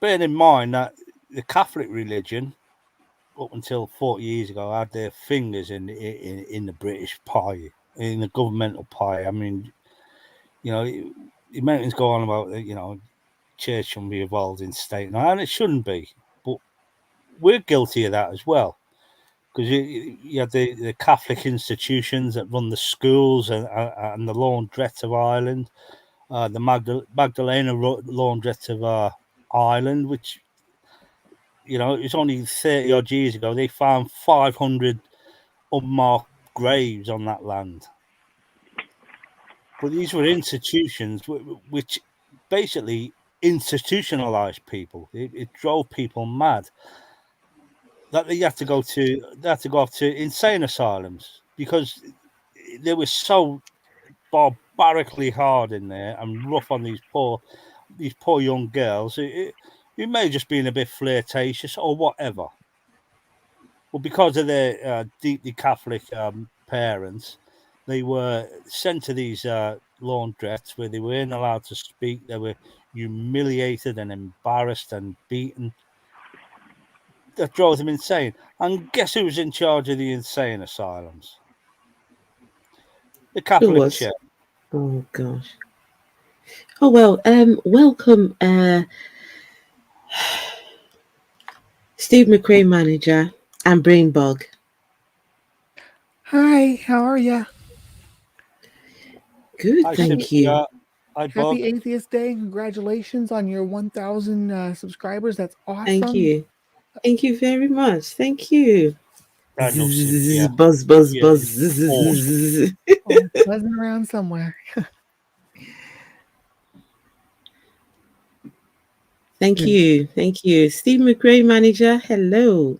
bearing in mind that the Catholic religion, up until 40 years ago, had their fingers in the British pie, in the governmental pie. I mean, the Americans go on about, church shouldn't be involved in state, and it shouldn't be. But we're guilty of that as well. Because you have the Catholic institutions that run the schools and the laundrettes of Ireland, the Magdalena laundrette of Ireland, which, it was only 30 odd years ago, they found 500 unmarked graves on that land. But these were institutions which basically institutionalized people. It drove people mad. That they had to go off to insane asylums because they were so barbarically hard in there and rough on these poor young girls. It may have just been a bit flirtatious or whatever. But because of their deeply Catholic parents, they were sent to these laundrettes where they weren't allowed to speak. They were humiliated and embarrassed and beaten. That drove them insane. And guess who was in charge of the insane asylums? The Who Catholic was? Church. Oh gosh. Oh well. Welcome, Steve McRae, manager and Brainbug. Hi, how are ya? Good, Hi, thank you. Cynthia. Hi, Bug. Happy Atheist Day. Congratulations on your 1,000 subscribers. That's awesome. Thank you. Thank you very much. Thank you. I know Cynthia. Buzz, buzz, Cynthia buzz. is awesome. Oh, it's buzzing around somewhere. Thank you. Thank you. Steve McRae, manager. Hello.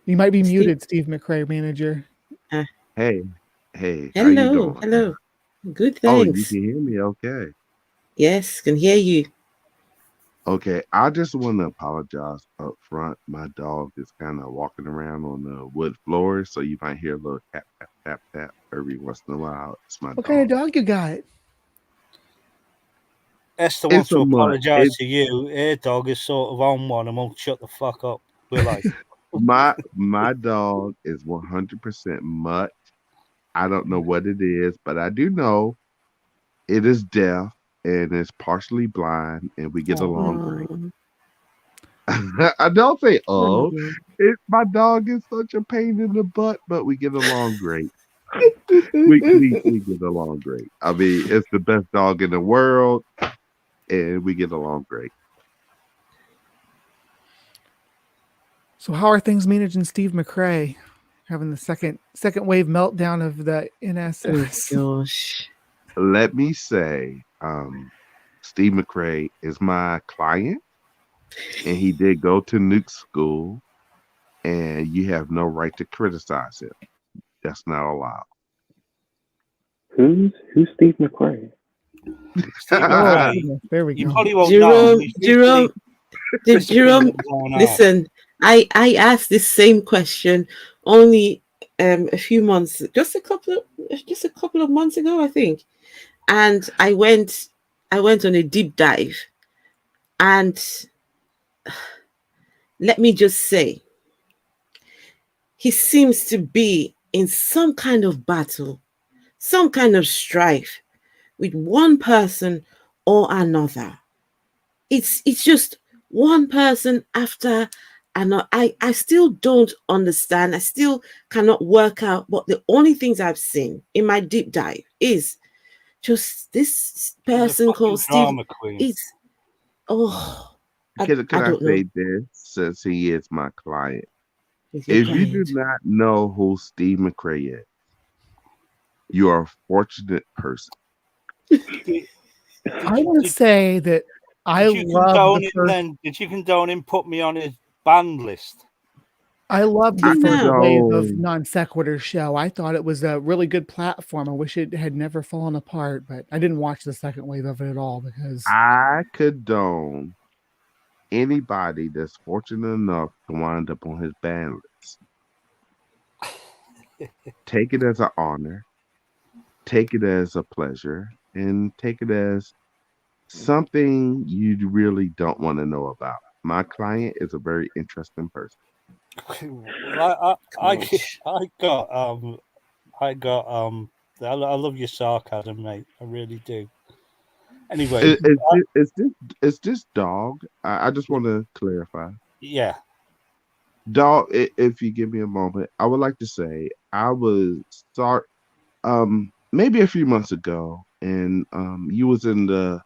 You might be Steve- muted, Steve McRae, manager. Hey, hey, how you Hello. doing? Hello. Good, Oh, you thanks. can hear me okay. Yes, can hear you. Okay, I just want to apologize up front. My dog is kind of walking around on the wood floor, so you might hear a little tap, tap, tap, tap every once in a while. It's my What kind of dog. dog you got? Esther wants It's a to mutt. apologise to you. Her dog is sort of on one and won't shut the fuck up. We're like, My dog is 100% mutt. I don't know what it is, but I do know it is deaf and it's partially blind, and we get oh, along great. Oh, I don't say, oh, oh. my dog is such a pain in the butt, but we get along great. We get along great. I mean, it's the best dog in the world, and we get along great. So how are things managing Steve McRae? Having the second wave meltdown of the Oh NSS. gosh. Let me say, Steve McRae is my client, and he did go to Nuke school, and you have no right to criticize him. That's not allowed. Who's Steve McRae? Steve Oh, McRae. goodness, there we You go. probably won't know. He's usually Did Jerome going out. listen? I asked this same question only a few months, just a couple of months ago, I think. And I went on a deep dive, and let me just say, he seems to be in some kind of battle, some kind of strife with one person or another. It's just one person after another. I still don't understand. I still cannot work out. But the only things I've seen in my deep dive is just this He's a person fucking called Steve. drama queen. It's oh, Can I I don't know. say this since he is my client? Is your If you do client? not know who Steve McRae is, you are a fortunate person. I want to say that I Did you love condone the him first. then? Did you condone him? Put me on his banned list. I loved the I first No. wave of condone. non sequitur show. I thought it was a really good platform. I wish it had never fallen apart, but I didn't watch the second wave of it at all because I condone anybody that's fortunate enough to wind up on his ban list. Take it as an honor, take it as a pleasure, and take it as something you really don't want to know about. My client is a very interesting person. Well, Gosh. I love your sarcasm, mate. I really do. Anyway, Is this dog? I just want to clarify. yeah. Dog, if you give me a moment, I would like to say I was start maybe a few months ago, and you was in the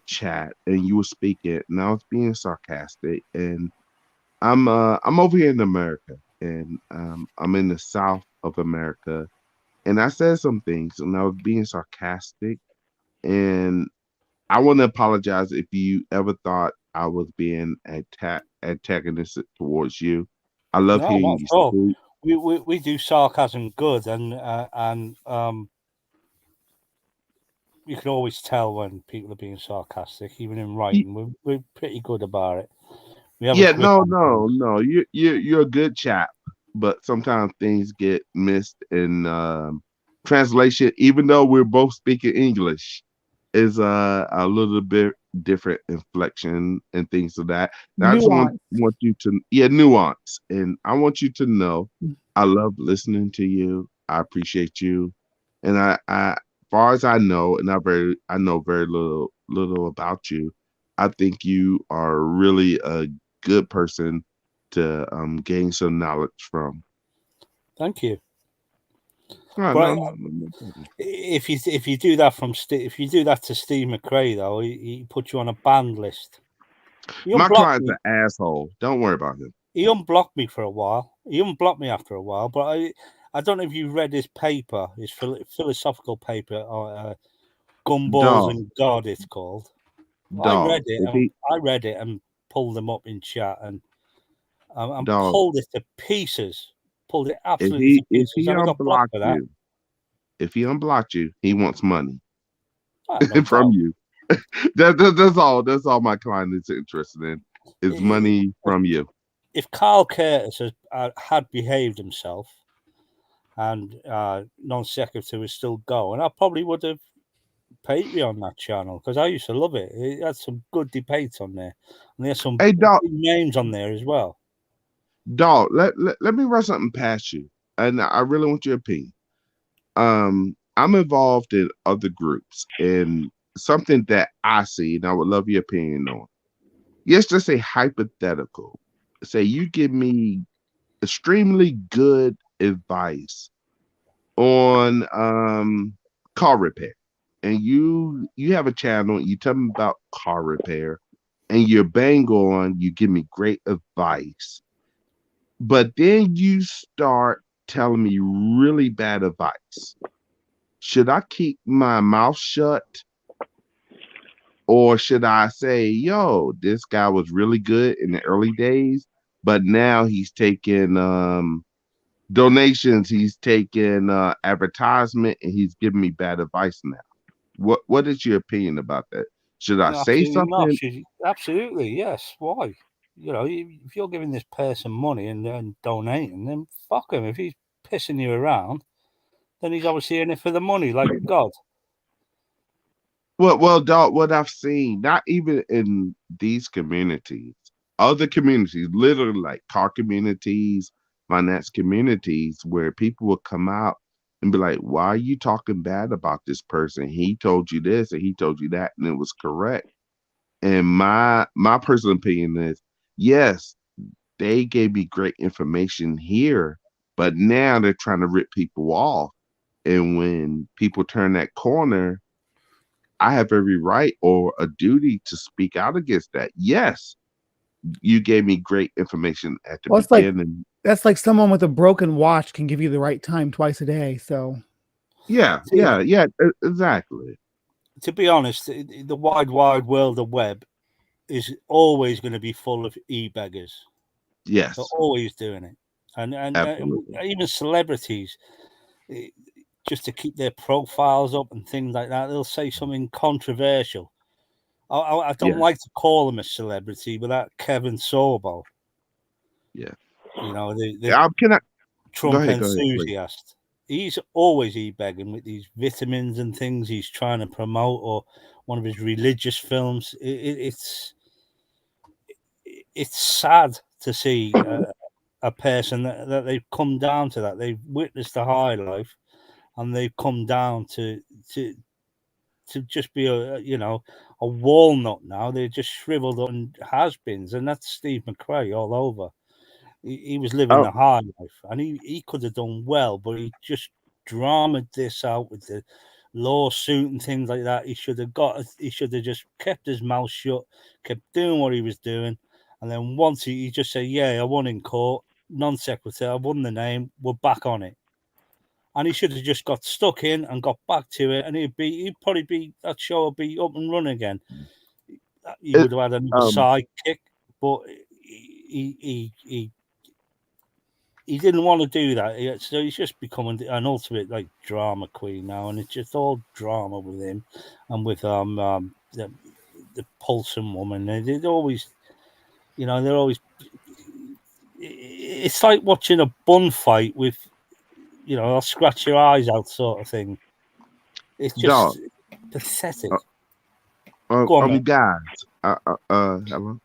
chat and you were speaking, and I was being sarcastic, and I'm over here in America, and I'm in the South of America, and I said some things, and I was being sarcastic, and I want to apologize if you ever thought I was being antagonistic towards you. I love No, hearing not you at all. speak. We do sarcasm good, and you can always tell when people are being sarcastic, even in writing. We're pretty good about it. We have Yeah, a grip on things. no. You're a good chap, but sometimes things get missed in translation. Even though we're both speaking English, is a little bit different inflection and things of that. And I just nuance. want you to nuance, and I want you to know I love listening to you. I appreciate you, and far as I know, and I know very little about you. I think you are really a good person to gain some knowledge from. Thank you. No, But no. if you do that if you do that to Steve McRae though, he put you on a banned list. My client's an asshole. Don't worry about him. He unblocked me for a while. He unblocked me after a while, but I don't know if you read his paper, his philosophical paper, Gumballs and God, it's called. I read it and pulled them up in chat and pulled it to pieces. Pulled it absolutely to pieces. If he unblocked you, he wants money from you. That's all. That's all my client is interested in is money from you. If Carl Curtis had behaved himself and Non Sequitur was still going, I probably would have Patreon on that channel because I used to love it. It had some good debates on there, and there's some big names on there as well. Dog, let me run something past you, and I really want your opinion. I'm involved in other groups, and something that I see, and I would love your opinion on. Yes, just a hypothetical. Say you give me extremely good advice on car repair, and you have a channel, you tell me about car repair, and you're bang on, you give me great advice, but then you start telling me really bad advice. Should I keep my mouth shut? Or should I say, yo, this guy was really good in the early days, but now he's taking donations, he's taking advertisement, and he's giving me bad advice now. What is your opinion about that? Should I say something? Absolutely, yes. Why? If you're giving this person money and donating, then fuck him. If he's pissing you around, then he's obviously in it for the money, like God. Well, dog, what I've seen, not even in these communities, other communities, literally like car communities, finance communities, where people will come out and be like, why are you talking bad about this person? He told you this and he told you that, and it was correct. And my personal opinion is, yes, they gave me great information here, but now they're trying to rip people off. And when people turn that corner, I have every right or a duty to speak out against that. Yes, you gave me great information at the beginning. That's like someone with a broken watch can give you the right time twice a day. So, yeah, exactly. To be honest, the wide world of web is always going to be full of e-beggars. Yes, they're always doing it, and even celebrities, just to keep their profiles up and things like that, they'll say something controversial. I don't like to call him a celebrity, but that Kevin Sorbo. Yeah. The Trump enthusiast. He's always e-begging with these vitamins and things he's trying to promote, or one of his religious films. It's sad to see a person that they've come down to that. They've witnessed a high life, and they've come down to just be a walnut now. They're just shriveled up and has-beens, and that's Steve McRae all over. He was living the high life, and he could have done well, but he just dramaed this out with the lawsuit and things like that. He should have just kept his mouth shut, kept doing what he was doing, and then once he just said, "Yeah, I won in court, non sequitur, I won the name, we're back on it." And he should have just got stuck in and got back to it, and that show would be up and running again. He would have had another sidekick, but he didn't want to do that, so he's just becoming an ultimate drama queen now, and it's just all drama with him and with the Paulson woman. They're always, they're always. It's like watching a bun fight with, I'll scratch your eyes out sort of thing. It's just pathetic. Go on, guys. Hello.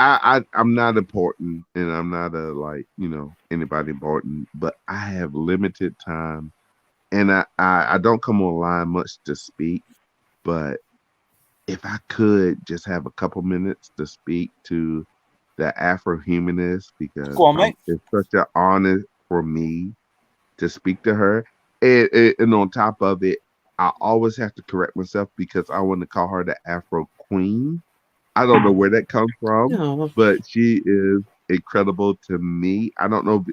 I'm not important, and I'm not anybody important, but I have limited time, and I don't come online much to speak, but if I could just have a couple minutes to speak to the Afro-humanist, because Go on, mate. it's such an honor for me to speak to her. And on top of it, I always have to correct myself because I want to call her the Afro Queen. I don't know where that comes from, No, but she is incredible to me. I don't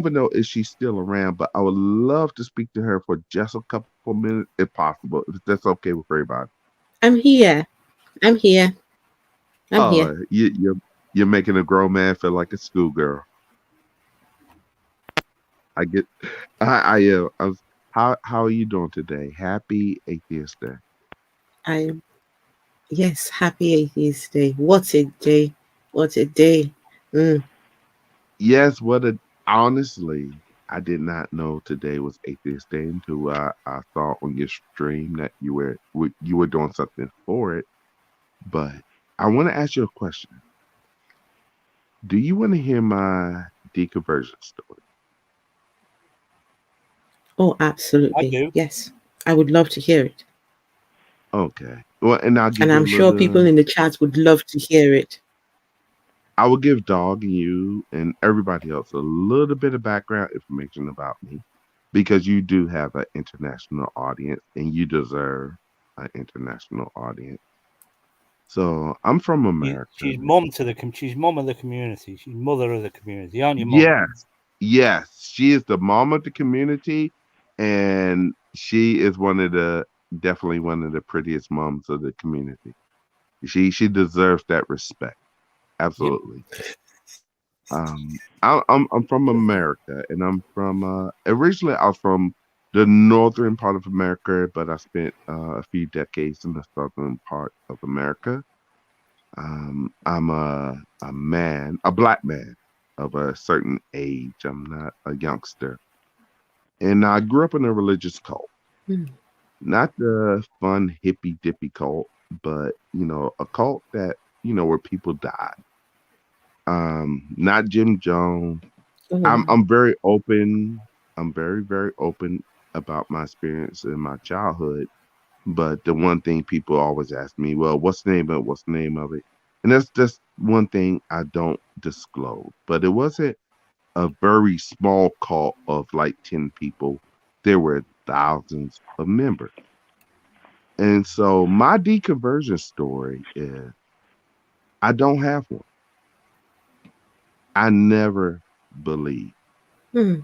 even know if she's still around, but I would love to speak to her for just a couple minutes, if possible, if that's okay with everybody. I'm here. I'm here. I'm here. Oh, you're making a grown man feel like a schoolgirl. I get. I am. How are you doing today? Happy Atheist Day. I Yes, happy Atheist Day. What a day. What a day. Mm. Yes. Honestly, I did not know today was Atheist Day until I saw on your stream that you were doing something for it. But I want to ask you a question. Do you want to hear my deconversion story? Oh, I absolutely. do. Yes. I would love to hear it. Okay. Well, and I'll give And you I'm a sure people little. in the chat would love to hear it. I will give Dog and you and everybody else a little bit of background information about me because you do have an international audience and you deserve an international audience. So I'm from America. She's mum to she's mum of the community. She's mother of the community, aren't you, mum? Yes, yes, she is the mom of the community, and she is definitely one of the prettiest moms of the community. She deserves that respect. Yep. Absolutely. I'm from America, and I'm from originally I was from the northern part of America, but I spent a few decades in the southern part of America. I'm a black man of a certain age. I'm not a youngster, and I grew up in a religious cult, Hmm. not the fun hippy dippy cult, but a cult that where people die. Not Jim Jones. Oh, I'm wow. I'm very open. I'm very, very open about my experience in my childhood. But the one thing people always ask me, well, what's the name of it? What's the name of it? And that's just one thing I don't disclose. But it wasn't a very small cult of like 10 people. There were thousands of members. And so my deconversion story is I don't have one. I never believed. Hmm.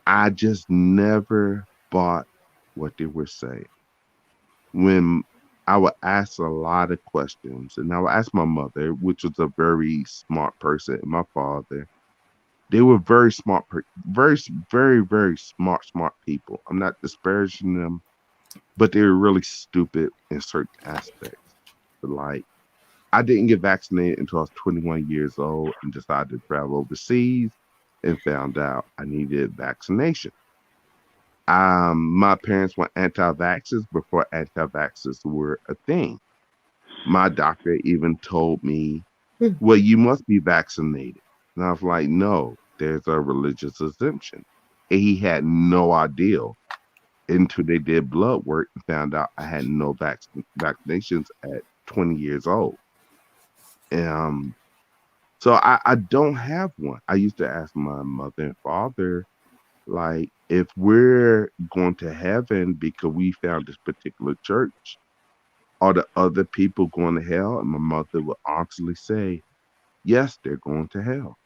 I just never bought what they were saying. When I would ask a lot of questions, and I would ask my mother, which was a very smart person, and my father. They were very smart, very, very, very smart people. I'm not disparaging them, but they were really stupid in certain aspects. Like, I didn't get vaccinated until I was 21 years old and decided to travel overseas and found out I needed vaccination. My parents were anti-vaxxers before anti-vaxxers were a thing. My doctor even told me, Hmm. well, you must be vaccinated. And I was like, no, there's a religious exemption. And he had no idea until they did blood work and found out I had no vaccinations at 20 years old. Um, so I don't have one. I used to ask my mother and father, like, if we're going to heaven because we found this particular church, are the other people going to hell? And my mother would honestly say, yes, they're going to hell.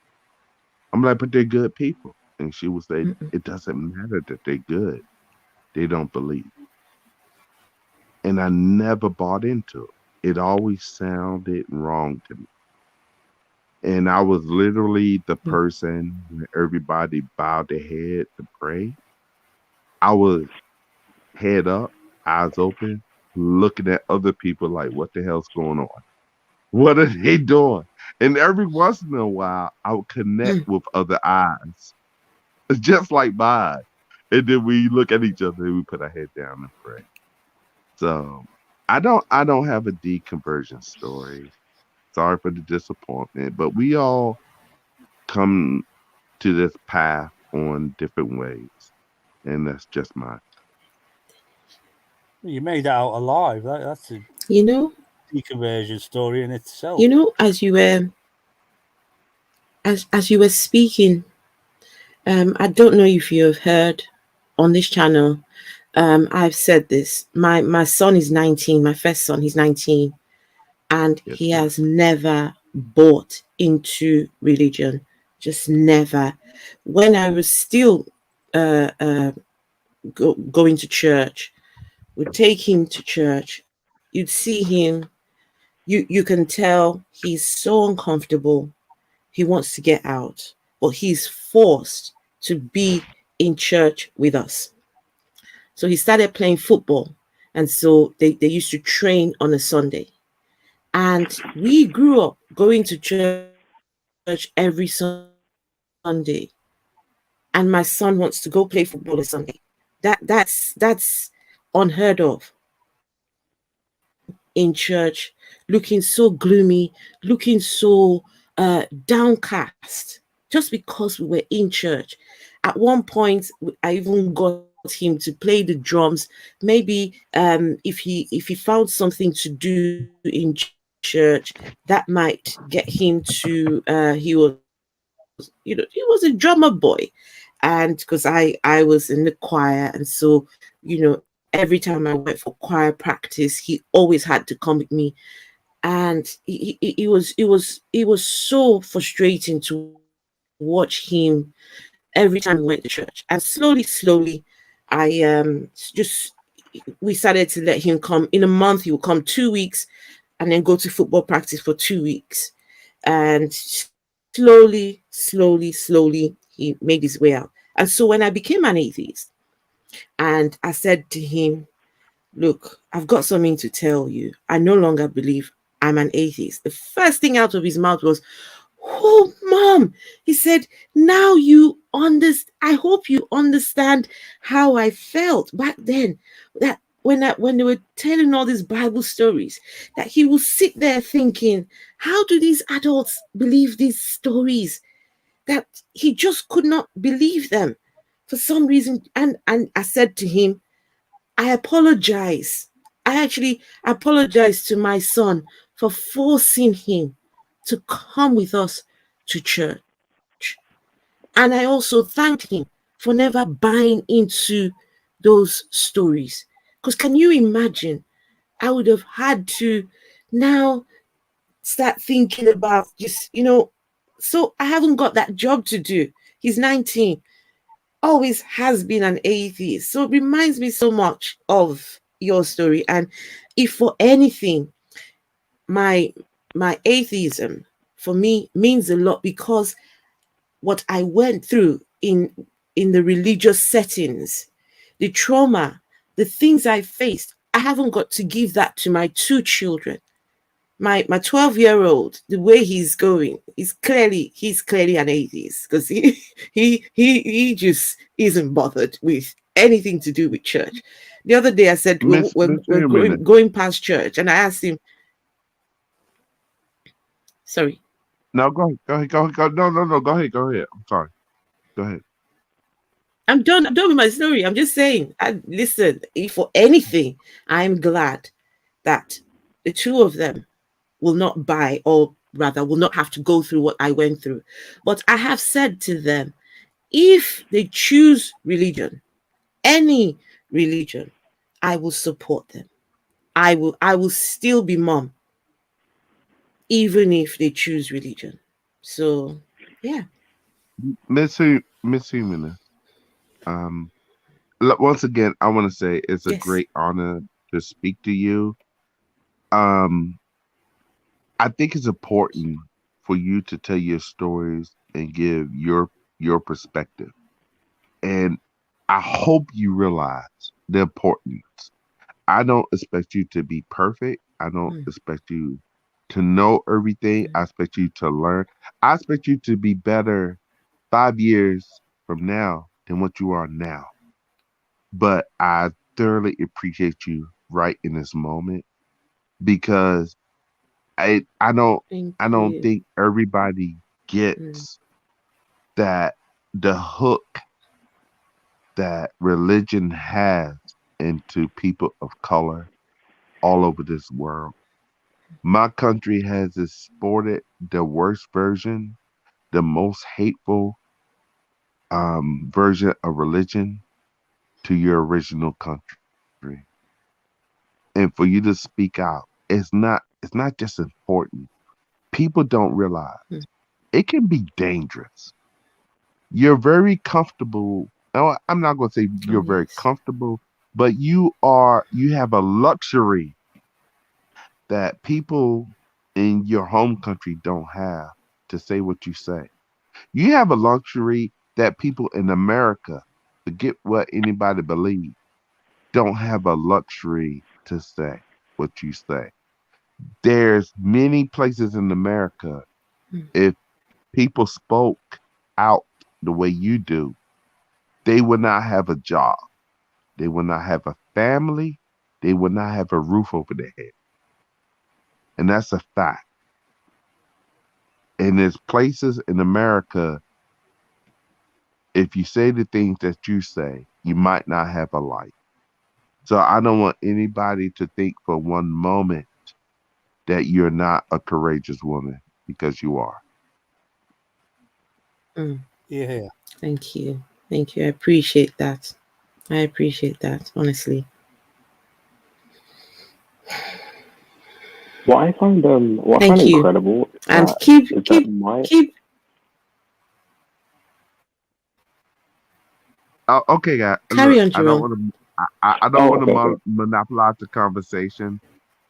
I'm like, but they're good people. And she would say, Mm-mm. it doesn't matter that they're good. They don't believe. And I never bought into it. It always sounded wrong to me. And I was literally the Hmm. person when everybody bowed their head to pray. I was head up, eyes open, looking at other people like, what the hell's going on? What are they doing? And every once in a while, I would connect Hmm. with other eyes, just like mine. And then we look at each other and we put our head down and pray. So I don't have a deconversion story. Sorry for the disappointment, but we all come to this path on different ways. And that's just mine. You made that out alive. That's a You know, deconversion story in itself. as you were as you were speaking, I don't know if you have heard on this channel. I've said this. My son is 19. My first son, he's 19, and Yes, he ma'am. has never bought into religion. Just never. When I was still going to church, would take him to church. You'd see him. You can tell he's so uncomfortable. He wants to get out, but he's forced to be in church with us. So he started playing football. And so they used to train on a Sunday. And we grew up going to church every Sunday. And my son wants to go play football on a Sunday. That's unheard of. In church, looking so gloomy, looking so downcast, just because we were in church. At one point, I even got him to play the drums. Maybe if he found something to do in church, that might get him to he was a drummer boy. And because I was in the choir, and so every time I went for choir practice, he always had to come with me. And it was so frustrating to watch him every time we went to church. And slowly I just we started to let him come. In a month he would come 2 weeks, and then go to football practice for 2 weeks. And slowly he made his way out. And so when I became an atheist, and I said to him, look, I've got something to tell you. I no longer believe I'm an atheist. The first thing out of his mouth was, oh, mom. He said, now you understand. I hope you understand how I felt back then. That when they were telling all these Bible stories, that he will sit there thinking, how do these adults believe these stories? That he just could not believe them for some reason. And I said to him, I apologize. I actually apologize to my son for forcing him to come with us to church. And I also thanked him for never buying into those stories. Because can you imagine? I would have had to now start thinking about just. So I haven't got that job to do. He's 19, always has been an atheist. So it reminds me so much of your story. And if for anything, my my atheism for me means a lot, because what I went through in the religious settings, the trauma, the things I faced, I haven't got to give that to my two children. My 12-year-old, the way he's going, he's clearly an atheist, because he just isn't bothered with anything to do with church. The other day I said Miss we're Human. going past church, and I asked him, sorry. No, go. No. Go ahead. I'm sorry. Go ahead. I'm done with my story. I'm just saying, listen, if for anything, I'm glad that the two of them will not buy, or rather will not have to go through what I went through. But I have said to them, if they choose religion, any religion, I will support them. I will still be mom, even if they choose religion. So yeah. Miss Human. Um, once again, I want to say it's a Yes. great honor to speak to you. Um, I think it's important for you to tell your stories and give your perspective. And I hope you realize the importance. I don't expect you to be perfect. I don't Mm, expect you to know everything. mm, I expect you to learn. I expect you to be better 5 years from now than what you are now. But I thoroughly appreciate you right in this moment, because I don't thank I don't you. think everybody Mm, gets that the hook that religion has and to people of color all over this world. My country has exported the worst version, the most hateful version of religion to your original country. And for you to speak out, it's not just important. People don't realize it can be dangerous. You're very comfortable. No, I'm not going to say you're very Yes. comfortable, but you have a luxury that people in your home country don't have to say what you say. You have a luxury that people in America, forget what anybody believes, don't have a luxury to say what you say. There's many places in America, if people spoke out the way you do, they would not have a job. They would not have a family. They would not have a roof over their head. And that's a fact. And there's places in America, if you say the things that you say, you might not have a life. So I don't want anybody to think for one moment that you're not a courageous woman, because you are. Yeah. Thank you. Thank you. I appreciate that. I appreciate that, honestly. What I find Thank you. incredible And is keep that my Okay, guys. carry Look, on, I don't Jerome. want to. I don't oh want okay, to okay. monopolize the conversation.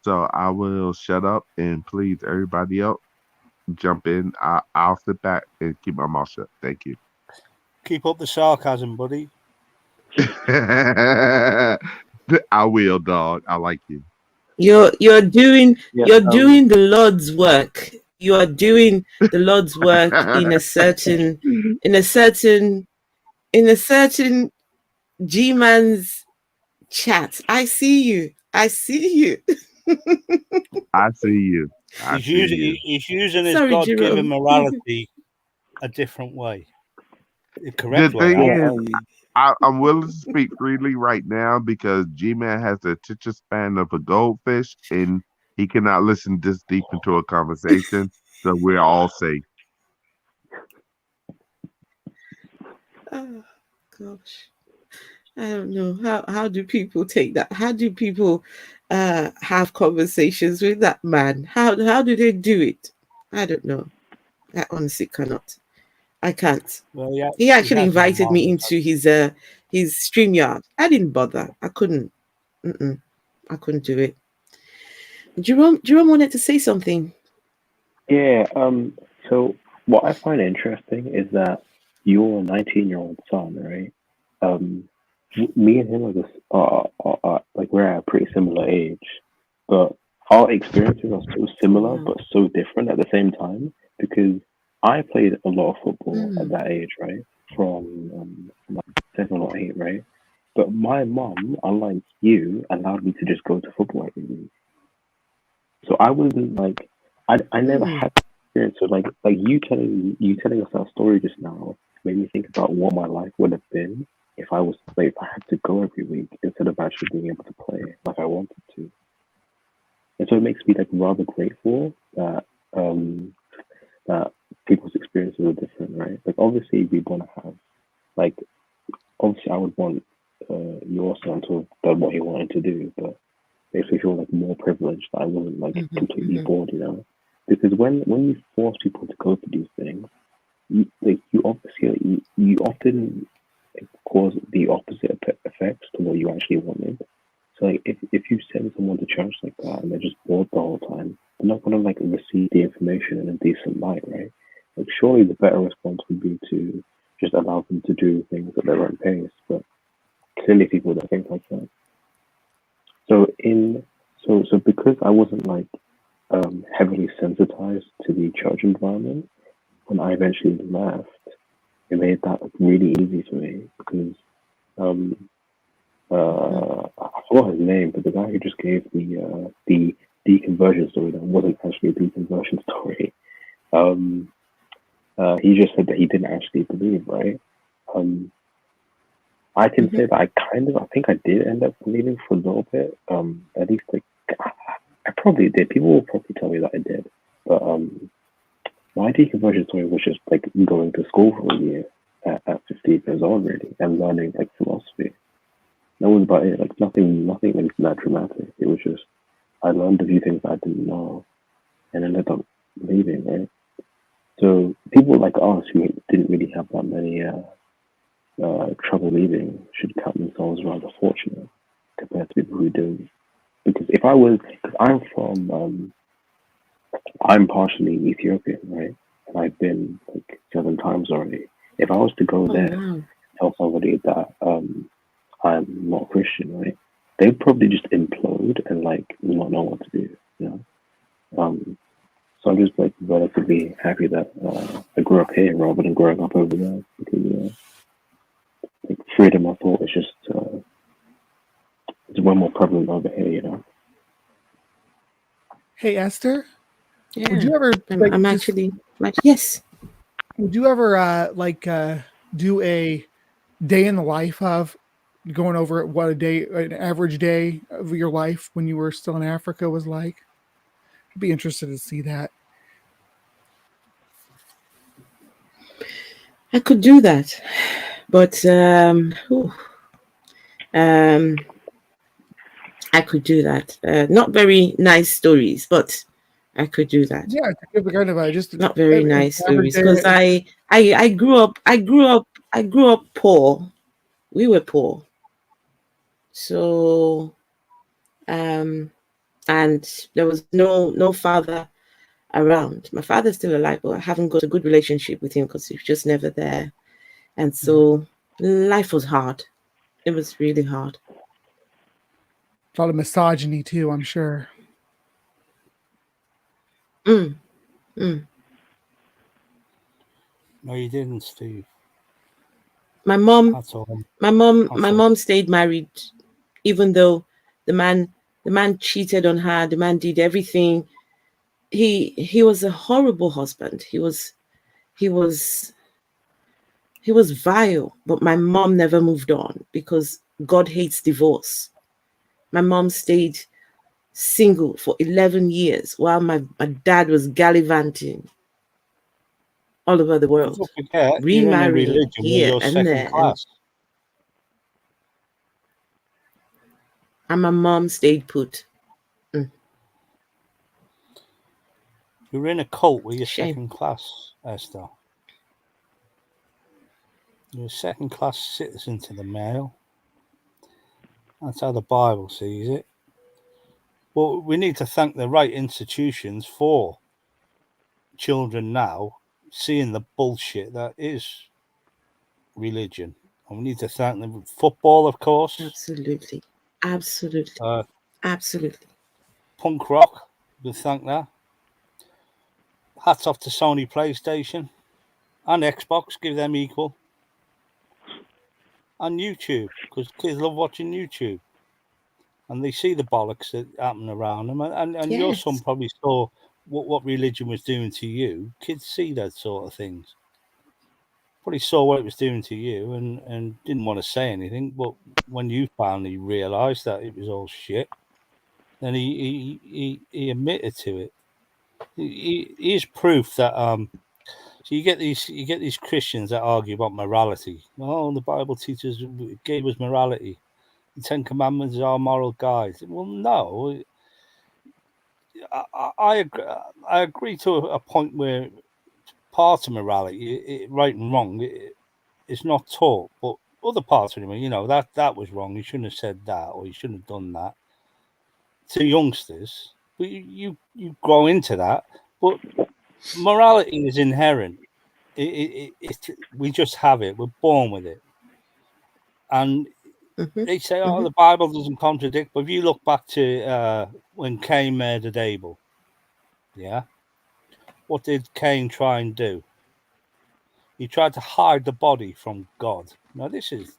So I will shut up and please everybody else jump in. I'll sit back and keep my mouth shut. Thank you. Keep up the sarcasm, buddy. I will, dog. I like you. You're doing Yeah, the Lord's work. You are doing the Lord's work in a certain G-man's chat. I see you. I see you. I see you. I He's see using you. he's using his Sorry, God-given Jerome. morality a different way, the The correct way. thing yeah, is, I'm willing to speak freely right now because G-Man has the attention span of a goldfish and he cannot listen this deep into a conversation. So we're all safe. Oh gosh. I don't know. How do people take that? How do people have conversations with that man? How do they do it? I don't know. I honestly cannot. I can't. Well, yeah, He he actually has his invited me moments. into his StreamYard. I didn't bother. I couldn't. I couldn't do it. Jerome wanted to say something. yeah. So what I find interesting is that your 19-year-old son, right? Me and him are this, like we're at a pretty similar age, but our experiences are so Oh similar wow. but so different at the same time because I played a lot of football at Mm. that age, right? From like 7 or 8, right? But my mum, unlike you, allowed me to just go to football every week. So I wasn't like I never Mm. had experience. So like you telling us that story just now made me think about what my life would have been if if I had to go every week instead of actually being able to play like I wanted to. And so it makes me like rather grateful that um that people's experiences are different, right? Like obviously we want to have like obviously I would want your son to have done what he wanted to do, but makes me feel like more privileged that I wasn't like Mm-hmm, completely mm-hmm. bored, you know. Because when you force people to go through these things, you obviously you often cause the opposite effects to what you actually wanted. So like if you send someone to church like that and they're just bored the whole time, they're not gonna like receive the information in a decent light, right? Like surely the better response would be to just allow them to do things at their own pace. But clearly people don't think like that. So so because I wasn't like heavily sensitized to the church environment, when I eventually left, it made that like really easy for me because um I forgot his name, but the guy who just gave the deconversion story that wasn't actually a deconversion story. He just said that he didn't actually believe, right? Um, I can say that I think I did end up leaving for a little bit. At least like I probably did. People will probably tell me that I did, but my deconversion story was just like going to school for a year at 15 years old, really, and learning like philosophy. That was about it. Like nothing like that dramatic. It was just I learned a few things that I didn't know, and ended up leaving. Right. So people like us who didn't really have that many trouble leaving should count themselves rather fortunate compared to people who do. Because if I was, because I'm partially Ethiopian, right? And I've been like 7 times already. If I was to go there, wow. tell somebody that I'm not Christian, right? They'd probably just implode and like not know what to do, you know. So I'm just like relatively happy that I grew up here rather than growing up over there, because like freedom of thought is just it's way more prevalent over here, you know. Hey Esther, Yeah. would you ever like I'm just actually yes. would you ever do a day in the life of going over what an average day of your life when you were still in Africa was like? I'd be interested to see that. I could do that, but I could do that. Not very nice stories, but I could do that. Yeah, to give a kind of a just Not very an nice average stories day. because I grew up poor. We were poor, so and there was no father around. My father's still alive, but I haven't got a good relationship with him because he was just never there, and so life was hard. It was really hard. A lot of misogyny too, I'm sure. Mm, mm. No, you didn't, Steve. My mom That's all. my mom stayed married even though the man cheated on her. The man did everything. He was a horrible husband. He was vile, but my mom never moved on because God hates divorce. My mom stayed single for 11 years while my dad was gallivanting all over the world, Don't forget, you're in a remarrying religion where here you're and second there, class. and my mom stayed put. You're in a cult where you're Shame. second class, Esther. You're a second class citizen to the male. That's how the Bible sees it. Well, we need to thank the right institutions for children now seeing the bullshit that is religion. And we need to thank them. Football, of course. Absolutely. Absolutely. Absolutely. Punk rock, we thank that. Hats off to Sony PlayStation and Xbox, give them equal. And YouTube, because kids love watching YouTube. And they see the bollocks that happen around them. And your son Yes. probably saw what religion was doing to you. Kids see that sort of things. Probably saw what it was doing to you and didn't want to say anything. But when you finally realised that it was all shit, then he admitted to it. He is proof that so you get these Christians that argue about morality. Oh, the Bible teaches gave us morality. The 10 Commandments are our moral guides. Well, no, I agree to a point where part of morality, right and wrong, it's not taught, but other parts of it, that was wrong. You shouldn't have said that, or you shouldn't have done that to youngsters. But you grow into that. But morality is inherent. We just have it. We're born with it, and they say, "Oh, the Bible doesn't contradict." But if you look back to when Cain murdered Abel, yeah, what did Cain try and do? He tried to hide the body from God. Now, this is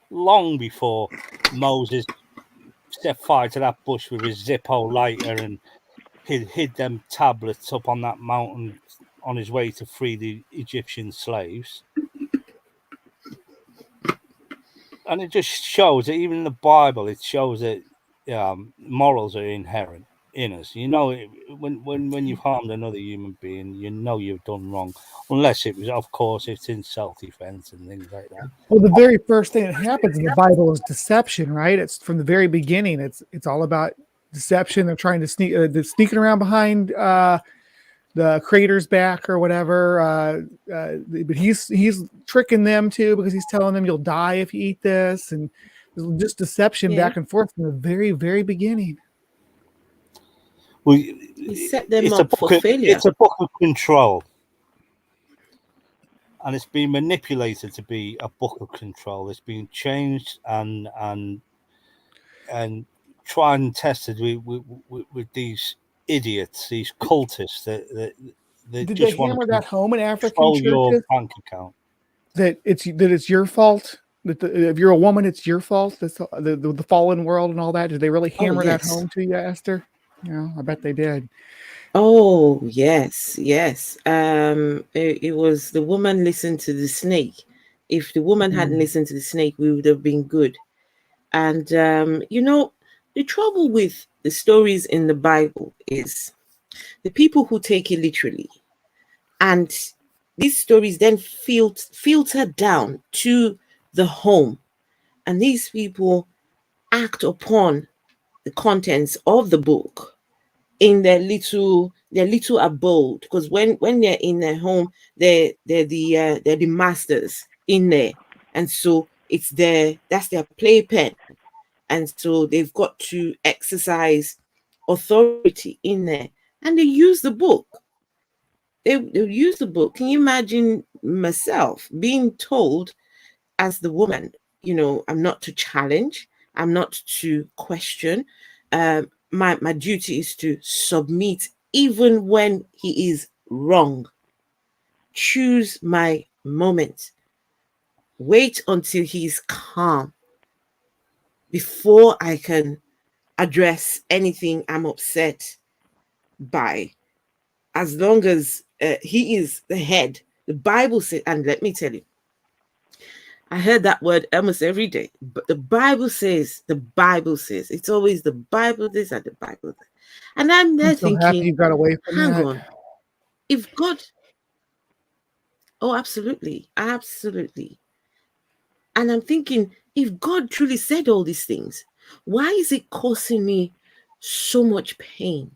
long before Moses set fire to that bush with his Zippo lighter and hid them tablets up on that mountain on his way to free the Egyptian slaves. And it just shows that even in the Bible, it shows that morals are inherent in us. You know, when you've harmed another human being, you know you've done wrong, unless it was, of course, it's in self-defense and things like that. Well, the very first thing that happens in the Bible is deception, right? It's from the very beginning. It's all about deception. They're trying to they're sneaking around behind the creator's back or whatever. But he's tricking them too, because he's telling them you'll die if you eat this, and just deception back and forth from the very, very beginning. Well, He set them up for failure. It's a book of control. And it's been manipulated to be a book of control. It's been changed and tried and tested with these idiots, these cultists that Did just they hammer that home in African control churches? your bank account. That it's your fault. That if you're a woman, it's your fault. That's the fallen world and all that. Did they really hammer that home to you, Esther? Yeah, I bet they did. Oh, yes. It was the woman listened to the snake. If the woman hadn't listened to the snake, we would have been good. And, the trouble with the stories in the Bible is the people who take it literally. And these stories then filter down to the home. And these people act upon the contents of the book in their little abode, because when they're in their home, they're the masters in there, and so that's their playpen, and so they've got to exercise authority in there, and they use the book. They use the book. Can you imagine myself being told as the woman, I'm not to challenge, I'm not to question. My duty is to submit even when he is wrong. Choose my moment. Wait until he's calm before I can address anything I'm upset by. As long as he is the head. The Bible says, and let me tell you, I heard that word almost every day, but the Bible says, it's always the Bible this and the Bible that. And I'm there so thinking, happy you got away from hang that. on, if God, oh, absolutely. And I'm thinking, if God truly said all these things, why is it causing me so much pain?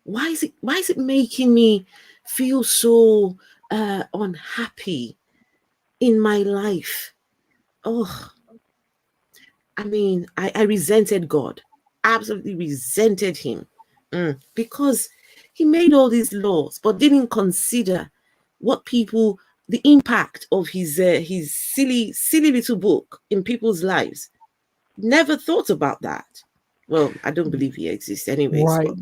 Why is it making me feel so unhappy in my life? Oh, I mean, I resented God, absolutely resented him, because he made all these laws, but didn't consider the impact of his silly little book in people's lives. Never thought about that. Well, I don't believe he exists anyways, Right. but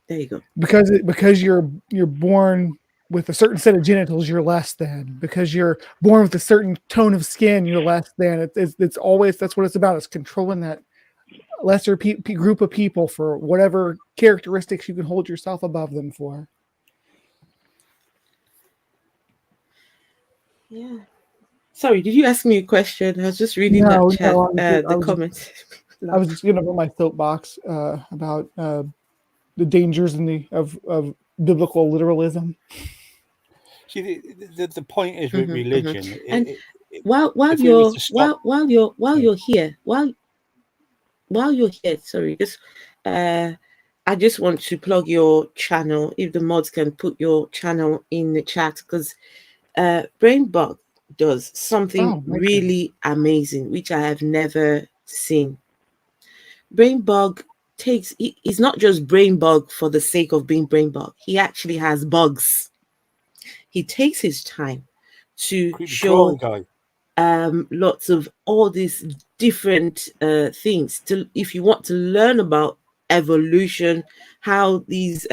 there you go. Because you're born with a certain set of genitals, you're less than. Because you're born with a certain tone of skin, you're less than. It's always, that's what it's about. It's controlling that lesser group of people for whatever characteristics you can hold yourself above them for. Yeah. Sorry, did you ask me a question? I was just reading that chat, the comments. I was just going to put my soapbox about the dangers of biblical literalism. See, the point is with religion. And while you're here, sorry, just I just want to plug your channel. If the mods can put your channel in the chat, because Brainbug does something really amazing, which I have never seen. Brainbug he's not just Brainbug for the sake of being Brainbug. He actually has bugs. He takes his time to show lots of all these different things. If you want to learn about evolution, how these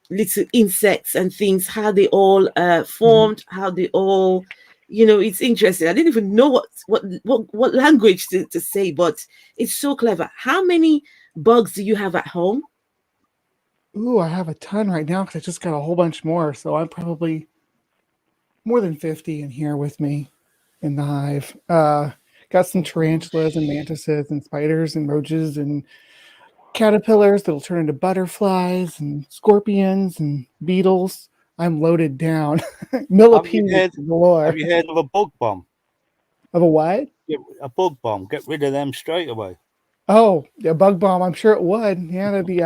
little insects and things, how they all formed, how they all, it's interesting. I didn't even know what language to say, but it's so clever. How many bugs do you have at home? Ooh, I have a ton right now because I just got a whole bunch more. So I'm probably more than 50 in here with me. in the hive. Got some tarantulas and mantises and spiders and roaches and caterpillars that'll turn into butterflies and scorpions and beetles. I'm loaded down. Millipedes galore. Have you heard of a bug bomb? Of a what? A bug bomb. Get rid of them straight away. Oh, a bug bomb. I'm sure it would. Yeah, that'd be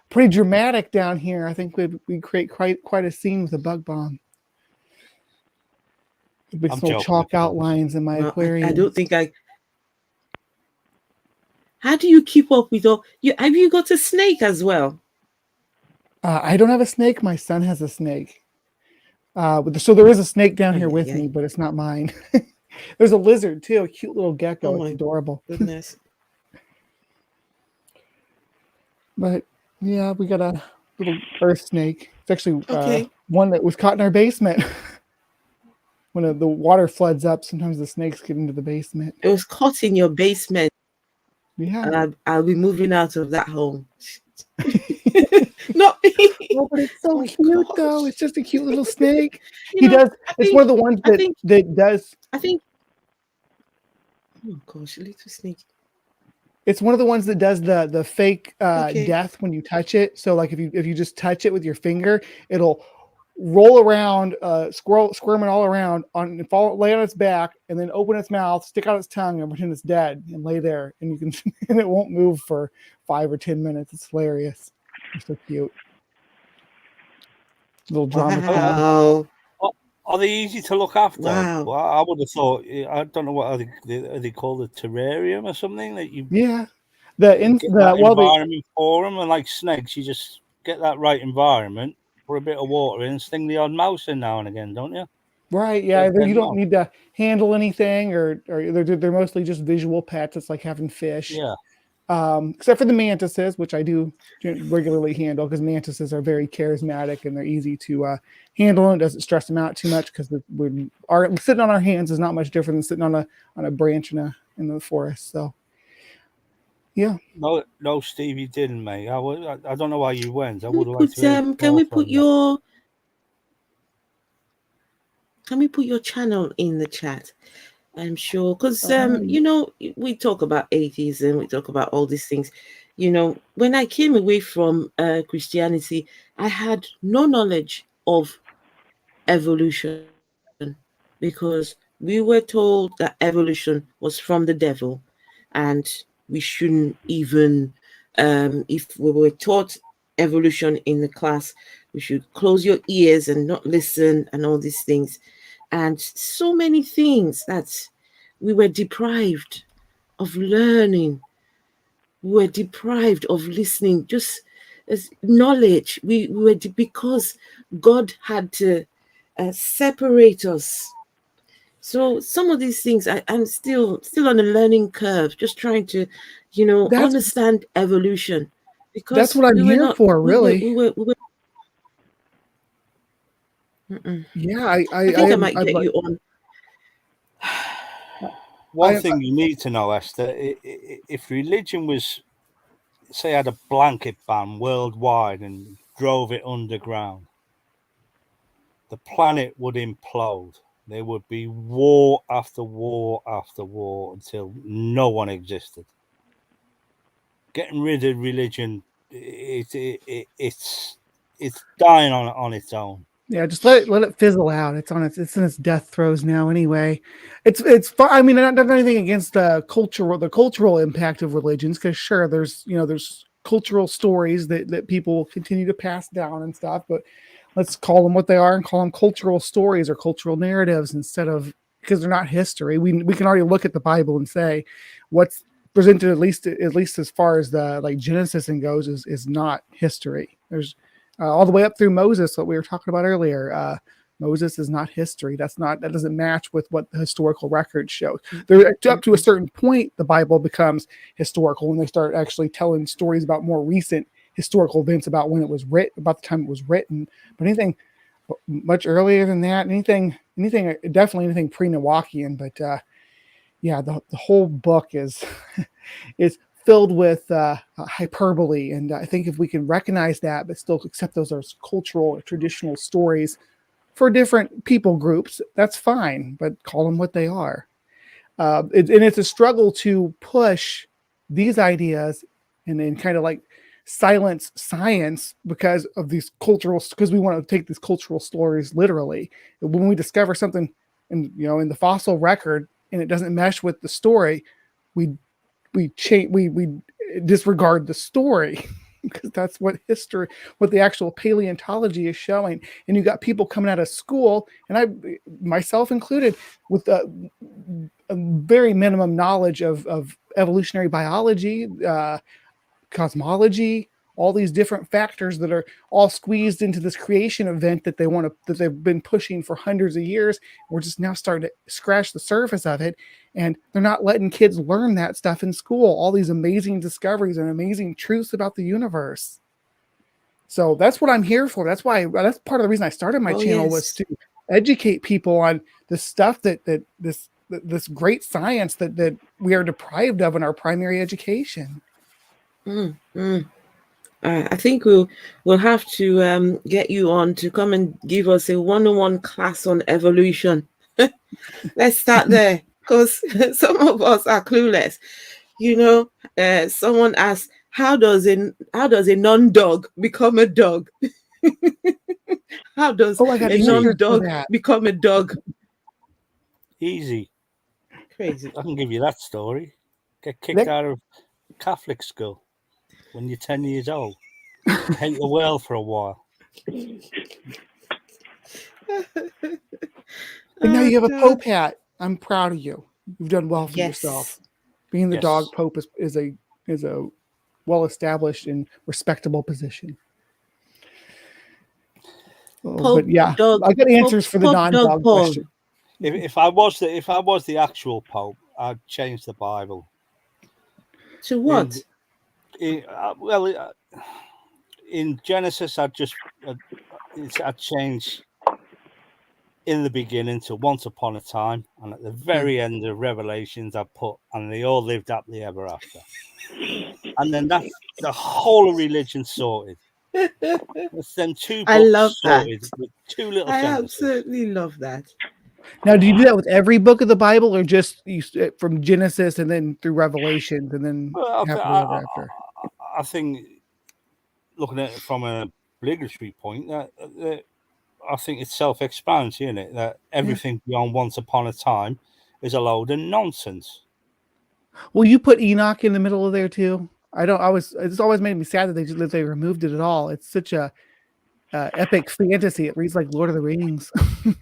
pretty dramatic down here. I think we'd create quite a scene with a bug bomb. With some chalk outlines in my aquarium. I don't think I. How do you keep up with all? Have you got a snake as well? I don't have a snake. My son has a snake. So there is a snake down here with me, but it's not mine. There's a lizard too, a cute little gecko. Oh, it's adorable. Goodness. But yeah, we got a little earth snake. It's actually one that was caught in our basement. When the water floods up, sometimes the snakes get into the basement. It was caught in your basement. Yeah. I'll be moving out of that home. Not me. Oh, but it's so cute though. It's just a cute little snake. It's one of the ones that does. I think. Oh gosh, a little snake. It's one of the ones that does the fake death when you touch it. So like if you just touch it with your finger, it'll roll around, squirming all around, lay on its back, and then open its mouth, stick out its tongue, and pretend it's dead, and lay there, and you can, and it won't move for 5 or 10 minutes. It's hilarious. It's so cute. Little drama. Wow. Are they easy to look after? Wow. Well, I would have thought. I don't know what are they called, a terrarium or something that you. Yeah. Environment for them, and like snakes, you just get that right environment. Put a bit of water in, sting the odd mouse in now and again, don't you? Right. Yeah. You don't need to handle anything, or they're mostly just visual pets. It's like having fish. Yeah. Except for the mantises, which I do regularly handle because mantises are very charismatic and they're easy to handle, and it doesn't stress them out too much because sitting on our hands is not much different than sitting on a branch in the forest. So. Yeah. No, Steve, you didn't, mate. I don't know why you went. I would like to. Can we put your channel in the chat? I'm sure, because we talk about atheism, we talk about all these things. When I came away from Christianity, I had no knowledge of evolution because we were told that evolution was from the devil, and we shouldn't even, if we were taught evolution in the class, we should close your ears and not listen and all these things. And so many things that we were deprived of learning. We were deprived of listening, just as knowledge. We were, because God had to separate us. So some of these things, I'm still on a learning curve, just trying to, understand evolution. Because that's what I'm here for, really. Yeah, I think I might get you on. One thing you need to know, Esther, if religion was, say, had a blanket ban worldwide and drove it underground, the planet would implode. There would be war after war after war until no one existed. Getting rid of religion, it's dying on its own. Yeah, just let it fizzle out. It's in its death throes now. Anyway, it's. I mean, I don't have anything against the cultural impact of religions, because sure, there's cultural stories that people continue to pass down and stuff. But let's call them what they are and call them cultural stories or cultural narratives instead of, because they're not history. We can already look at the Bible and say what's presented, at least as far as the like Genesis and goes, is not history. There's all the way up through Moses, what we were talking about earlier. Moses is not history. That doesn't match with what the historical records show. They're up to a certain point, the Bible becomes historical when they start actually telling stories about more recent historical events about when it was written, about the time it was written. But anything much earlier than that, definitely anything pre-Noachian. But yeah, the whole book is filled with hyperbole, and I think if we can recognize that, but still accept those as cultural or traditional stories for different people groups, that's fine, but call them what they are. And it's a struggle to push these ideas and then kind of like silence science because of these because we want to take these cultural stories literally. When we discover something in the fossil record and it doesn't mesh with the story, we disregard the story because that's what the actual paleontology is showing. And you got people coming out of school, and I, myself included, with a very minimum knowledge of evolutionary biology, cosmology, all these different factors that are all squeezed into this creation event that they've been pushing for hundreds of years. We're just now starting to scratch the surface of it, and they're not letting kids learn that stuff in school. All these amazing discoveries and amazing truths about the universe. So that's what I'm here for. That's part of the reason I started my channel, was to educate people on the stuff that this great science that we are deprived of in our primary education. I think we'll have to get you on to come and give us a 101 class on evolution. Let's start there, because some of us are clueless. Someone asked, how does a non-dog become a dog? How does a non-dog become a dog? Easy. Crazy. I can give you that story. Get kicked out of Catholic school when you're 10 years old. Hate the world for a while. And now you have a Pope hat. I'm proud of you. You've done well for yourself. Being the dog Pope is a well-established and respectable position. Pope, but yeah, dog, I got answers for the non-dog question. If I was the actual Pope, I'd change the Bible. To what? In Genesis, I'd change in the beginning to once upon a time, and at the very end of Revelations, I put, and they all lived happily ever after. And then that's the whole of religion sorted. It's them two books I love sorted that. with two little I sentences. absolutely love that. Now, do you do that with every book of the Bible, or just from Genesis and then through Revelations and then happily ever after? I think, looking at it from an obligatory point, that I think it's self-explanatory, isn't it? That everything beyond once upon a time is a load of nonsense. Well, you put Enoch in the middle of there too. It's always made me sad that they removed it at all. It's such a epic fantasy. It reads like Lord of the Rings.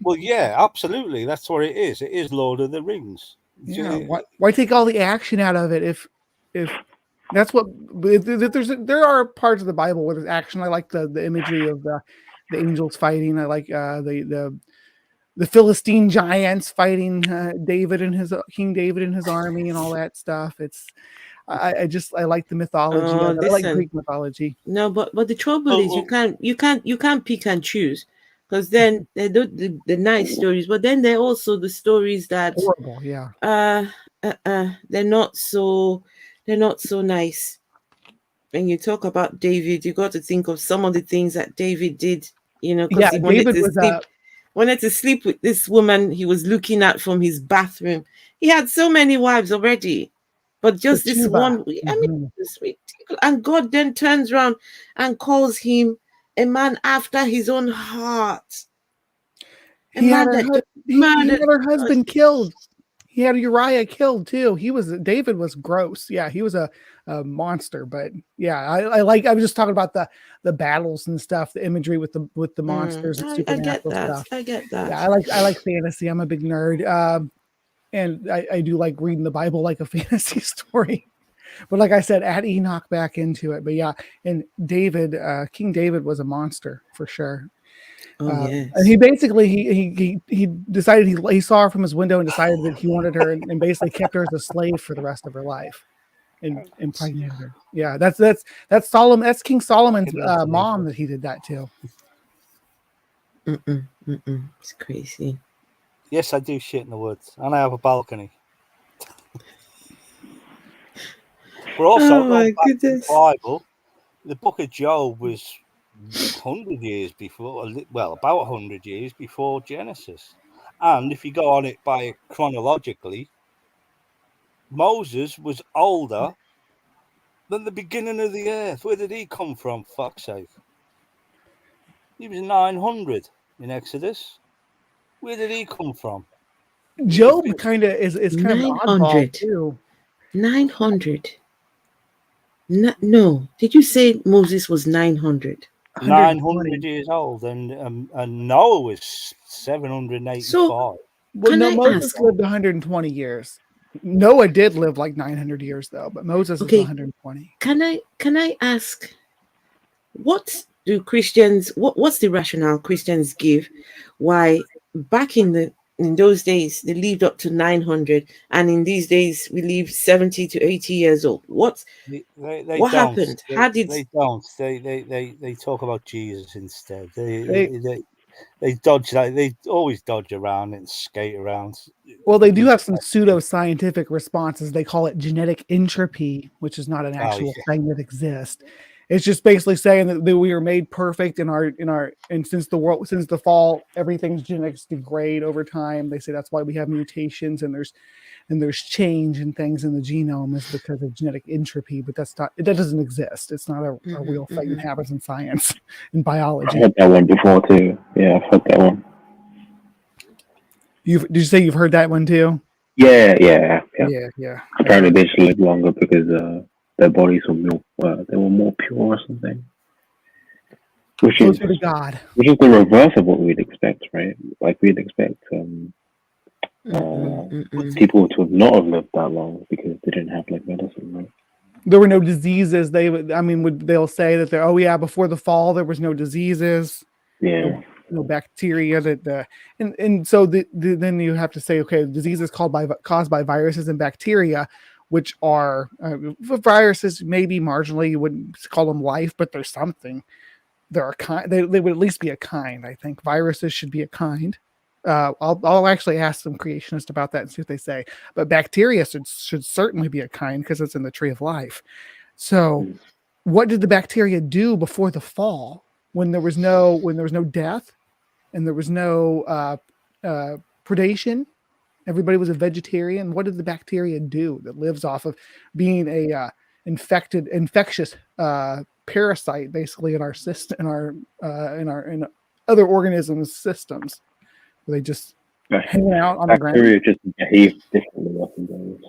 Well, yeah, absolutely. That's what it is. It is Lord of the Rings. Yeah. Why take all the action out of it if that's what there are parts of the Bible where there's action. I like the imagery of the angels fighting. I like the Philistine giants fighting King David and his army and all that stuff. I like the mythology. I like Greek mythology. No, but the trouble is you can't pick and choose, because then they do the nice stories, but then there are also the stories that horrible. Yeah. They're not so nice. When you talk about David, you got to think of some of the things that David did. Because he wanted to sleep with this woman he was looking at from his bathroom. He had so many wives already, but just this one. I mean, it's ridiculous. And God then turns around and calls him a man after his own heart. He had her husband killed. He had Uriah killed too. David was gross. Yeah, he was a monster. But yeah, I was just talking about the battles and stuff, the imagery with the monsters and supernatural stuff. I get that. Yeah, I like fantasy. I'm a big nerd. And I do like reading the Bible like a fantasy story. But like I said, add Enoch back into it. But yeah, and David, King David was a monster for sure. And he basically he decided he saw her from his window and decided that he wanted her and basically kept her as a slave for the rest of her life and impregnated her. Yeah, that's Solomon. That's King Solomon's mom that he did that to. It's crazy. Yes, I do shit in the woods, and I have a balcony. But also, oh my goodness. The Bible, the Book of Job was 100 years before, well, about 100 years before Genesis. And if you go on it by chronologically, Moses was older than the beginning of the earth. Where did he come from, fuck's sake? He was 900 in Exodus. Where did he come from? Job kind of is kind of an oddball 900. too. 900. No. Did you say Moses was 900? 900 120. years old, and Noah was 785. So, Well, can no, I Moses ask? lived 120 years. Noah did live like 900 years though, but Moses is Okay. 120. Can I ask, what do Christians, what's the rationale Christians give why back in those days they lived up to 900, and in these days we live 70 to 80 years old? They What don't. happened? How did They don't. They talk about Jesus instead. They They dodge that. They always dodge around and skate around. Well, they do have some pseudo-scientific responses. They call it genetic entropy, which is not an actual thing that exists. It's just basically saying that we are made perfect and since the fall, everything's genetics degrade over time. They say that's why we have mutations and there's change and things in the genome is because of genetic entropy, but that doesn't exist. It's not a real thing that happens in science and biology. I've heard that one before too. Yeah, I've heard that one. Did you say you've heard that one too? Yeah. Yeah. Apparently, they should live longer because their bodies were more pure or something. Which is Closer to God. Which is the reverse of what we'd expect, right? Like we'd expect people to not have lived that long because they didn't have like medicine, right? There were no diseases. They'll say that before the fall there was no diseases. Yeah. No bacteria so then you have to say, okay, diseases caused by viruses and bacteria, which are viruses maybe marginally, you wouldn't call them life, but there's something. They're a kind. They would at least be a kind. I think viruses should be a kind. I'll actually ask some creationists about that and see what they say. But bacteria should certainly be a kind because it's in the tree of life. So, what did the bacteria do before the fall when there was no death and there was no predation? Everybody was a vegetarian. What did the bacteria do that lives off of being a infectious parasite, basically in our system, in other organisms' systems? Were they just hanging out on the ground? Bacteria just behave differently often those.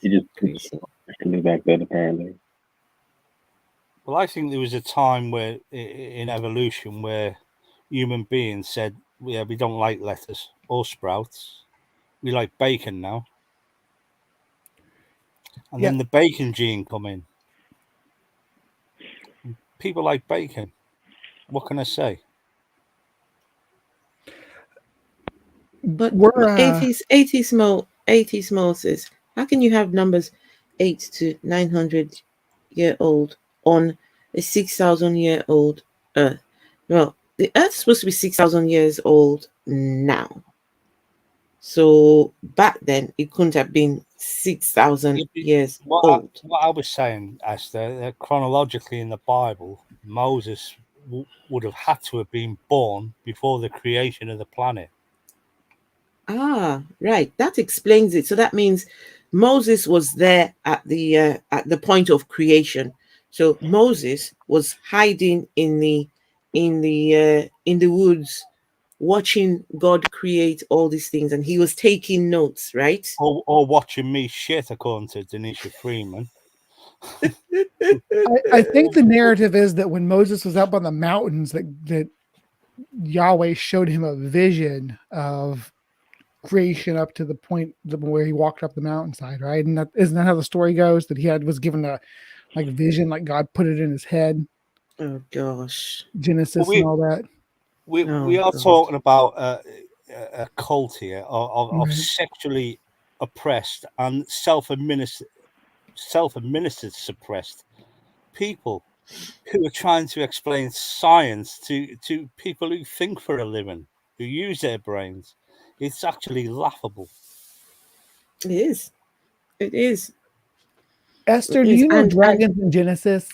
You just differently back then, apparently. Well, I think there was a time where in evolution where human beings said, "Yeah, we don't like lettuce or sprouts. We like bacon now." And then the bacon gene come in. People like bacon. What can I say? But we're 80s Moses. How can you have numbers 8 to 900 year old on a 6,000-year-old Earth? Well, the Earth's supposed to be 6,000 years old now. So back then, it couldn't have been 6,000 years old. What I was saying, Esther, chronologically in the Bible, Moses would have had to have been born before the creation of the planet. Ah, right. That explains it. So that means Moses was there at the point of creation. So Moses was hiding in the woods, watching God create all these things, and he was taking notes, right? Or watching me shit, according to Denisha Freeman. I think the narrative is that when Moses was up on the mountains, that Yahweh showed him a vision of creation up to the point where he walked up the mountainside, right? And isn't that how the story goes? That he was given a vision, like God put it in his head. Oh gosh, Genesis and all that. We are talking about a cult here of sexually oppressed and self-administered suppressed people who are trying to explain science to people who think for a living, who use their brains. It's actually laughable. It is. It is. Esther, do you know dragons in Genesis?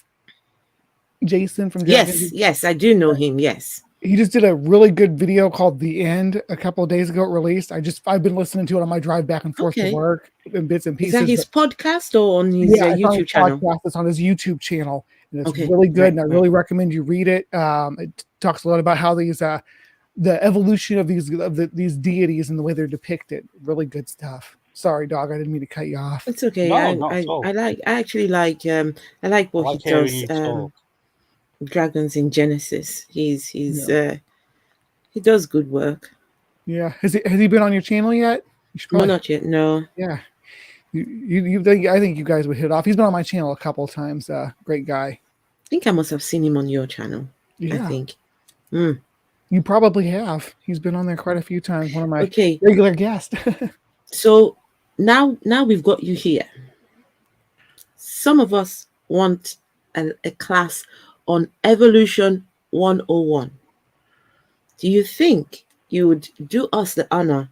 Jason from Dragon. Yes, I do know him. Yes. He just did a really good video called "The End" a couple of days ago. It released. I've been listening to it on my drive back and forth to Okay. work in bits and Is pieces. that his podcast or on his It's on his YouTube channel? podcast. It's on his YouTube channel, and it's Okay, really good. right, and I right. really recommend you read it. It talks a lot about how these the evolution of these deities and the way they're depicted. Really good stuff. Sorry, dog. I didn't mean to cut you off. It's okay. No, not at all. I actually like what like he hearing does. you talk. Dragons in Genesis. He does good work. Yeah. Has he been on your channel yet? You should No, probably, not yet. No. yeah. I think you guys would hit off. He's been on my channel a couple of times. Great guy. I think I must have seen him on your channel. Yeah. I think. You probably have. He's been on there quite a few times. One of my Okay. regular guests. So now we've got you here. Some of us want a class on Evolution 101. Do you think you would do us the honor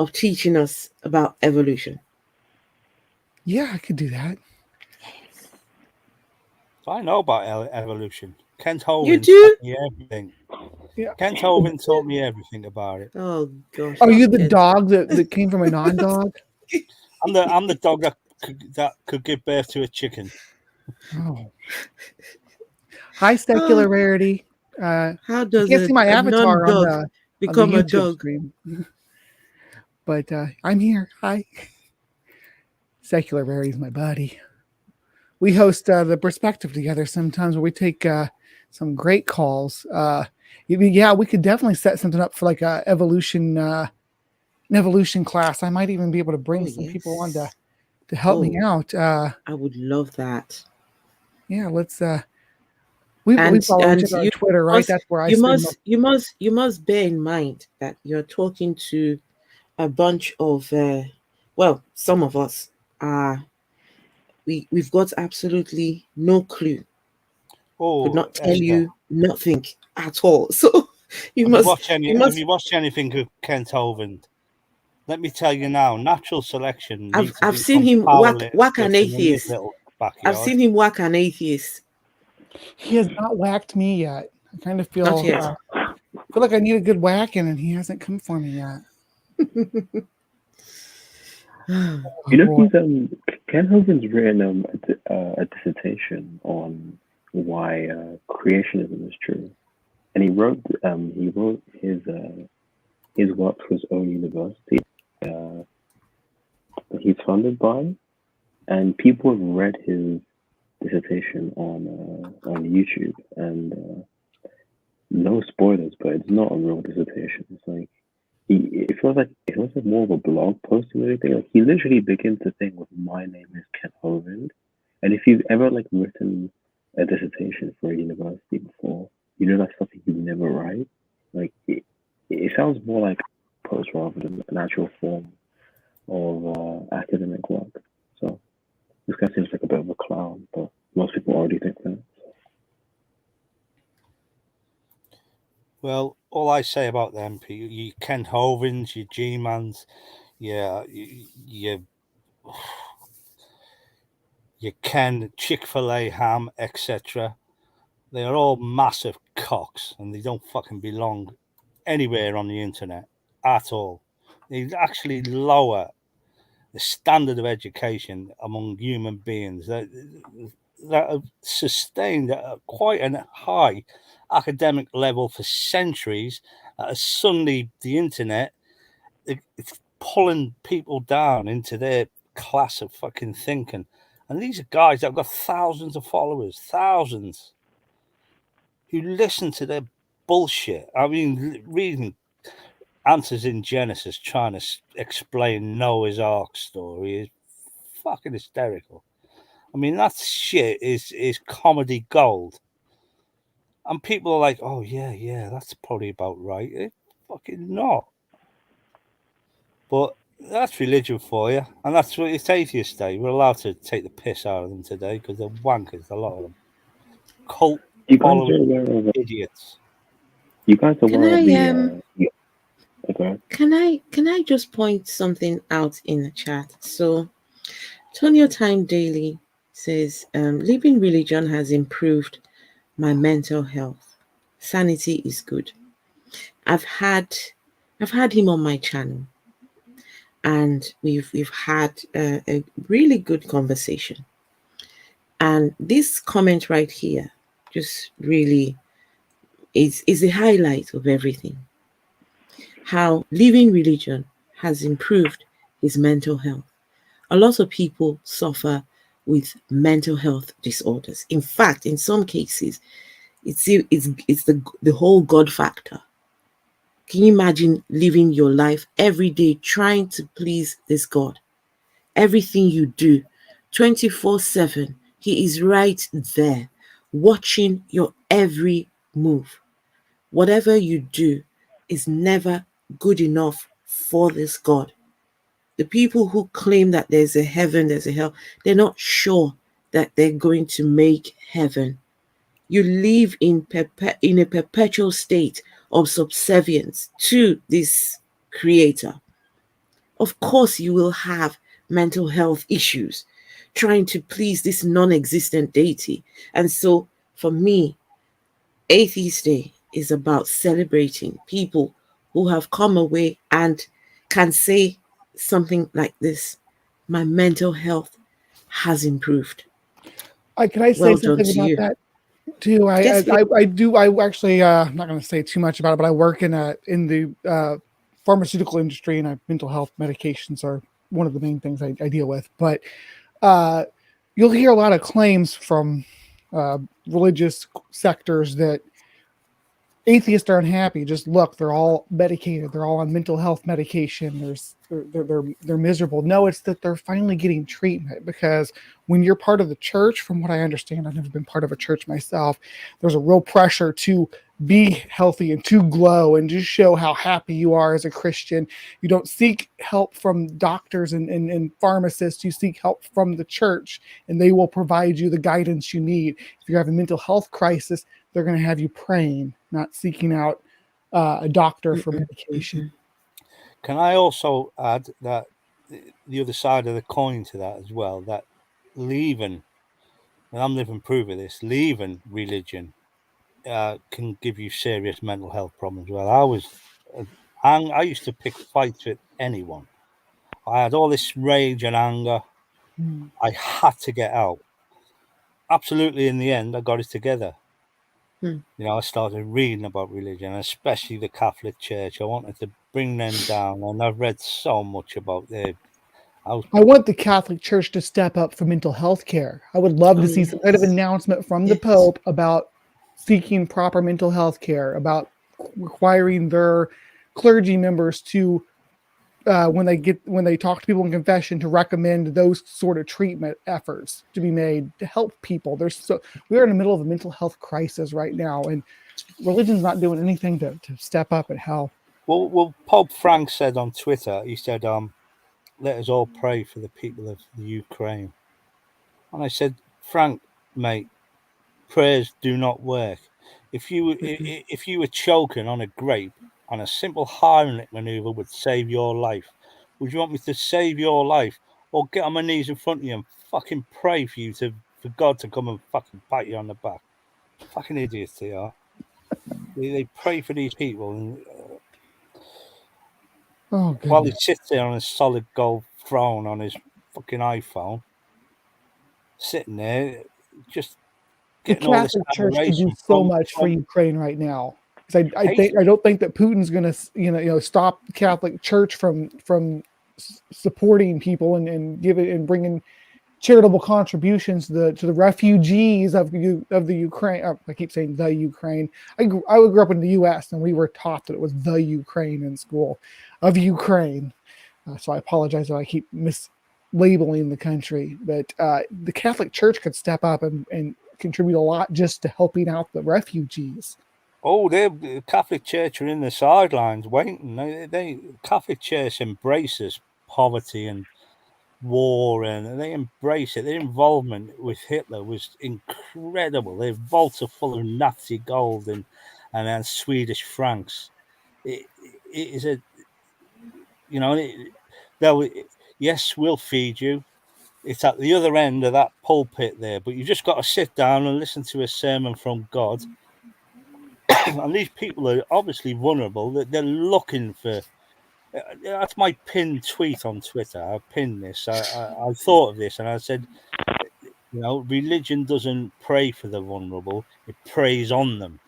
of teaching us about evolution? Yeah, I could do that. I know about evolution. Kent Hovind You do? taught me everything. Yeah. Kent Hovind taught me everything about it. Oh gosh. Are you the Ted. dog that came from a non-dog? I'm the dog that could give birth to a chicken. Oh. Hi, Secular Rarity. How does you can't see my avatar on non-dog become the a YouTube dog? screen. But I'm here. Hi. Secular Rarity is my buddy. We host the Perspective together sometimes where we take some great calls. Yeah, we could definitely set something up for like an evolution class. I might even be able to bring some people on to help me out. I would love that. Yeah, let's we follow each other on Twitter, right? That's where you must bear in mind that you're talking to a bunch of some of us are we've got absolutely no clue. Could not tell you nothing at all. So have you watched anything of Kent Hovind? Let me tell you now, natural selection. I've seen him whack an atheist. I've seen him whack an atheist. He has not whacked me yet. I kind of feel Not feel like I need a good whacking, and he hasn't come for me yet. He's Ken Hovind's written a dissertation on why creationism is true, and he wrote his work for his own university that he's funded by, and people have read his dissertation on YouTube, and no spoilers, but it's not a real dissertation. It's like it feels like more of a blog post than anything. Like he literally begins the thing with "My name is Ken Hovind," and if you've ever written a dissertation for a university before, you know that's something you never write. Like it sounds more like a post rather than an actual form of academic work. So this guy seems like a bit of a clown, but most people already think that. Well, all I say about them, you Kent Hovinds, your G-Mans, you Ken Chick-fil-A ham, etc. They are all massive cocks, and they don't fucking belong anywhere on the internet at all. They actually lower the standard of education among human beings that have sustained at quite a high academic level for centuries. Suddenly the internet it's pulling people down into their class of fucking thinking, and these are guys that have got thousands of followers, thousands, who listen to their bullshit. I mean, reading Answers in Genesis trying to explain Noah's Ark story is fucking hysterical. I mean, that shit is comedy gold. And people are like, oh, yeah, that's probably about right. It's fucking not. But that's religion for you. And that's what it's Atheist Day. We're allowed to take the piss out of them today because they're wankers, a lot of them. Cult following idiots. You guys are aware of the... Okay. Can I just point something out in the chat? So Tonio Time Daily says living religion has improved my mental health. Sanity is good. I've had him on my channel, and we've had a really good conversation. And this comment right here just really is the highlight of everything. How living religion has improved his mental health. A lot of people suffer with mental health disorders. In fact, in some cases, it's the whole God factor. Can you imagine living your life every day trying to please this God? Everything you do, 24/7, He is right there, watching your every move. Whatever you do is never good enough for this God. The people who claim that there's a heaven, there's a hell, they're not sure that they're going to make heaven. You live in a perpetual state of subservience to this creator. Of course, you will have mental health issues trying to please this non existent deity. And so, for me, Atheist Day is about celebrating people who have come away and can say something like this: my mental health has improved. Can I say Well done something to about you. that too? Yes, please. I do. I actually, I'm not going to say too much about it, but I work in the pharmaceutical industry, and mental health medications are one of the main things I deal with. But uh, you'll hear a lot of claims from religious sectors that atheists are unhappy. Just look, they're all medicated. They're all on mental health medication. They're miserable. No, it's that they're finally getting treatment, because when you're part of the church, from what I understand, I've never been part of a church myself, there's a real pressure to be healthy and to glow and just show how happy you are as a Christian. You don't seek help from doctors and pharmacists. You seek help from the church, and they will provide you the guidance you need. If you have a mental health crisis, they're going to have you praying, not seeking out a doctor for medication. Can I also add that the other side of the coin to that as well, that leaving, and I'm living proof of this, leaving religion can give you serious mental health problems. Well, I used to pick fights with anyone. I had all this rage and anger. I had to get out. Absolutely, in the end, I got it together. Mm. You know, I started reading about religion, especially the Catholic Church. I wanted to bring them down, and I've read so much about their. I want the Catholic Church to step up for mental health care. I would love Oh, to see some kind of yes. announcement from the Yes. Pope about seeking proper mental health care, about requiring their clergy members to when they talk to people in confession, to recommend those sort of treatment efforts to be made to help people. We're in the middle of a mental health crisis right now, and religion's not doing anything to step up and help. Well, Pope Frank said on Twitter, he said, "Let us all pray for the people of the Ukraine." And I said, "Frank, mate, prayers do not work. If you were choking on a grape and a simple Heimlich maneuver would save your life, would you want me to save your life, or get on my knees in front of you and fucking pray for God to come and fucking pat you on the back? Fucking idiots they are. They pray for these people, and Oh while he goodness. sits there on a solid gold throne on his fucking iPhone, sitting there, just The getting all this Catholic Church could do adoration so much for from Ukraine right now. Because hate. I don't think that Putin's going to stop the Catholic Church from supporting people and giving and bringing charitable contributions to the refugees of the Ukraine. I keep saying the Ukraine. I grew up in the U.S. and we were taught that it was the Ukraine in school, of Ukraine. So I apologize if I keep mislabeling the country, but the Catholic Church could step up and contribute a lot just to helping out the refugees. Oh, the Catholic Church are in the sidelines waiting. They Catholic Church embraces poverty and war, and they embrace it. Their involvement with Hitler was incredible. Their vaults are full of Nazi gold and then Swedish francs. It is a, you know, they'll, yes, we'll feed you. it's at the other end of that pulpit there. But you just got to sit down and listen to a sermon from God. And these people are obviously vulnerable. They're looking for. That's my pinned tweet on Twitter. I pinned this. I thought of this and I said, religion doesn't pray for the vulnerable; it preys on them.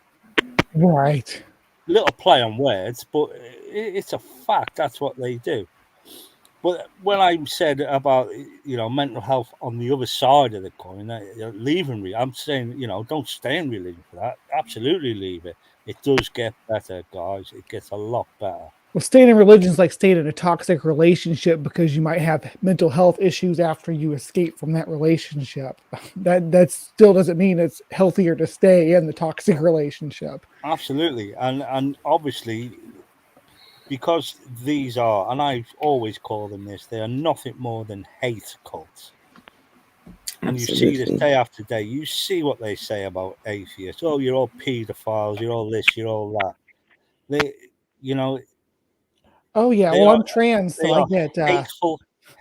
Right. Little play on words, but it's a fact. That's what they do. But when I said about mental health on the other side of the coin, leaving, I'm saying don't stay in religion for that. Absolutely leave it. It does get better, guys. It gets a lot better. Well, staying in religion is like staying in a toxic relationship because you might have mental health issues after you escape from that relationship. That still doesn't mean it's healthier to stay in the toxic relationship. Absolutely, and obviously, because these are, and I always call them this, they are nothing more than hate cults. And you see this day after day. You see what they say about atheists. Oh, you're all paedophiles. You're all this. You're all that. Oh yeah. They Well, are, I'm trans, so they I are get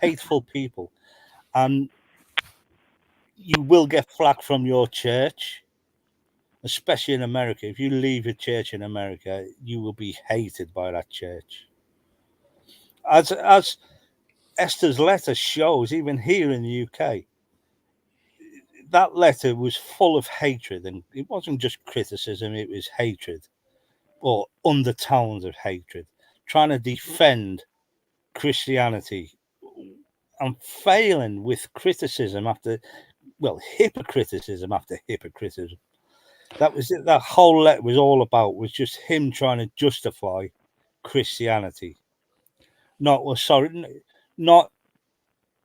hateful people, and you will get flack from your church, especially in America. If you leave your church in America, you will be hated by that church. As Esther's letter shows, even here in the UK, that letter was full of hatred, and it wasn't just criticism, it was hatred or undertones of hatred, trying to defend Christianity and failing with criticism after, hypocriticism after hypocriticism. That was it. That whole letter was all about, was just him trying to justify Christianity. We're sorry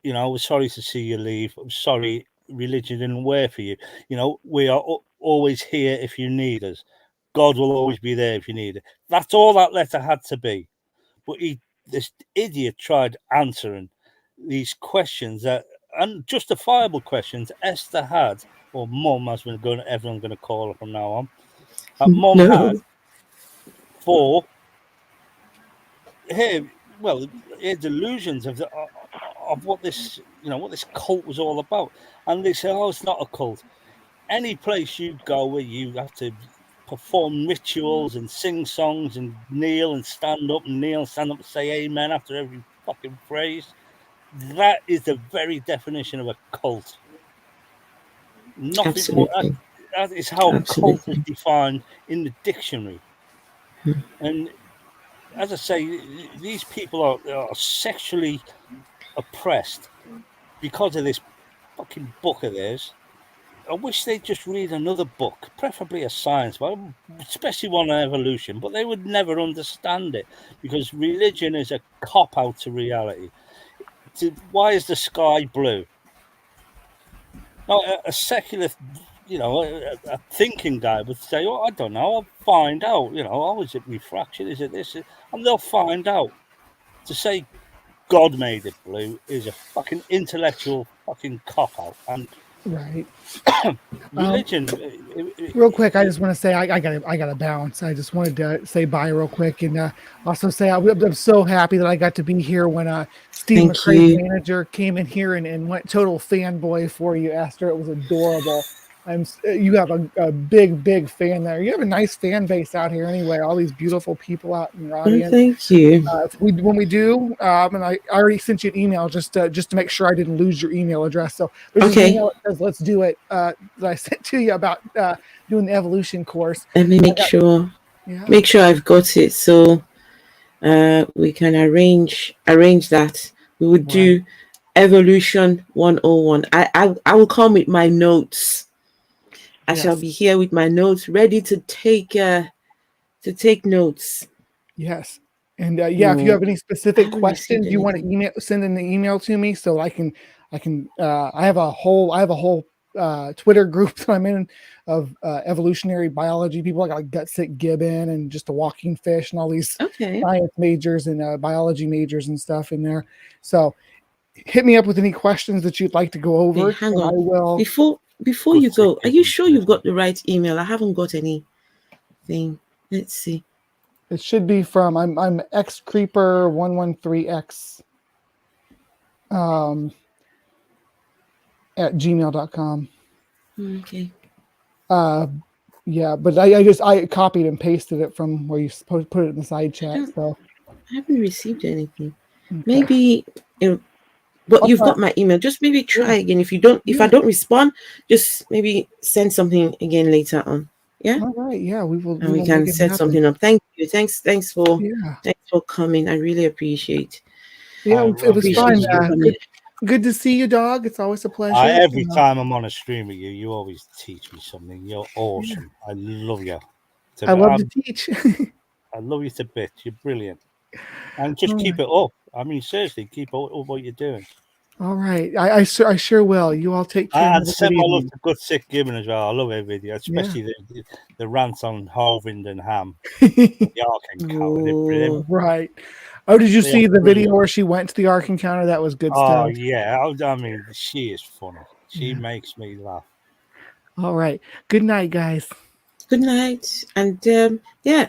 to see you leave. I'm sorry religion didn't work for you. We are always here if you need us. God will always be there if you need it. That's all that letter had to be. But this idiot tried answering these questions, that unjustifiable questions Esther had, or Mum, as everyone's going to call her from now on, that Mum had for her delusions of what this cult was all about. And they say, oh, it's not a cult. Any place you go where you have to perform rituals and sing songs and kneel and stand up and say amen after every fucking phrase, that is the very definition of a cult. Nothing more. That is how cult is defined in the dictionary. And as I say, these people are sexually oppressed because of this fucking book of theirs. I wish they'd just read another book, preferably a science one, especially one on evolution, but they would never understand it because religion is a cop-out to reality. Why is the sky blue? Now, a secular, a thinking guy would say, oh, I don't know, I'll find out, oh, is it refraction, is it this? And they'll find out. To say God made it blue is a fucking intellectual fucking cop-out. And right. Religion. Real quick, I just want to say I gotta bounce. I just wanted to say bye real quick, and also say I'm so happy that I got to be here when Steve McCrae's manager came in here and went total fanboy for you, Esther. It was adorable. You have a big fan there. You have a nice fan base out here anyway. All these beautiful people out in your audience. Thank you. When we do, and I already sent you an email just to make sure I didn't lose your email address. So there's an email that says, let's do it, that I sent to you about doing the evolution course. Let me make sure I've got it, so we can arrange that. We would do evolution 101. I will come with my notes. I shall be here with my notes, ready to take notes. Yes, and if you have any specific questions, you want to send an email to me, so I can. I have a whole Twitter group that I'm in of evolutionary biology people. I got like Gutsick Gibbon and just a walking fish and all these science majors and biology majors and stuff in there. So hit me up with any questions that you'd like to go over. Hang on. I will. Before you go, are you sure you've got the right email? I haven't got anything. Let's see. It should be from I'm xcreeper113x. at gmail.com. Okay. Yeah, but I copied and pasted it from where you put it in the side chat. So I haven't received anything. okay. Maybe, but you've got my email. Just maybe try again. If I don't respond, just maybe send something again later on. Yeah. All right. Yeah, we will. And we can set something up. Thank you. Thanks for coming. I really appreciate. Yeah, it was fun. Good to see you, dog. It's always a pleasure. Every time I'm on a stream with you, you always teach me something. You're awesome. I love you. I love to teach. I love you to bits. You're brilliant. And just keep it up. I mean, seriously, keep up what you're doing. All right. I sure will. You all take care. And send my love to Good Sick Gibbon as well. I love every video, especially the rants on Harvind and Ham. The Ark Encounter. Right. Oh, did you see the video where she went to the Ark Encounter? That was good stuff. Oh, yeah. I mean, she is funny. She makes me laugh. All right. Good night, guys. Good night. And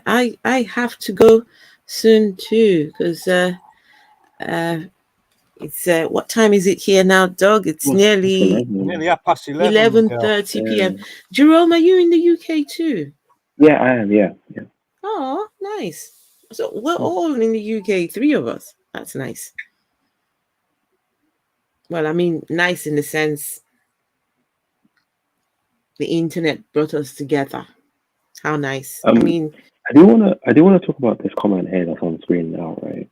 I have to go soon too, because it's what time is it here now, Doug? It's nearly 11:30 p.m. Jerome, are you in the UK too? Yeah, I am. Yeah. Oh, nice. So we're all in the UK, 3 of us. That's nice. Well, I mean, nice in the sense the internet brought us together. How nice. I mean, I do want to talk about this comment here that's on screen now, right?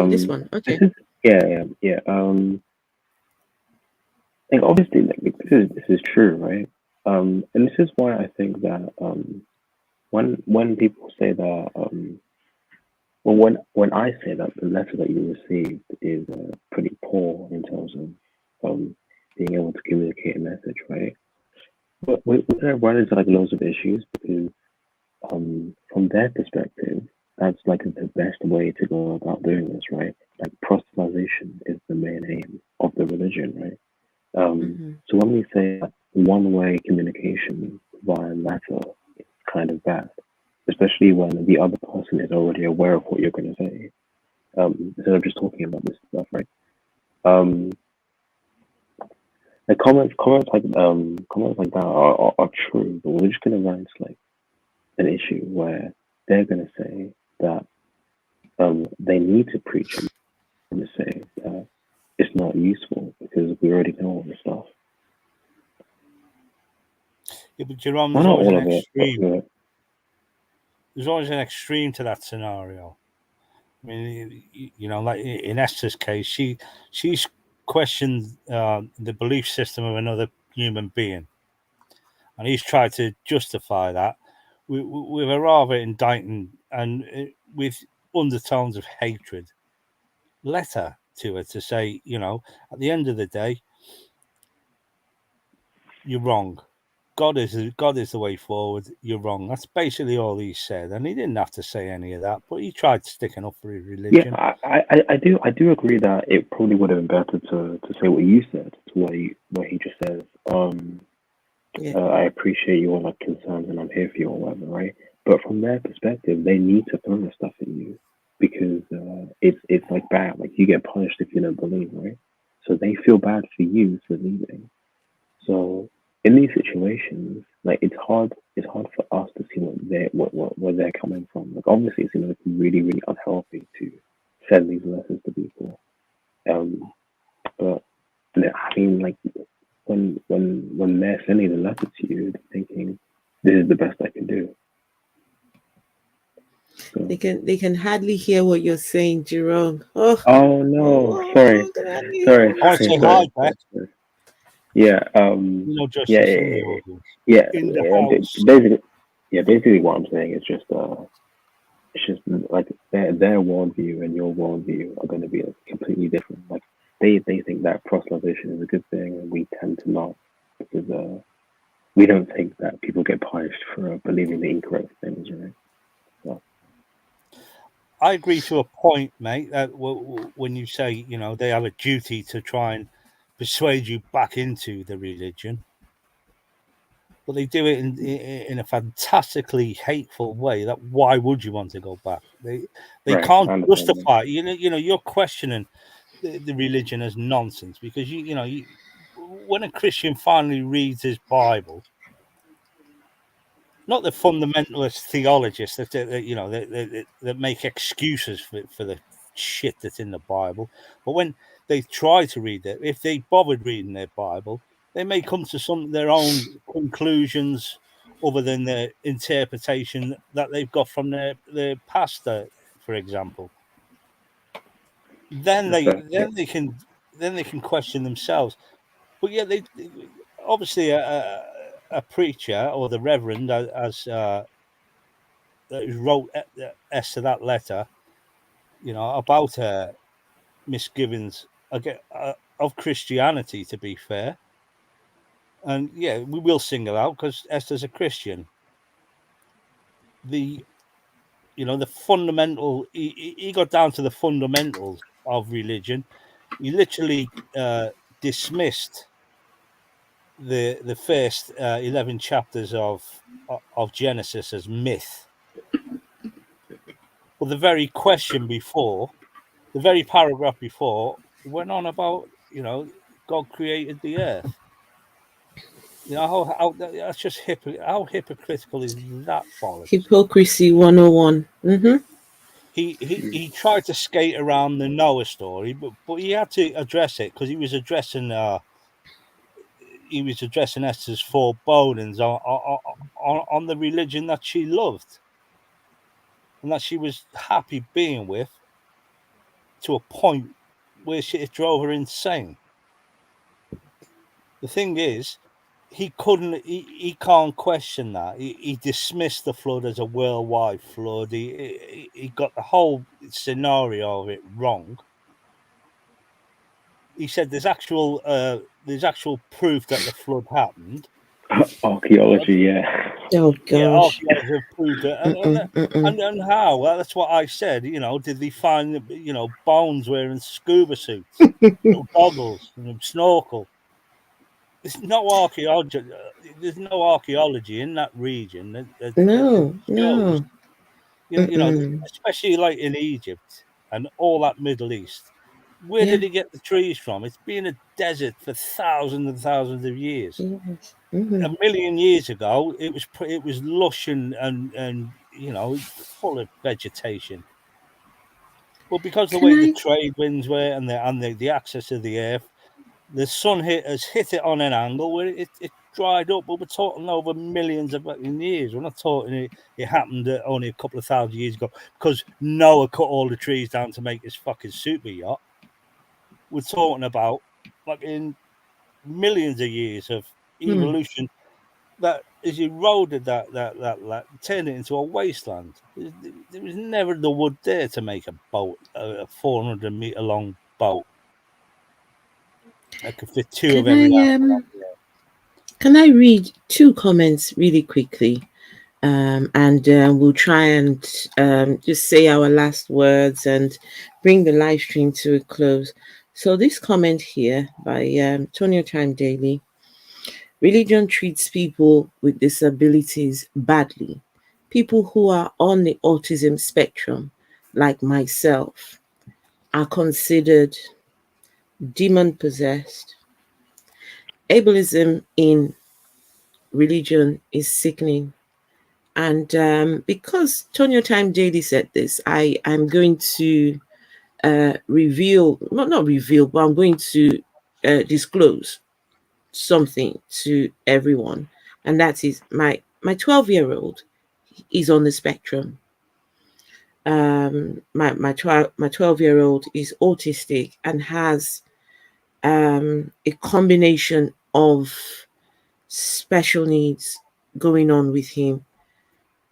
This one. Okay. Yeah. Like obviously, this is true, right? And this is why I think that when people say that when I say that the letter that you received is pretty poor in terms of being able to communicate a message, right? But we're gonna run into like loads of issues because from their perspective, that's like the best way to go about doing this, right? Like proselytization is the main aim of the religion, right? So when we say one-way communication via letter, it's kind of bad, especially when the other person is already aware of what you're going to say, instead of just talking about this stuff, right? Like comments like that are true, but we're just going to run into like an issue where they're going to say that they need to preach and to say that it's not useful because we already know all the stuff. Yeah, but Jerome, there's always an extreme. There's always an extreme to that scenario. I mean, you know, like in Esther's case, she's questioned the belief system of another human being, and he's tried to justify that with a rather indicting and with undertones of hatred letter to her to say, you know, at the end of the day, you're wrong. God is the way forward. You're wrong. That's basically all he said, and he didn't have to say any of that. But he tried sticking up for his religion. Yeah, I do agree that it probably would have been better to say what you said, to what he just says. I appreciate your like concerns, and I'm here for you or whatever, right? But from their perspective, they need to throw stuff at you because it's like bad. Like you get punished if you don't believe, right? So they feel bad for you for leaving. So in these situations, like it's hard for us to see where they're coming from. Like obviously, it's like really, really unhealthy to send these letters to people. But I mean, like when they're sending the letter to you, they're thinking this is the best I can do. So. They can hardly hear what you're saying, Jerome. Oh no! Sorry. Yeah. Basically, what I'm saying is just it's just like their worldview and your worldview are going to be completely different. Like they think that proselytization is a good thing, and we tend to not because we don't think that people get punished for believing the incorrect things, right? So. I agree to a point, mate. That when you say, you know, they have a duty to try and persuade you back into the religion, but they do it in a fantastically hateful way. That why would you want to go back? They can't justify. You know, you're questioning the religion as nonsense because you when a Christian finally reads his Bible, not the fundamentalist theologists that make excuses for the shit that's in the Bible, but when they try to read it, if they bothered reading their Bible, they may come to some of their own conclusions other than the interpretation that they've got from their pastor, for example. Then they can question themselves. But yeah, they obviously a preacher or the reverend as wrote Esther that letter, about her misgivings of Christianity, to be fair. And yeah, we will single out because Esther's a Christian. The fundamental, he got down to the fundamentals of religion. He literally dismissed the first 11 chapters of Genesis as myth. But the very question before, the very paragraph before, went on about God created the earth. How that's just how hypocritical is that bollocks? Hypocrisy 101. Mm-hmm. He tried to skate around the Noah story, but he had to address it because he was addressing Esther's forebodings on the religion that she loved and that she was happy being with, to a point where it drove her insane. The thing is, he can't question that. He dismissed the flood as a worldwide flood. He got the whole scenario of it wrong. He said there's actual proof that the flood happened. Archaeology, yeah. Oh gosh. Yeah, archaeologists have proved it. And how? Well, that's what I said. Did they find bones wearing scuba suits, goggles, and snorkel? There's no archaeology. There's no archaeology in that region. No. Especially like in Egypt and all that Middle East. Where did he get the trees from? It's been a desert for thousands and thousands of years. Yes. Mm-hmm. A million years ago, it was lush and full of vegetation. But because the way the trade winds were and the access of the earth, the sun has hit it on an angle where it dried up. But we're talking over millions of years. We're not talking it happened only a couple of thousand years ago because Noah cut all the trees down to make his fucking super yacht. We're talking about in millions of years of evolution that has eroded that turned it into a wasteland. There was never the wood there to make a boat, a 400-meter long boat that could fit two of every animal. Can I read two comments really quickly? And we'll try and just say our last words and bring the live stream to a close. So this comment here by Tonio Time Daily: religion treats people with disabilities badly. People who are on the autism spectrum, like myself, are considered demon-possessed. Ableism in religion is sickening. And because Tonio Time Daily said this, I'm going to reveal, not reveal, but I'm going to disclose something to everyone. And that is my 12-year-old is on the spectrum. My 12-year-old is autistic and has a combination of special needs going on with him.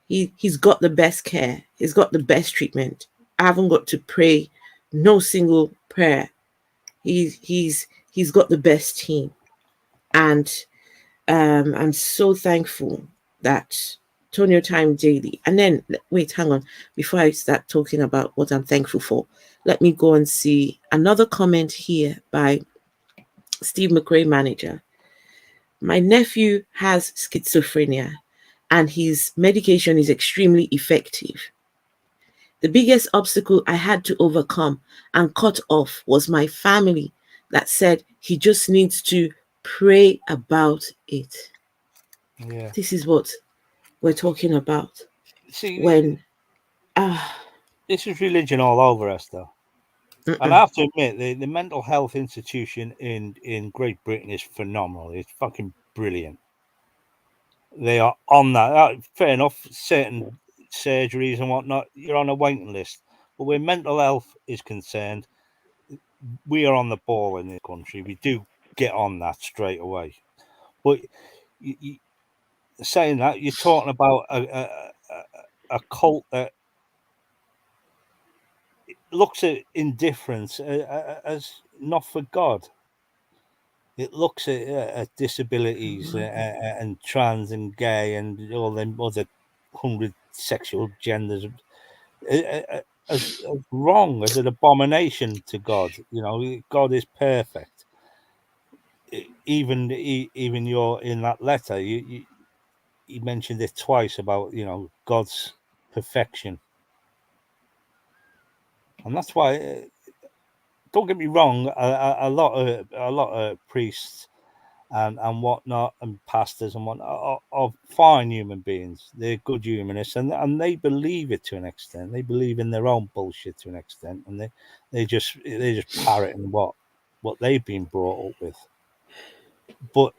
He's got the best care. He's got the best treatment. I haven't got to pray no single prayer. He's got the best team, and I'm so thankful that Tonio Time Daily. And then wait, hang on. Before I start talking about what I'm thankful for, let me go and see another comment here by Steve McRae, manager. My nephew has schizophrenia, and his medication is extremely effective. The biggest obstacle I had to overcome and cut off was my family that said he just needs to Pray about it. Yeah. This is what we're talking about. See, When this is religion all over, Esther. And I have to admit, the mental health institution in Great Britain is phenomenal. It's fucking brilliant. They are on that. Fair enough, certain surgeries and whatnot, you're on a waiting list. But where mental health is concerned, we are on the ball in this country. We do get on that straight away. But saying that, you're talking about a cult that looks at indifference as not for God. It looks at disabilities and trans and gay and all them other 100 sexual genders as wrong, as an abomination to God. You know, God is perfect. Even you're in that letter, you mentioned it twice about, you know, God's perfection, and that's why. Don't get me wrong. A lot of priests and whatnot and pastors and whatnot are fine human beings. They're good humanists, and they believe it to an extent. They believe in their own bullshit to an extent, and they just parroting what they've been brought up with. But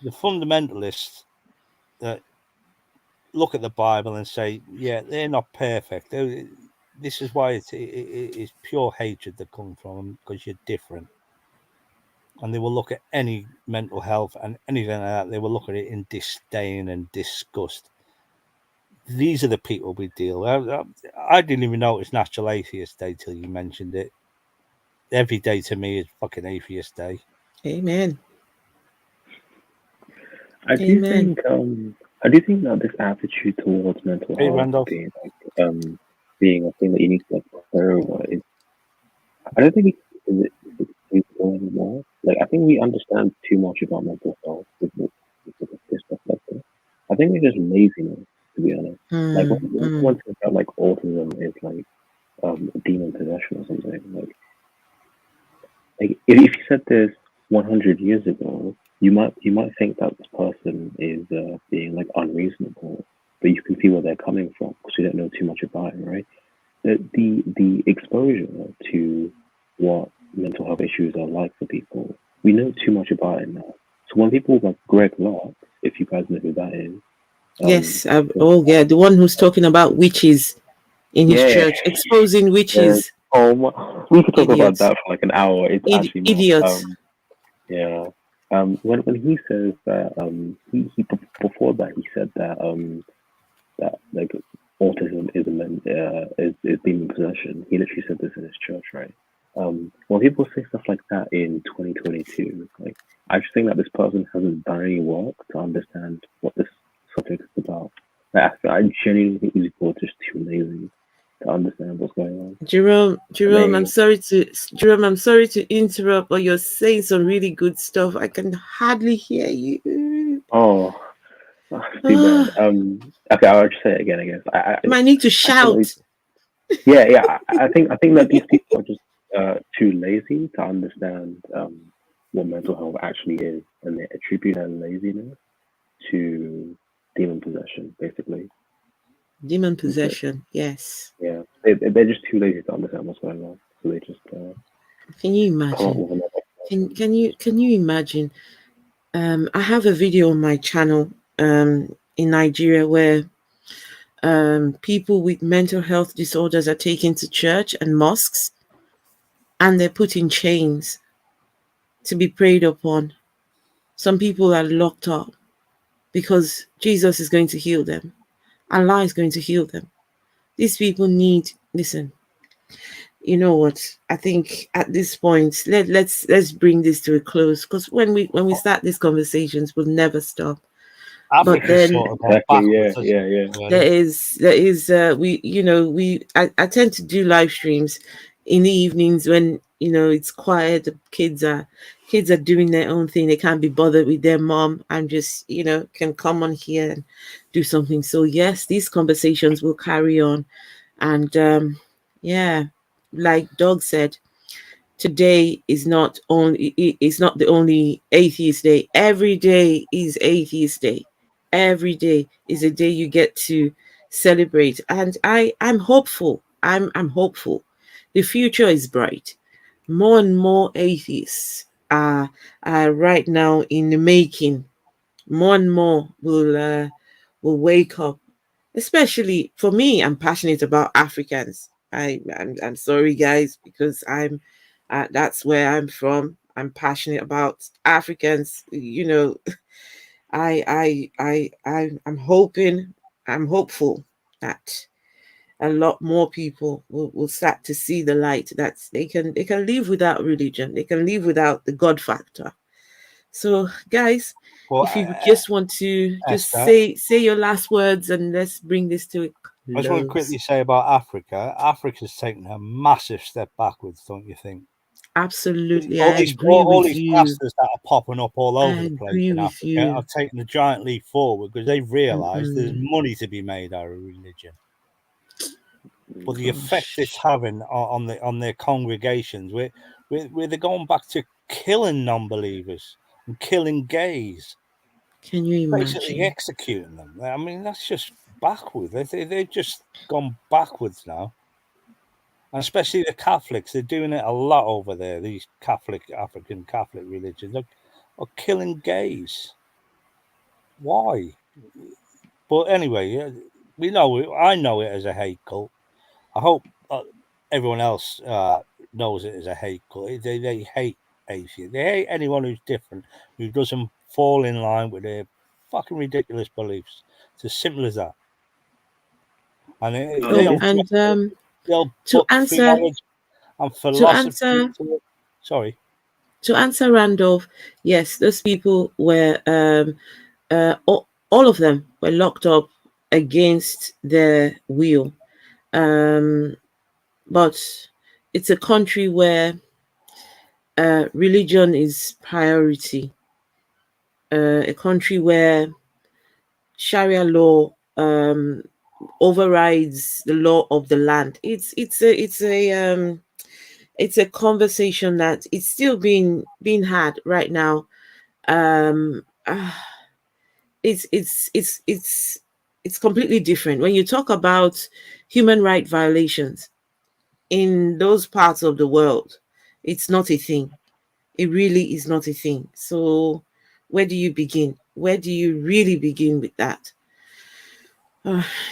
the fundamentalists that look at the Bible and say, yeah, they're not perfect. This is why it's pure hatred that comes from them, because you're different. And they will look at any mental health and anything like that. They will look at it in disdain and disgust. These are the people we deal with. I didn't even know it was National Atheist Day till you mentioned it. Every day to me is fucking Atheist Day. Amen. I do think that this attitude towards mental health Randolph. being a thing that you need to like clear over is, I don't think it's anymore. Like, I think we understand too much about mental health with this perspective. I think it's just laziness, to be honest. Like when one says that like autism is like demon possession or something, like if you said this 100 years ago, you might think that this person is being like unreasonable, but you can see where they're coming from because you don't know too much about it, right? The exposure to what mental health issues are like for people, we know too much about it now. So when people like Greg Locke, if you guys know who that is, yes, the one who's talking about witches in his church, exposing witches. Oh my, we could talk about Idiots. that for like an hour. It's actually not. Idiots. When he says that he before that he said that that like autism is demon possession. He literally said this in his church, right? When people say stuff like that in 2022, like I just think that this person hasn't done any work to understand what this subject is about. Like, I genuinely think these people are just too lazy to understand what's going on. Jerome, I'm sorry to interrupt, but you're saying some really good stuff. I can hardly hear you. Oh, too bad. Okay, I'll just say it again. I guess I might need to shout. I think that these people are just too lazy to understand what mental health actually is, and they attribute their laziness to demon possession, basically. Demon possession, yes. Yeah, they're just too lazy to understand what's going on, so they just. Can you imagine? Can you imagine? I have a video on my channel in Nigeria where people with mental health disorders are taken to church and mosques, and they're put in chains to be preyed upon. Some people are locked up because Jesus is going to heal them. Allah is going to heal them. These people need, listen, you know what? I think at this point, let's bring this to a close, because when we start these conversations, we'll never stop. But then there is I tend to do live streams in the evenings when it's quiet. The kids are doing their own thing. They can't be bothered with their mom. I'm just can come on here and do something. So yes, these conversations will carry on, and like Doug said, Today is not only it's not the only atheist day. Every day is atheist day. Every day is a day you get to celebrate. And I'm hopeful. I'm hopeful. The future is bright. More and more atheists are right now in the making. More and more will wake up. Especially for me, I'm passionate about Africans. I'm sorry, guys, because that's where I'm from. I'm passionate about Africans. I'm hoping, I'm hopeful that a lot more people will start to see the light that they can live without religion. They can live without the God factor. So, guys, But if you just want to just Esther, say your last words and let's bring this to a I just want to quickly close. say about Africa. Africa's taken a massive step backwards, don't you think? Absolutely, All I these agree with these you. pastors that are popping up all I over the place agree in with Africa you. are taking a giant leap forward because they've realised there's Mm-mm. money to be made out of religion. But the effect it's Gosh, having on their congregations, where they're going back to killing non-believers and killing gays, can you basically imagine? executing them. I mean, that's just backwards. They've just gone backwards now. And especially the Catholics, they're doing it a lot over there. These African Catholic religions are killing gays. Why? But anyway, we know it. I know it as a hate cult. I hope everyone else knows it as a hate cult. They hate atheists. They hate anyone who's different, who doesn't fall in line with their fucking ridiculous beliefs. It's as simple as that. And if they Oh, don't, and they'll to put answer theology and to philosophy answer to it. Sorry. to answer Randolph, yes, those people were all of them were locked up against their will. Um, but it's a country where religion is priority. A country where Sharia law overrides the law of the land. It's a conversation that it's still being had right now. Um, ah, it's completely different when you talk about human right violations in those parts of the world. It's not a thing. It really is not a thing. So, where do you begin? Where do you really begin with that?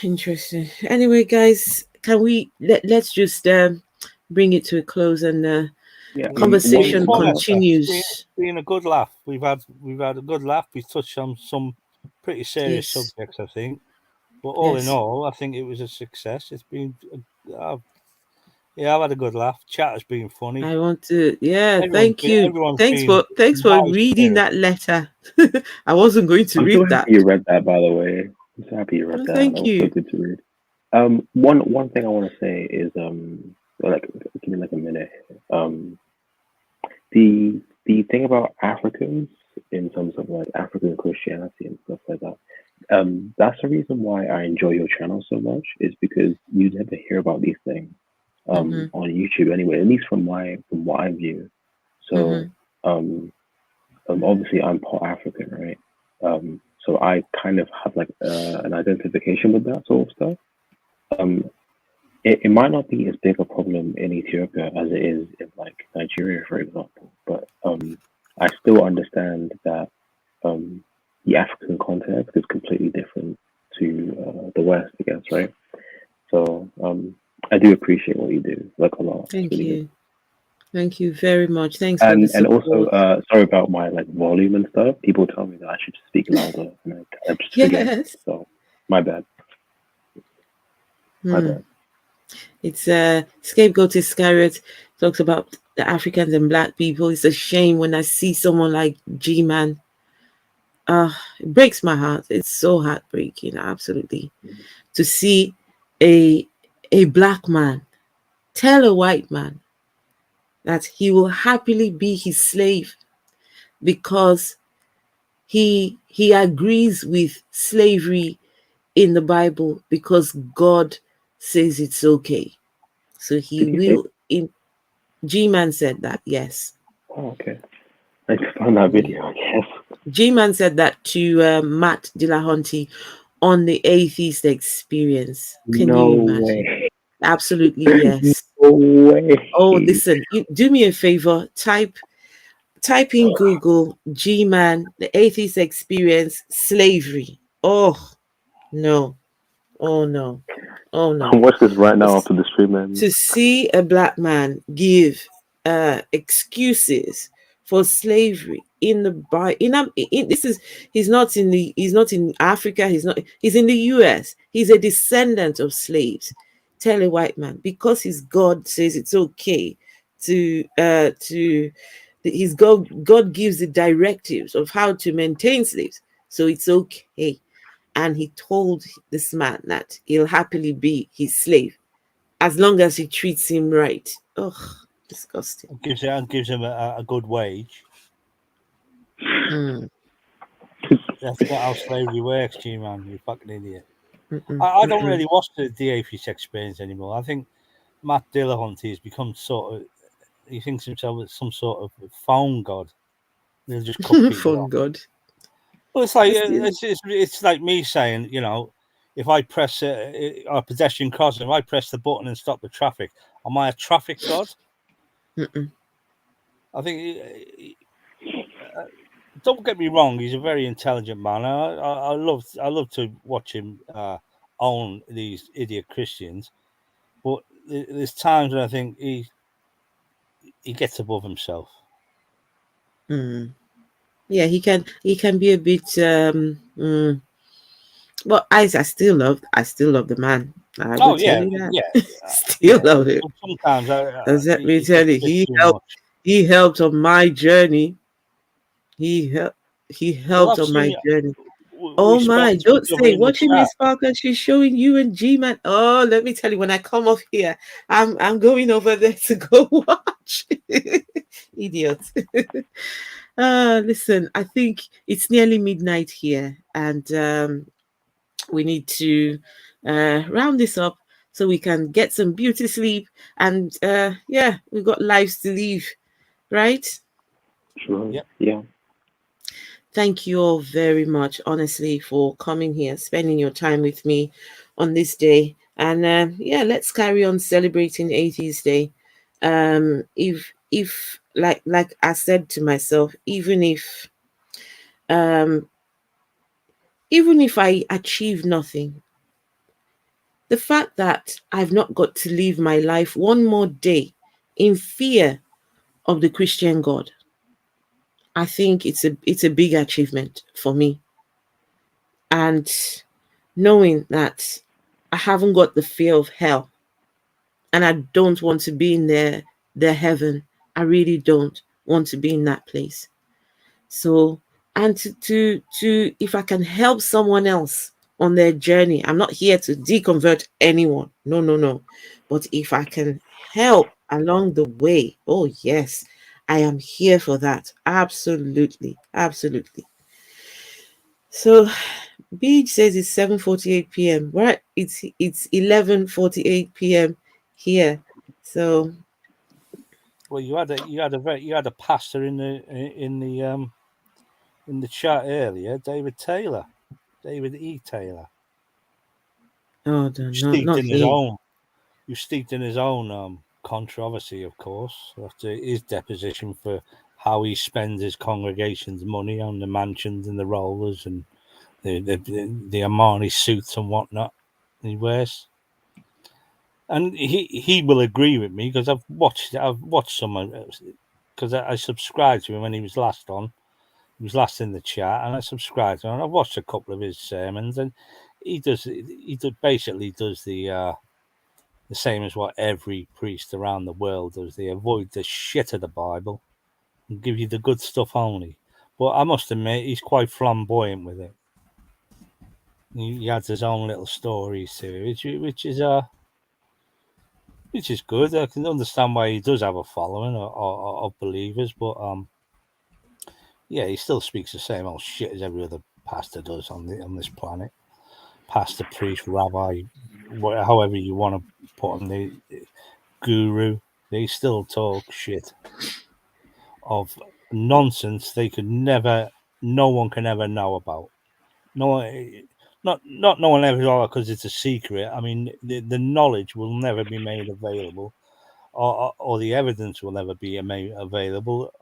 Interesting. Anyway, guys, can let's just bring it to a close and Yeah. It's been conversation fun, One. Esther. continues. It's been a good laugh. We've had a good laugh. We've touched on some pretty serious Yes, subjects, I think. But all in yes. all, I think it was a success. It's been, yeah, I've had a good laugh. Chat has been funny. I want to, yeah, thank you. Everyone's Thanks been for thanks in for high reading spirits. that letter. I wasn't going to I'm so read happy that. you read that, by the way. I'm so happy you read Oh, that. thank That was so you. good to read. One thing I want to say is like give me like a minute. Um, the thing about Africans in terms of like African Christianity and stuff like that. That's the reason why I enjoy your channel so much. Is because you never hear about these things Mm-hmm, on YouTube anyway. At least from what I view. So mm-hmm. um obviously I'm part African, right? So I kind of have like an identification with that sort of stuff. Um, it might not be as big a problem in Ethiopia as it is in like Nigeria, for example, but I still understand that um, the African context is completely different to the West, I guess, right? So I do appreciate what you do, like a lot. It's Thank really good. you. Thank you very much. Thanks for the And also, support. sorry about my like volume and stuff. People tell me that I should speak louder, and I just forget. Yes. So my bad, my Hmm. bad. It's Scapegoat Iscariot talks about the Africans and black people. It's a shame when I see someone like G Man. It breaks my heart. It's so heartbreaking, absolutely. To see a black man tell a white man that he will happily be his slave because he agrees with slavery in the Bible because God says it's okay. So he Did he say? will in G-Man said that, yes. Oh, okay. I just found that video, I guess. G-Man said that to Matt Dillahunty on the Atheist Experience. Can No you imagine? way. Absolutely, yes. No way. Oh, listen, do me a favor. Type in Google G-Man, the Atheist Experience, slavery. Oh, no. Oh, no. Oh, no. I'll watch this right now after the stream ends. To see a black man give excuses for slavery in the Bible, he's not in Africa, he's in the US. He's a descendant of slaves. Tell a white man because his God says it's okay his God gives the directives of how to maintain slaves, so it's okay. And he told this man that he'll happily be his slave as long as he treats him right. Ugh, disgusting. Gives him a good wage. Mm. That's not how slavery works, G-Man. You fucking idiot. I don't really watch the Atheist Experience anymore. I think Matt Dillahunty has become sort of. He thinks himself as some sort of phone god. He'll just cut people Phone off. God. Well, it's like it's like me saying, you know, if I press a pedestrian crossing, if I press the button and stop the traffic, am I a traffic god? I think. Don't get me wrong; he's a very intelligent man. I love to watch him own these idiot Christians, but there's times when I think he gets above himself. Yeah, he can be a bit well, I still love the man. I will tell you that. Still love him. Sometimes let me tell you, he helped on my journey. He helped on my journey. Oh my, don't say watching Miss Parker, she's showing you and G-Man. Oh, let me tell you, when I come off here, I'm going over there to go watch. Idiot. Listen, I think it's nearly midnight here, and we need to round this up so we can get some beauty sleep. And yeah, we've got lives to live, right? Sure. Yeah. Thank you all very much, honestly, for coming here, spending your time with me on this day. And yeah, let's carry on celebrating Atheist Day. If like I said to myself, even if I achieve nothing, the fact that I've not got to live my life one more day in fear of the Christian God, I think it's a big achievement for me. And knowing that I haven't got the fear of hell, and I don't want to be in their heaven. I really don't want to be in that place. So, and to if I can help someone else on their journey, I'm not here to deconvert anyone. No. But if I can help along the way, oh yes, I am here for that. Absolutely. So Beach says it's 7:48 p.m. Right? It's 11:48 p.m. here. So well, you had a pastor in the chat earlier, David E. Taylor. Oh, not him. You steeped in his own controversy, of course, after his deposition for how he spends his congregation's money on the mansions and the rollers and the Armani suits and whatnot he wears. And he will agree with me because I've watched some, because I subscribed to him when he was last on. He was last in the chat, and I subscribed to him. And I've watched a couple of his sermons, and he basically does the same as what every priest around the world does. They avoid the shit of the Bible and give you the good stuff only. But I must admit, he's quite flamboyant with it. He adds his own little stories to it, which is good. I can understand why he does have a following of believers, but yeah, he still speaks the same old shit as every other pastor does on this planet. Pastor, priest, rabbi, however you want to put on the guru. they still talk shit of nonsense they could never, no one can ever know about. No one, not no one ever know because it's a secret. I mean, the knowledge will never be made available, or the evidence will never be made available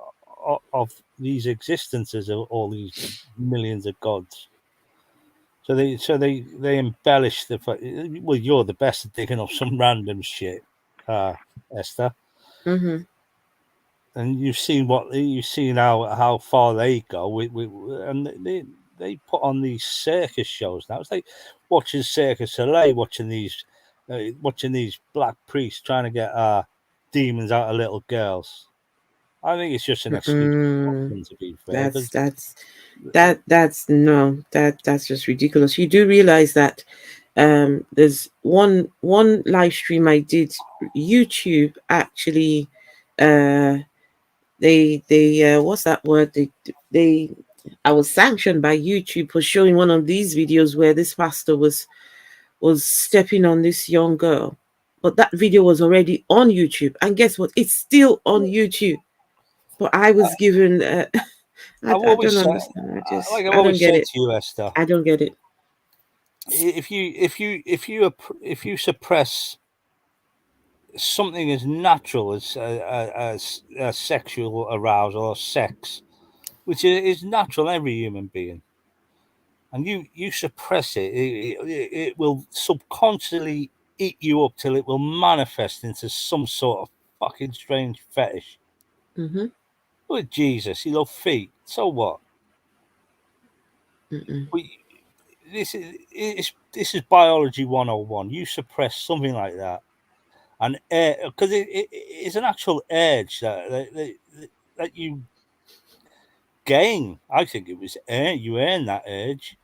of these existences of all these millions of gods. So they embellish the. Well, you're the best at digging up some random shit, Esther. Mm-hmm. And you've seen how far they go and they put on these circus shows now. It's like watching Circus Soleil, watching these black priests trying to get demons out of little girls. I think it's just an excuse for them, to be fair. That's no, that's just ridiculous. You do realize that there's one live stream I did. YouTube actually, they what's that word, they I was sanctioned by YouTube for showing one of these videos where this pastor was stepping on this young girl, but that video was already on YouTube, and guess what, it's still on YouTube. But I was given I always don't say, understand. like I've I don't always get said it. to you, Esther, I don't get it. if you suppress something as natural as sexual arousal or sex, which is natural in every human being, and you suppress it will subconsciously eat you up till it will manifest into some sort of fucking strange fetish. Mm-hmm. Look at Jesus, he loved feet. So what? Mm-mm. This is biology 101. You suppress something like that, and because it's an actual urge that you gain. I think it was you earn that urge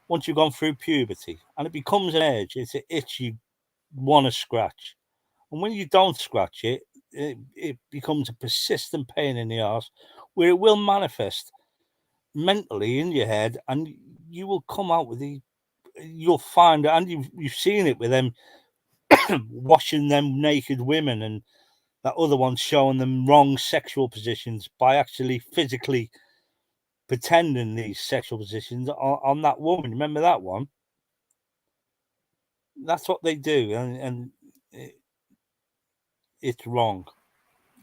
once you've gone through puberty, and it becomes an urge. It's an itch you want to scratch, and when you don't scratch it, it becomes a persistent pain in the arse, where it will manifest mentally in your head, and you will come out with the. You'll find, and you've seen it with them washing them naked women, and that other one showing them wrong sexual positions by actually physically pretending these sexual positions on that woman. Remember that one? That's what they do, and it's wrong.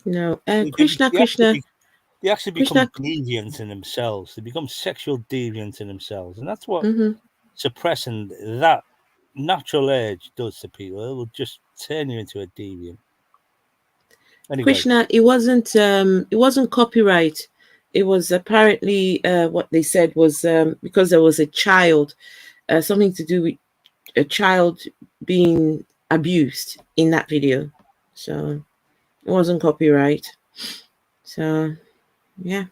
No, They, Krishna, they, actually, Krishna, they actually become Krishna. deviant in themselves. They become sexual deviant in themselves, and that's what Mm-hmm. suppressing that natural urge does to people. It will just turn you into a deviant. Anyway, Krishna, it wasn't copyright. It was apparently what they said was because there was a child, something to do with a child being abused in that video. So it wasn't copyright. So yeah.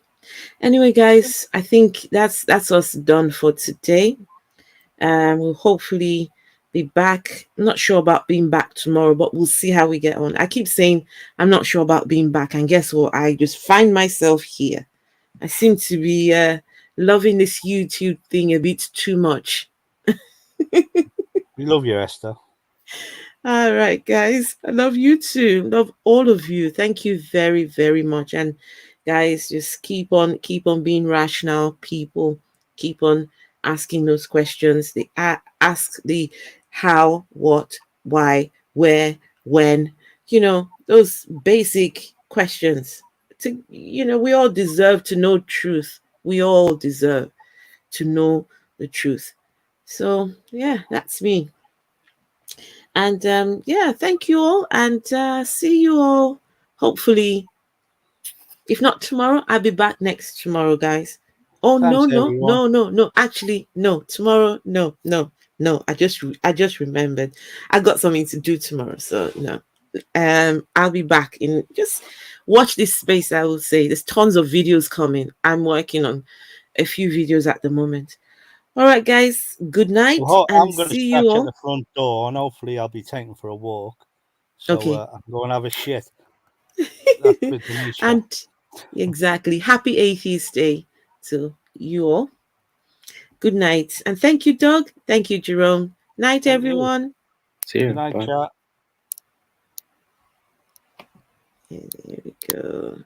Anyway, guys, I think that's us done for today. We'll hopefully be back. I'm not sure about being back tomorrow, but we'll see how we get on. I keep saying I'm not sure about being back, and guess what? I just find myself here. I seem to be loving this YouTube thing a bit too much. we love you, Esther. All right, guys. I love you too. Love all of you. Thank you very, very much. And guys, just keep on being rational people. Keep on asking those questions. They ask the how, what, why, where, when. Those basic questions. We all deserve to know truth. We all deserve to know the truth. So yeah, that's me. And yeah, thank you all, and see you all hopefully. If not tomorrow, I'll be back next tomorrow, guys. Oh no, Thanks, no, everyone. no, no, no. Actually, no. Tomorrow, no, no, no. I just remembered. I got something to do tomorrow, so no. I'll be back in. Just watch this space. I will say there's tons of videos coming. I'm working on a few videos at the moment. All right, guys. Good night, Well, and I'm going to see you scratch at all. the front door, and hopefully I'll be taken for a walk. So Okay. I can go and have a shit. That's with Denisha. And exactly. Happy Atheist Day to you all. Good night. And thank you, Doug. Thank you, Jerome. Night, Thank you. everyone. See you. Good night, Bye. chat. Okay, there we go.